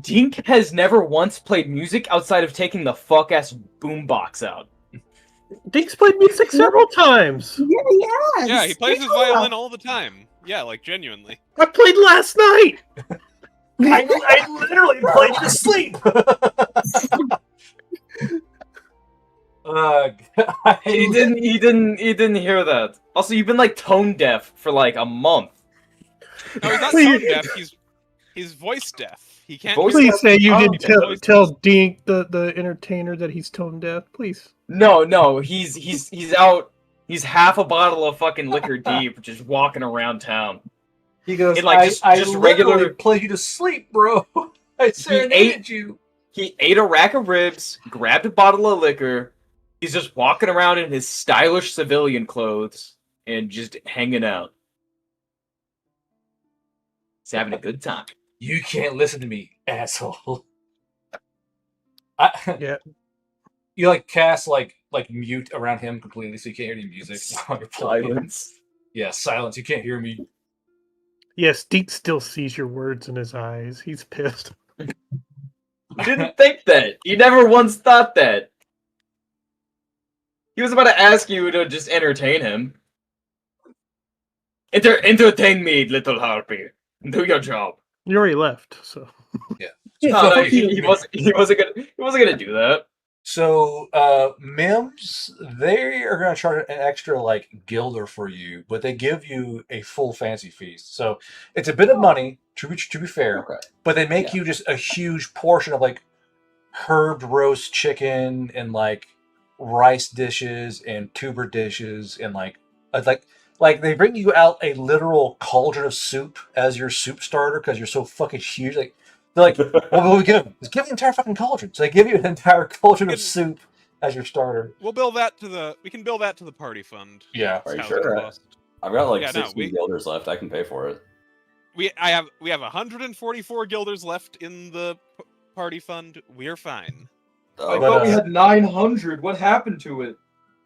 Dink has never once played music outside of taking the fuck-ass boombox out. Dink's played music several times. Yeah, he plays his violin all the time. Yeah, like, genuinely. I played last night. I literally played to sleep. He didn't hear that. Also, you've been, like, tone deaf for, like, a month. No, he's not tone deaf. He's voice deaf. He can't. Please say you didn't voice tell Dink, the entertainer, that he's tone deaf. Please. No, he's out. He's half a bottle of fucking liquor deep, just walking around town. He goes, I literally play you to sleep, bro. I serenaded you. He ate a rack of ribs, grabbed a bottle of liquor. He's just walking around in his stylish civilian clothes and just hanging out. He's having a good time. You can't listen to me, asshole. Yeah. You, like, cast like mute around him completely, so you can't hear any music. Silence. Yeah, silence. You can't hear me. Yes, Dink still sees your words in his eyes. He's pissed. He didn't think that. He never once thought that. He was about to ask you to just entertain him. Entertain me, little harpy. Do your job. You already left, so. Yeah. No, he wasn't gonna do that. So, Mims, they are going to charge an extra like guilder for you, but they give you a full fancy feast. So it's a bit of money to be fair, Okay. but they make you just a huge portion of like herbed roast chicken and like rice dishes and tuber dishes and like they bring you out a literal cauldron of soup as your soup starter because you're so fucking huge. Like they're like, what will we give them? Let's give the entire fucking cauldron. So they give you an entire cauldron of soup as your starter. We'll build that to the. We can build that to the party fund. Yeah. Are you That's how it sure? costs. I've got like Yeah, no, 16 guilders left. I can pay for it. We have 144 guilders left in the party fund. We're fine. I Oh, thought we had 900. What happened to it?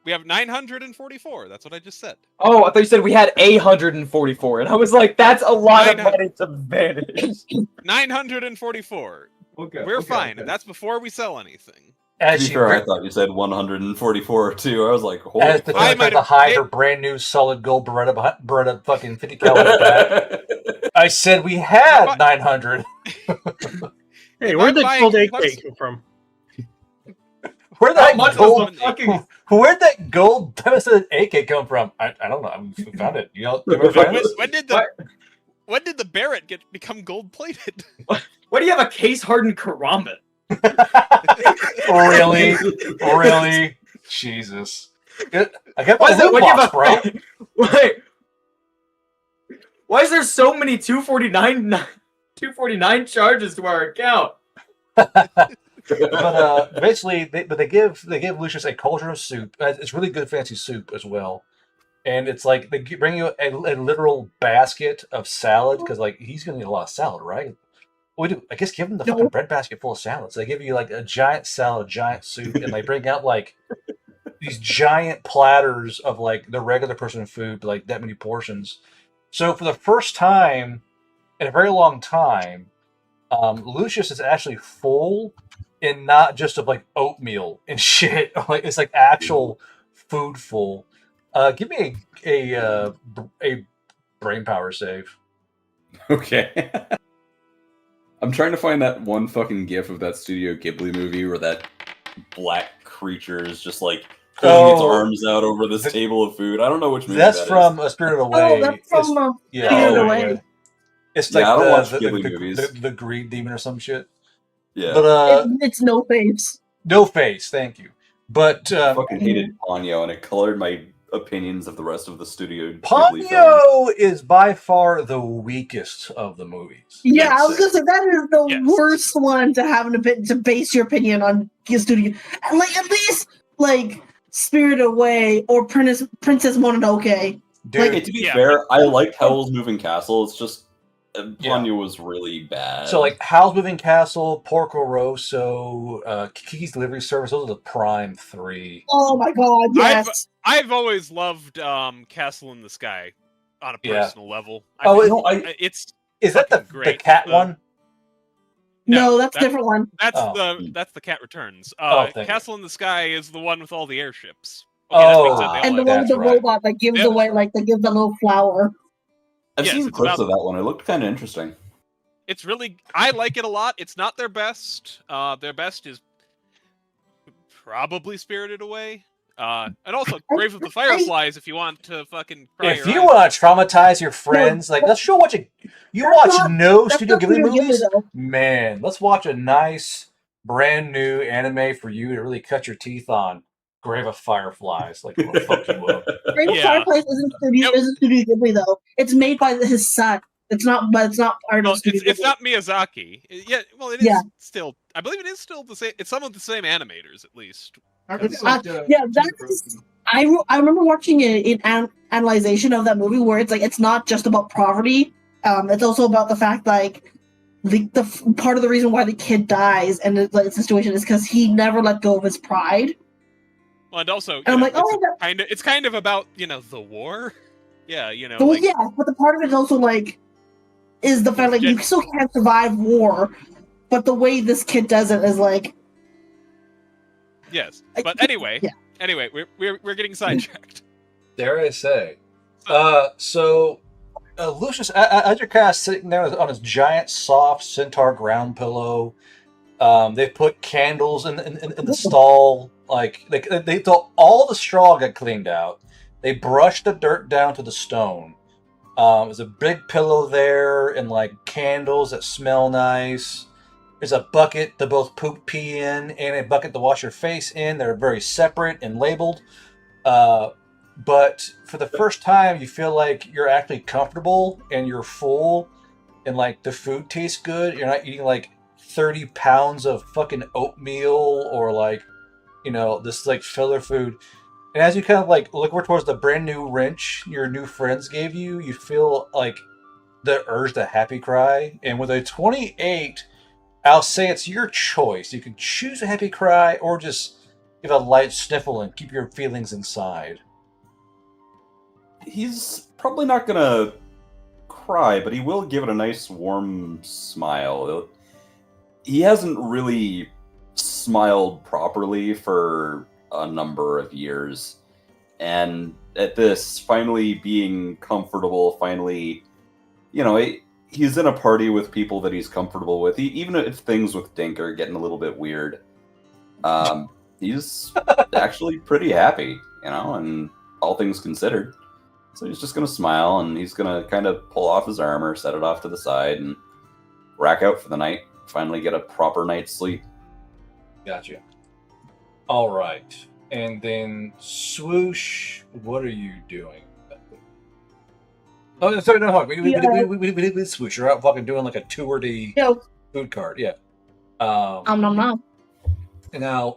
We have 944. That's what I just said. Oh, I thought you said we had 144, and I was like, that's a lot of money to vanish. 944. Okay, We're okay, fine, okay. and that's before we sell anything. to be fair, I thought you said 144 too. I was like, holy As the I time might to have- hide her brand new solid gold Beretta fucking 50 caliber back. I said we had 900. Hey, where'd that buying gold AK plus- come from? Where'd How that much gold was the fucking... Where'd that gold devastated AK come from? I don't know. We found it. You know, did we find this? When did the Barrett become gold plated? Why do you have a case-hardened Karambit? Really? Jesus. I got Why is the it? loot Why do you box, have bro. a... Wait. Why is there so many 249 charges to our account? But basically, they give Lucius a cauldron of soup. It's really good, fancy soup as well. And it's like they bring you a literal basket of salad because like he's gonna need a lot of salad, right? What do we do? I guess give him the fucking bread basket full of salad. So they give you like a giant salad, giant soup, and they bring out like these giant platters of like the regular person food, like that many portions. So for the first time in a very long time, Lucius is actually full and not just of like oatmeal and shit. Like it's like actual food full. Give me a brain power save. Okay. I'm trying to find that one fucking gif of that Studio Ghibli movie where that black creature is just like pulling its arms out over this table of food. I don't know which movie That's that from is. A Spirited Away. Oh, that's from Spirited Away. It's Yeah, like I don't watch the Ghibli movies. the greed demon or some shit. Yeah. But It's no face. no face, thank you. But I fucking hated Ponyo, and it colored my opinions of the rest of the Studio Ghibli films. Ponyo is by far the weakest of the movies. Yeah, I was gonna say that is the worst one to have to base your opinion on studio. And like at least like Spirited Away or Princess Mononoke. Dude, Like, Okay, to be fair, I liked Howl's Moving Castle. It's just Ponyo was really bad. So like Howl's Moving Castle, Porco Rosso, Kiki's Delivery Service, those are the prime three. Oh my god, yes. I've always loved Castle in the Sky on a personal level. It's is that the cat one? No, that's a different one. That's the Cat Returns. Thank you. Castle in the Sky is the one with all the airships. And the one with the robot that gives away that gives the little flower. I've Yes, seen it's clips about- of that one. It looked kind of interesting. It's really, I like it a lot. It's not their best. Their best is probably Spirited Away. And also Grave of the Fireflies if you want to fucking cry If your you eyes want to traumatize your friends, like let's show watch no Studio Ghibli movies. Man, let's watch a nice brand new anime for you to really cut your teeth on. Grave of Fireflies, like it'll fuck you up. Grave of Fireflies isn't Studio Ghibli though. It's made by his son. It's not part of Studio Ghibli. It's not Miyazaki. Yeah, well, it is still. I believe it is still the same. It's some of the same animators, at least. That's. I remember watching an analyzation of that movie where it's like it's not just about poverty. It's also about the fact like the part of the reason why the kid dies and the situation is because he never let go of his pride. Well, and also, And I'm like, it's kind of about the war. Yeah, Well, yeah, but the part of it is also like is the fact like you still can't survive war, but the way this kid does it is like. Yes, but anyway, we're getting sidetracked. Dare I say? So Lucius, as you're kind of sitting there on his giant, soft centaur ground pillow, They put candles in the stall. Like they all the straw got cleaned out. They brushed the dirt down to the stone. There's a big pillow there and like candles that smell nice. There's a bucket to both poop pee in and a bucket to wash your face in. They're very separate and labeled. But for the first time, you feel like you're actually comfortable and you're full and like the food tastes good. You're not eating like 30 pounds of fucking oatmeal or like, this like filler food. And as you kind of like look more towards the brand new wrench your new friends gave you, you feel like the urge to happy cry. And with a 28, I'll say it's your choice. You can choose a happy cry or just give a light sniffle and keep your feelings inside. He's probably not gonna cry, but he will give it a nice warm smile. He hasn't really smiled properly for a number of years, and at this, finally being comfortable, finally, he's in a party with people that he's comfortable with, even if things with Dink are getting a little bit weird. He's actually pretty happy, and all things considered. So he's just going to smile, and he's going to kind of pull off his armor, set it off to the side, and rack out for the night. Finally get a proper night's sleep. Gotcha. All right. And then, Swoosh, what are you doing? Oh, sorry, no, we did Swoosh. You're out fucking doing like a tour de food cart. Yeah. Nom. Now,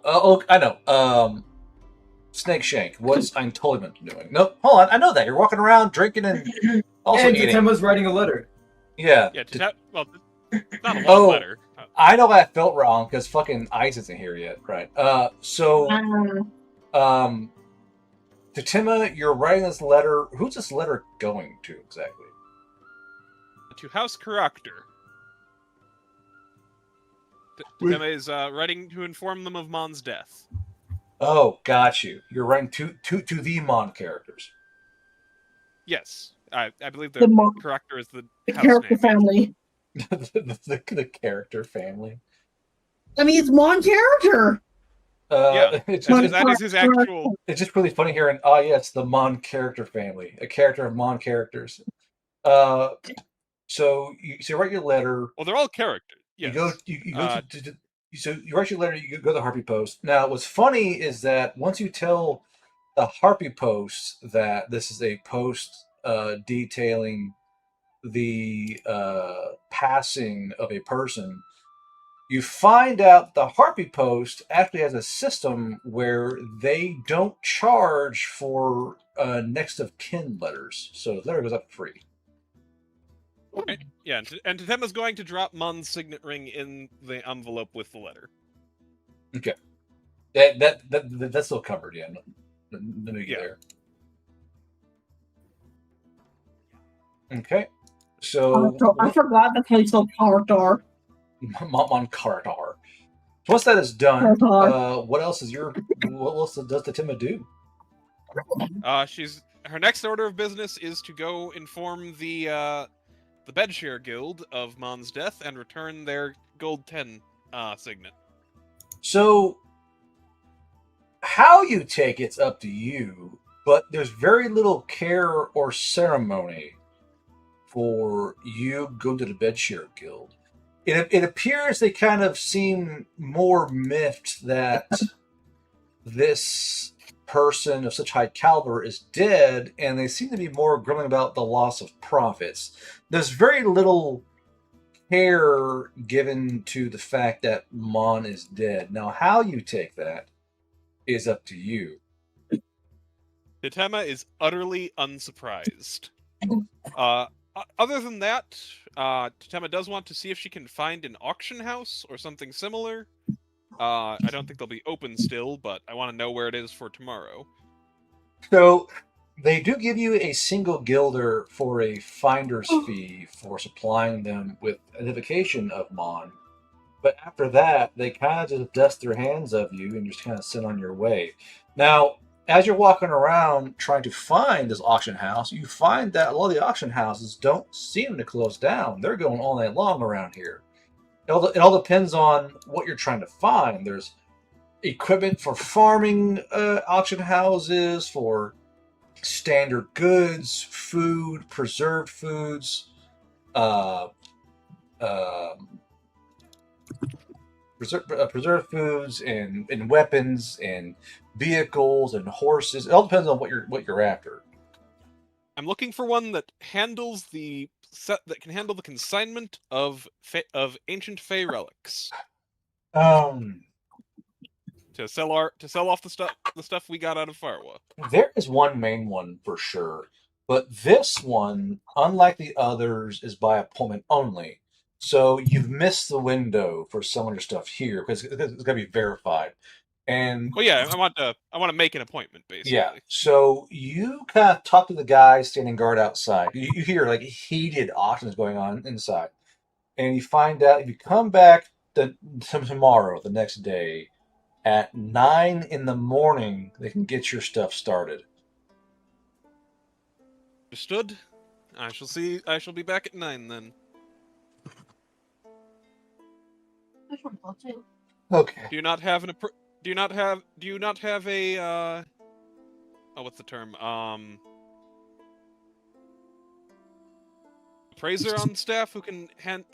I know. Snake Shank, what's Eintolman doing? No, hold on. I know that. You're walking around drinking and also and eating. Tatema's writing a letter. Yeah. Yeah, well, not a long letter. I know I felt wrong because fucking Ice isn't here yet. Right. Tatema, you're writing this letter. Who's this letter going to exactly? To House Corrector. Tatema is writing to inform them of Mon's death. Oh, got you. You're writing to the Mon characters. Yes, I believe the Corrector is the character name. family. the character family. I mean, it's Mon character. Yeah, that is his actual. It's just really funny hearing. Oh yeah, it's the Mon character family, a character of Mon characters. So you write your letter. Well, they're all characters. Yes. You go so you write your letter. You go to the Harpy Post. Now, what's funny is that once you tell the Harpy Post that this is a post detailing the passing of a person, you find out the Harpy Post actually has a system where they don't charge for next of kin letters, so the letter goes up free. Yeah, and Tatema's going to drop Mon's signet ring in the envelope with the letter. Okay, that's still covered. Yeah, no get there. Okay, so I forgot that's how you spell character. Mon Cardar. Once that is done, what else does Tatema do? Her next order of business is to go inform the Bedshare Guild of Mon's death and return their gold 10 signet. So, how you take it's up to you, but there's very little care or ceremony for you go to the Bedshare Guild. It appears they kind of seem more miffed that this person of such high caliber is dead, and they seem to be more grumbling about the loss of profits. There's very little care given to the fact that Mon is dead. Now, how you take that is up to you. Tatema is utterly unsurprised. Other than that, Tatema does want to see if she can find an auction house or something similar. I don't think they'll be open still, but I want to know where it is for tomorrow. So, they do give you a single guilder for a finder's fee for supplying them with identification of Mon. But after that, they kind of just dust their hands of you and just kind of send on your way. Now, as you're walking around trying to find this auction house, you find that a lot of the auction houses don't seem to close down. They're going all night long around here. It all depends on what you're trying to find. There's equipment for farming auction houses, for standard goods, food, preserved foods, uh, preserved foods, and weapons, and vehicles, and horses. It all depends on what you're after. I'm looking for one that handles that can handle the consignment of ancient Fey relics. To sell off the stuff we got out of Farwa. There is one main one for sure, but this one, unlike the others, is by appointment only. So you've missed the window for some of your stuff here because it's got to be verified. And well, yeah, I want to make an appointment basically. Yeah. So you kind of talk to the guy standing guard outside. You hear like heated auctions going on inside, and you find out if you come back tomorrow, the next day, at 9 in the morning, they can get your stuff started. Understood. I shall be back at 9 then. Okay. Do you not have a what's the term? Appraiser on staff who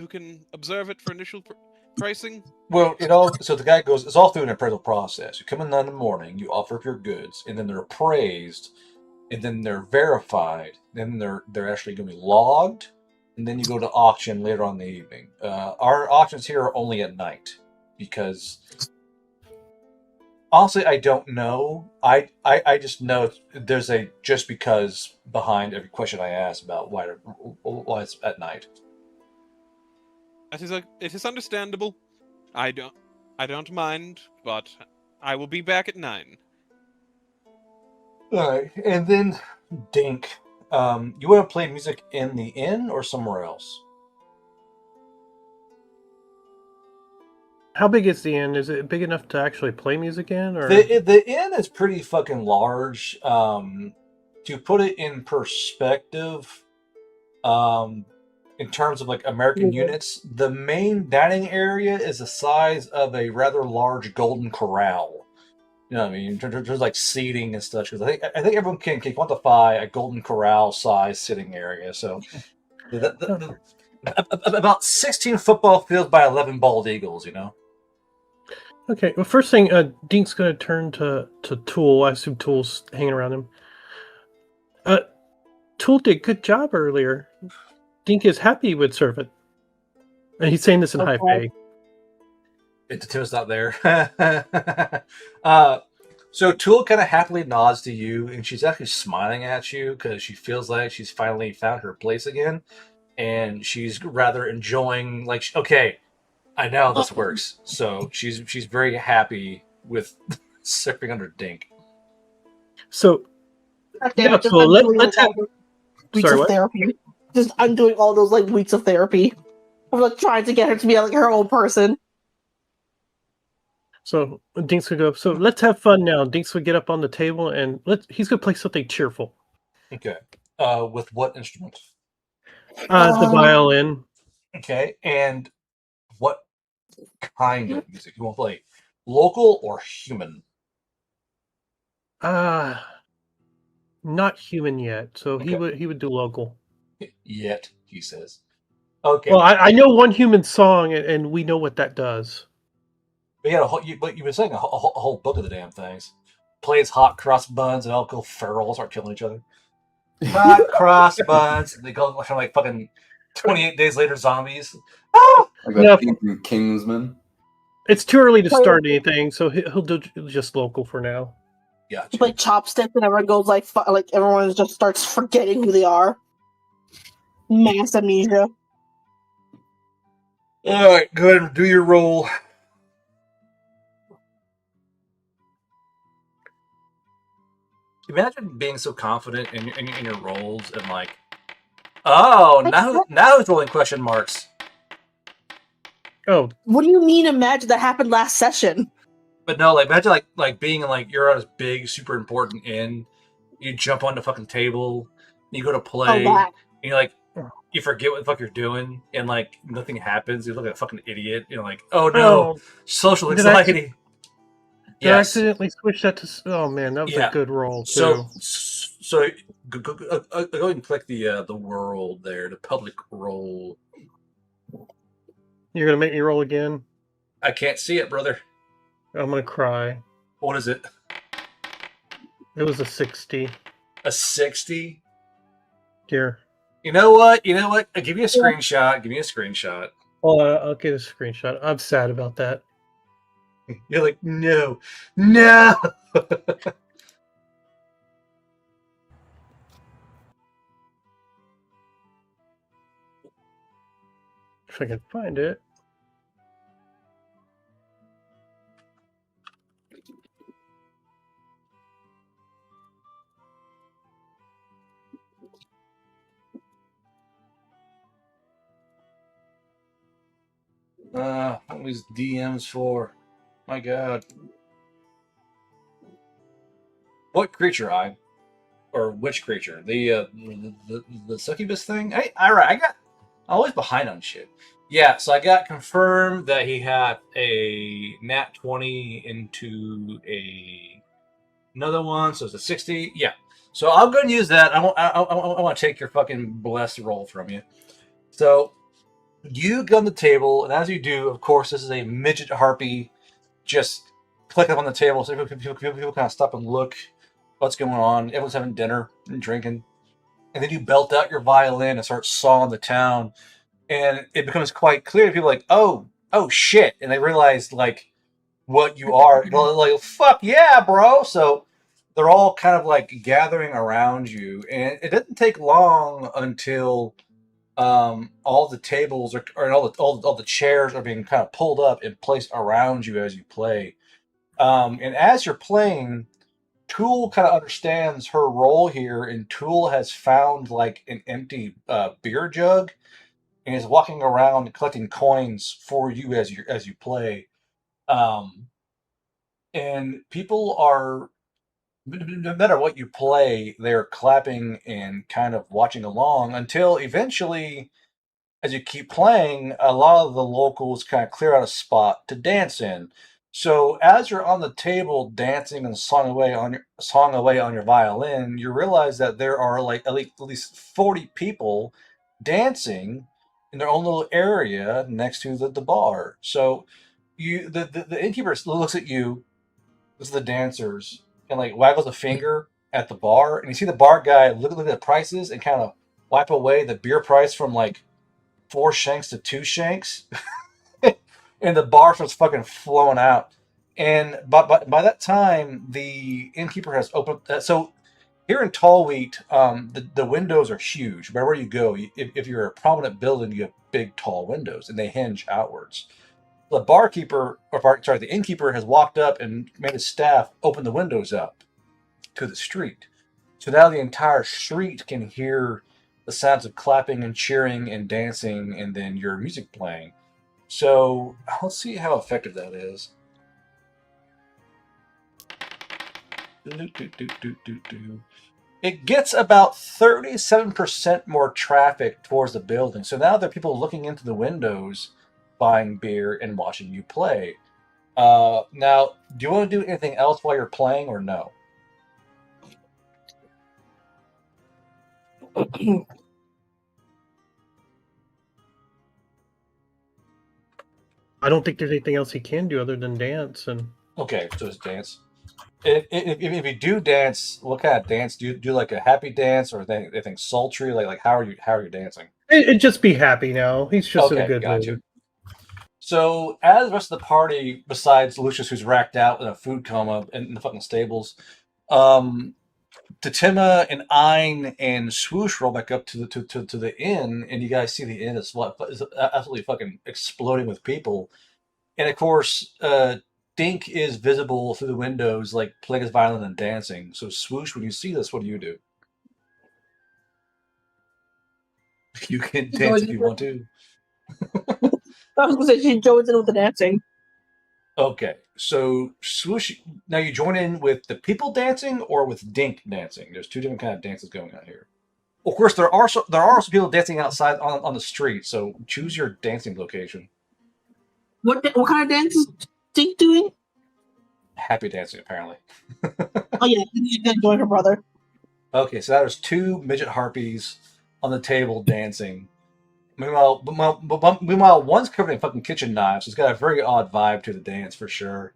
can observe it for initial pricing? Well, so the guy goes, it's all through an appraisal process. You come in the morning, you offer up your goods, and then they're appraised, and then they're verified, then they're actually going to be logged, and then you go to auction later on in the evening. Our auctions here are only at night because honestly, I don't know. I just know there's a just because behind every question I ask about why it's at night. It is understandable. I don't mind, but I will be back at 9. All right, and then Dink, you want to play music in the inn or somewhere else? How big is the inn? Is it big enough to actually play music in? Or The inn is pretty fucking large. To put it in perspective, in terms of like American units, the main dining area is the size of a rather large Golden Corral. You know what I mean? There's like seating and stuff. Because I think everyone can quantify a Golden Corral size sitting area. So about 16 football fields by 11 bald eagles. You know. Okay, well, first thing, Dink's going to turn to Tool. I assume Tool's hanging around him. Tool did a good job earlier. Dink is happy with serve it. And he's saying this in high fae. Tim's not there. So Tool kind of happily nods to you, and she's actually smiling at you because she feels like she's finally found her place again. And she's rather enjoying, like, okay, I know how this works. So she's very happy with serving under Dink. So, yeah, so let's have weeks of therapy. Just undoing all those like weeks of therapy. I'm like trying to get her to be like her own person. So Dink's gonna go. So let's have fun now. Dink's gonna get up on the table and he's gonna play something cheerful. Okay. With what instrument? The violin. Okay, and what kind of music you want to play? Local or human? Not human yet. So Okay. he would do local. Yet, he says. Okay. Well, I know one human song, and we know what that does. But yeah, but you've been saying a whole book of the damn things. Plays hot cross buns and all go feral, start killing each other. Hot cross buns. And they go like fucking 28 days later zombies. Oh! Like Kingsman. It's too early to start anything, so he'll do just local for now. Yeah. Like chopsticks, and everyone goes like everyone just starts forgetting who they are. Mass amnesia. All right, go ahead and do your roll. Imagine being so confident in your rolls and like, oh, now it's rolling question marks. Oh, what do you mean? Imagine that happened last session. But no, like imagine like being like you're on this big, super important inn. You jump on the fucking table, you go to play, and you're like, you forget what the fuck you're doing, and like nothing happens. You look like a fucking idiot. You're like, oh no, Oh, social did I, anxiety. did I Yes. accidentally switch that to? Oh man, that was Yeah. a good roll So, too. so go ahead and click the world there, the public role. You're gonna make me roll again. I can't see it, brother. I'm gonna cry. What is it? It was a 60. A 60? Here. You know what? I'll give you a screenshot. Give me a screenshot. Oh, I'll get a screenshot. I'm sad about that. You're like, no. If I can find it. What are these DMs for? My God. What creature or which creature? The succubus thing? Hey, alright, I'm always behind on shit. Yeah, so I got confirmed that he had a nat 20 into another one, so it's a 60. Yeah. So I'll go and use that. I want to take your fucking blessed roll from you. So you go on the table, and as you do, of course, this is a midget harpy. Just click up on the table so people kind of stop and look what's going on. Everyone's having dinner and drinking. And then you belt out your violin and start sawing the town. And it becomes quite clear to people like, oh shit. And they realize like what you are. Like, fuck yeah, bro. So they're all kind of like gathering around you. And it doesn't take long until all the tables and all the chairs are being kind of pulled up and placed around you as you play. And as you're playing, Tool kind of understands her role here, and Tool has found like an empty beer jug and is walking around collecting coins for you as you play. And people are, no matter what you play, they're clapping and kind of watching along until eventually, as you keep playing, a lot of the locals kind of clear out a spot to dance in. So as you're on the table dancing and song away on your violin, you realize that there are like at least 40 people dancing in their own little area next to the bar. So the innkeeper looks at you, looks at the dancers, and like waggles a finger at the bar, and you see the bar guy look at the prices and kind of wipe away the beer price from like 4 shanks to 2 shanks, and the bar starts fucking flowing out. And by that time, the innkeeper has opened. So here in Tall Wheat, the windows are huge. Wherever you go, if you're a prominent building, you have big, tall windows, and they hinge outwards. The the innkeeper has walked up and made his staff open the windows up to the street. So now the entire street can hear the sounds of clapping and cheering and dancing, and then your music playing. So let's see how effective that is. It gets about 37% more traffic towards the building. So now there are people looking into the windows, buying beer, and watching you play. Now, do you want to do anything else while you're playing, or no? I don't think there's anything else he can do other than dance. And Okay, so it's dance. If you do dance, what kind of dance do you do? Like a happy dance, or anything sultry? Like how are you dancing? it'd just be happy now. He's just in a good got you. mood. So as the rest of the party, besides Lucius, who's racked out in a food coma in the fucking stables, Tatima and Ein and Swoosh roll back up to the inn, and you guys see the inn is absolutely fucking exploding with people. And of course, Dink is visible through the windows, like playing his violin and dancing. So Swoosh, when you see this, what do you do? You can dance if you want to. I was gonna say she joins in with the dancing. Okay, so Swoosh, now you join in with the people dancing or with Dink dancing? There's 2 different kind of dances going on here. Of course, there are also people dancing outside on the street. So choose your dancing location. What kind of dance is Dink doing? Happy dancing, apparently. Oh yeah, she's gonna join her brother. Okay, so there's 2 midget harpies on the table dancing. Meanwhile, one's covered in fucking kitchen knives. It's got a very odd vibe to the dance for sure,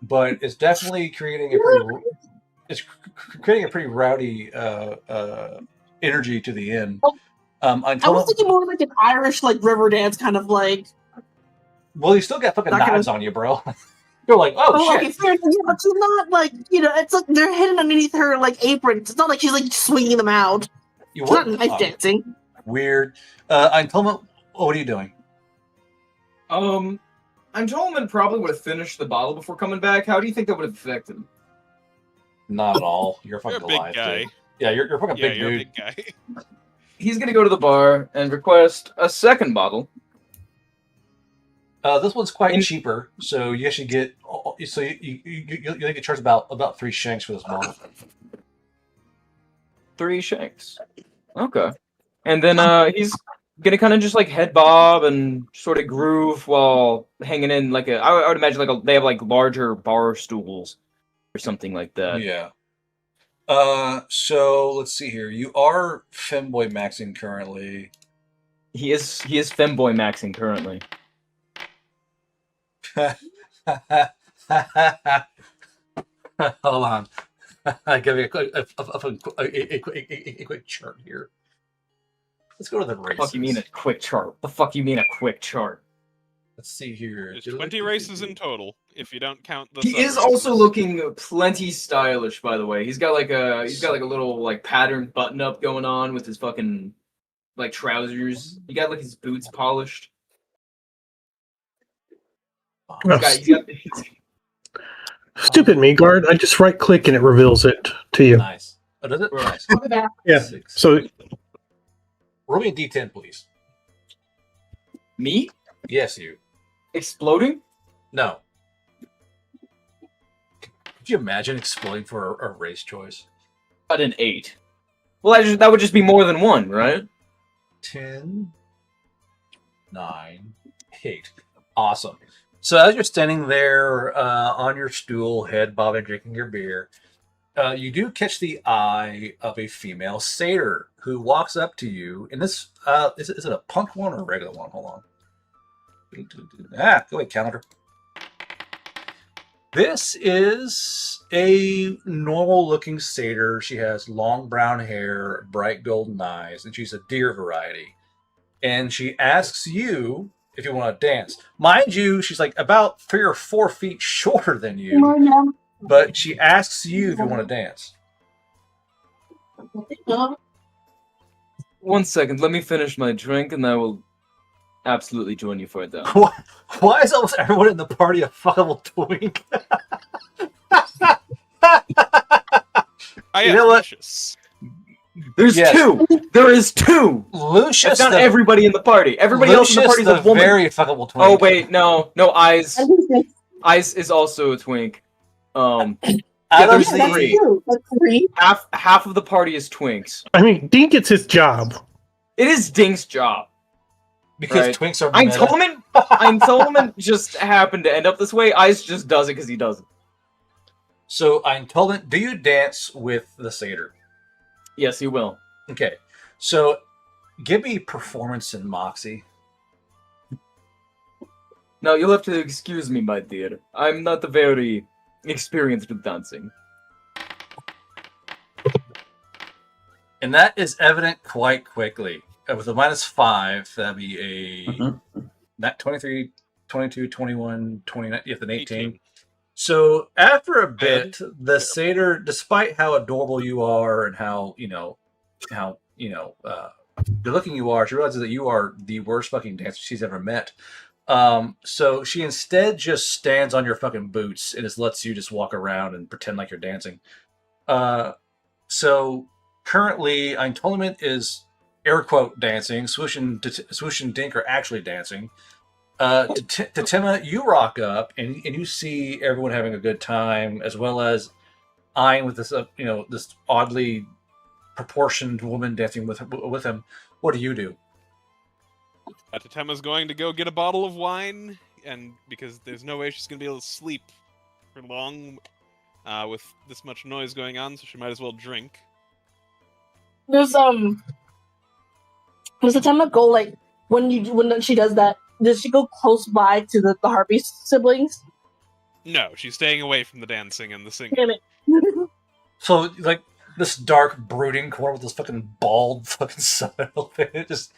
but it's definitely creating a pretty rowdy energy to the end. I was thinking more like an Irish like river dance kind of like. Well, you still got fucking knives on you, bro. You're like, shit. Okay, fair, yeah, but she's not like it's like they're hidden underneath her like apron. It's not like she's like swinging them out. It's not knife dancing. Weird. Eintolman, what are you doing? Eintolman probably would have finished the bottle before coming back. How do you think that would have affected him? Not at all. You're a fucking You're a big guy. Dude. Yeah, you're a fucking big you're dude. A big guy. He's gonna go to the bar and request a second bottle. This one's quite cheaper, so you actually get you get charged about 3 shanks for this bottle. 3 shanks. Okay. And then he's gonna kind of just like head bob and sort of groove while hanging in like I would imagine they have like larger bar stools or something like that. Yeah. So let's see here. You are femboy maxing currently. He is femboy maxing currently. Hold on. I give you a quick chart here. Let's go to the races. What the fuck you mean a quick chart? What the fuck you mean a quick chart? Let's see here. There's 20 races in total, if you don't count the. He is also looking plenty stylish, by the way. He's got like a little like patterned button up going on with his fucking like trousers. He got like his boots polished. Stupid Megard. I just right click and it reveals it to you. Nice. Oh, does it? Nice. Yeah. 6. So roll me a D10, please. Me? Yes, you. Exploding? No. Could you imagine exploding for a race choice? At an 8. Well, that would just be more than 1, right? 10, 9, 8. Awesome. So as you're standing there on your stool, head bobbing, drinking your beer, you do catch the eye of a female satyr who walks up to you. And this is it a punk one or a regular one? Hold on. Go ahead, calendar. This is a normal-looking satyr. She has long brown hair, bright golden eyes, and she's a deer variety. And she asks you if you want to dance. Mind you, she's like about 3 or 4 feet shorter than you. But she asks you if you want to dance. 1 second, let me finish my drink and I will absolutely join you for it, though. Why is almost everyone in the party a fuckable twink? You know what? There's 2. There is 2. Lucius, it's not everybody in the party. Everybody else in the party is a woman. Very fuckable twink. Oh wait, no, Eyes. Eyes is also a twink. There's 3. Half of the party is twinks. I mean, Dink gets his job. It is Dink's job. Because twinks are Eintolman just happened to end up this way. Ice just does it because he does it. So Eintolman, do you dance with the satyr? Yes, he will. Okay. So give me performance in Moxie. No, you'll have to excuse me, my dear. I'm not very experienced with dancing. And that is evident quite quickly. With a -5, that'd be that 23, 22, 21, 29, yeah, then 18. So after a bit, the satyr, despite how adorable you are and how good looking you are, she realizes that you are the worst fucking dancer she's ever met. So she instead just stands on your fucking boots and just lets you just walk around and pretend like you're dancing. So currently, Eintolman is air quote dancing. Swoosh and Dink are actually dancing. Tatima, you rock up and you see everyone having a good time, as well as eyeing with this this oddly proportioned woman dancing with him. What do you do? Tatema's going to go get a bottle of wine, and because there's no way she's going to be able to sleep for long with this much noise going on, so she might as well drink. Does Tatema go like when she does that? Does she go close by to the Harpy siblings? No, she's staying away from the dancing and the singing. Damn it. So, like, this dark, brooding corner with this fucking bald fucking son of it, just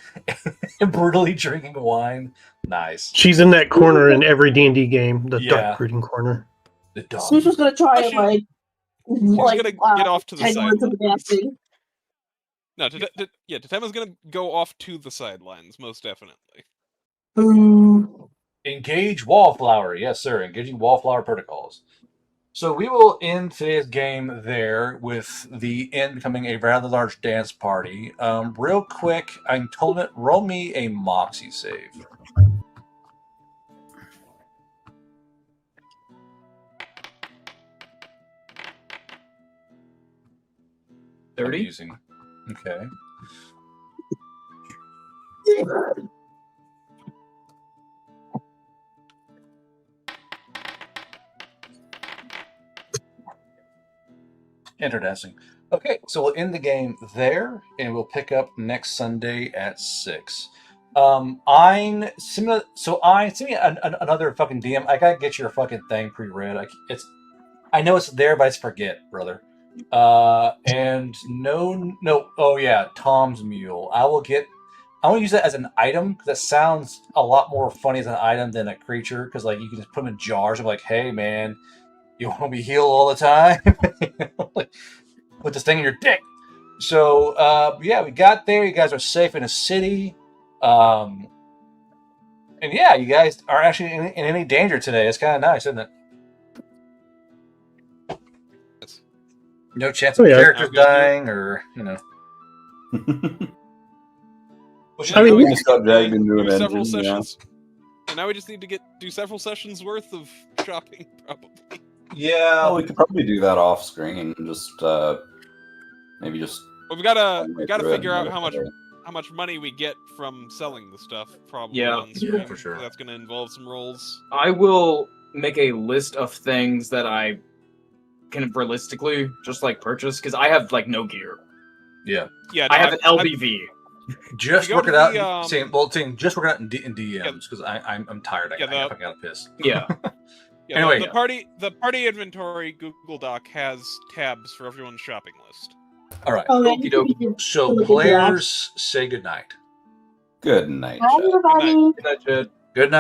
brutally drinking wine. Nice. She's in that corner in every D&D game, the Yeah. dark brooding corner. The dog. She's just gonna try and she's gonna get off to the tag her to the dancing. No, Tatema's gonna go off to the sidelines, most definitely. Engage Wallflower. Yes, sir. Engaging Wallflower protocols. So we will end today's game there with the end becoming a rather large dance party. Real quick, I'm told it. Roll me a Moxie save. Using. Okay. Enter dancing. Okay, so we'll end the game there, and we'll pick up next Sunday at 6. I'm similar. So send me another fucking DM. I gotta get your fucking thing pre-read. I know it's there, but I just forget, brother. And no. Oh yeah, Tom's mule. I want to use that as an item because that sounds a lot more funny as an item than a creature. Because like you can just put them in jars. I'm like, hey man, you want to be healed all the time? Like, put this thing in your dick. So yeah, we got there. You guys are safe in a city. And yeah, you guys aren't actually in any danger today. It's kind of nice, isn't it? No chance of characters dying, or I mean, we just got dragged into an several engine. Sessions. And now we just need to do several sessions worth of shopping, probably. Yeah, well, we could probably do that off screen. Just maybe just. Well, we gotta figure out how much money we get from selling the stuff. Probably on screen. For sure. That's gonna involve some rolls. I will make a list of things that I can realistically just like purchase because I have like no gear. Yeah. Yeah. I have an LBV. Just work it out. Just work it out in DMs because I'm tired. I gotta piss. Yeah. Yeah, anyway, the party inventory Google Doc has tabs for everyone's shopping list. All right. So Look at players say goodnight. Good night. Bye, everybody. Good night, Jed. Good night.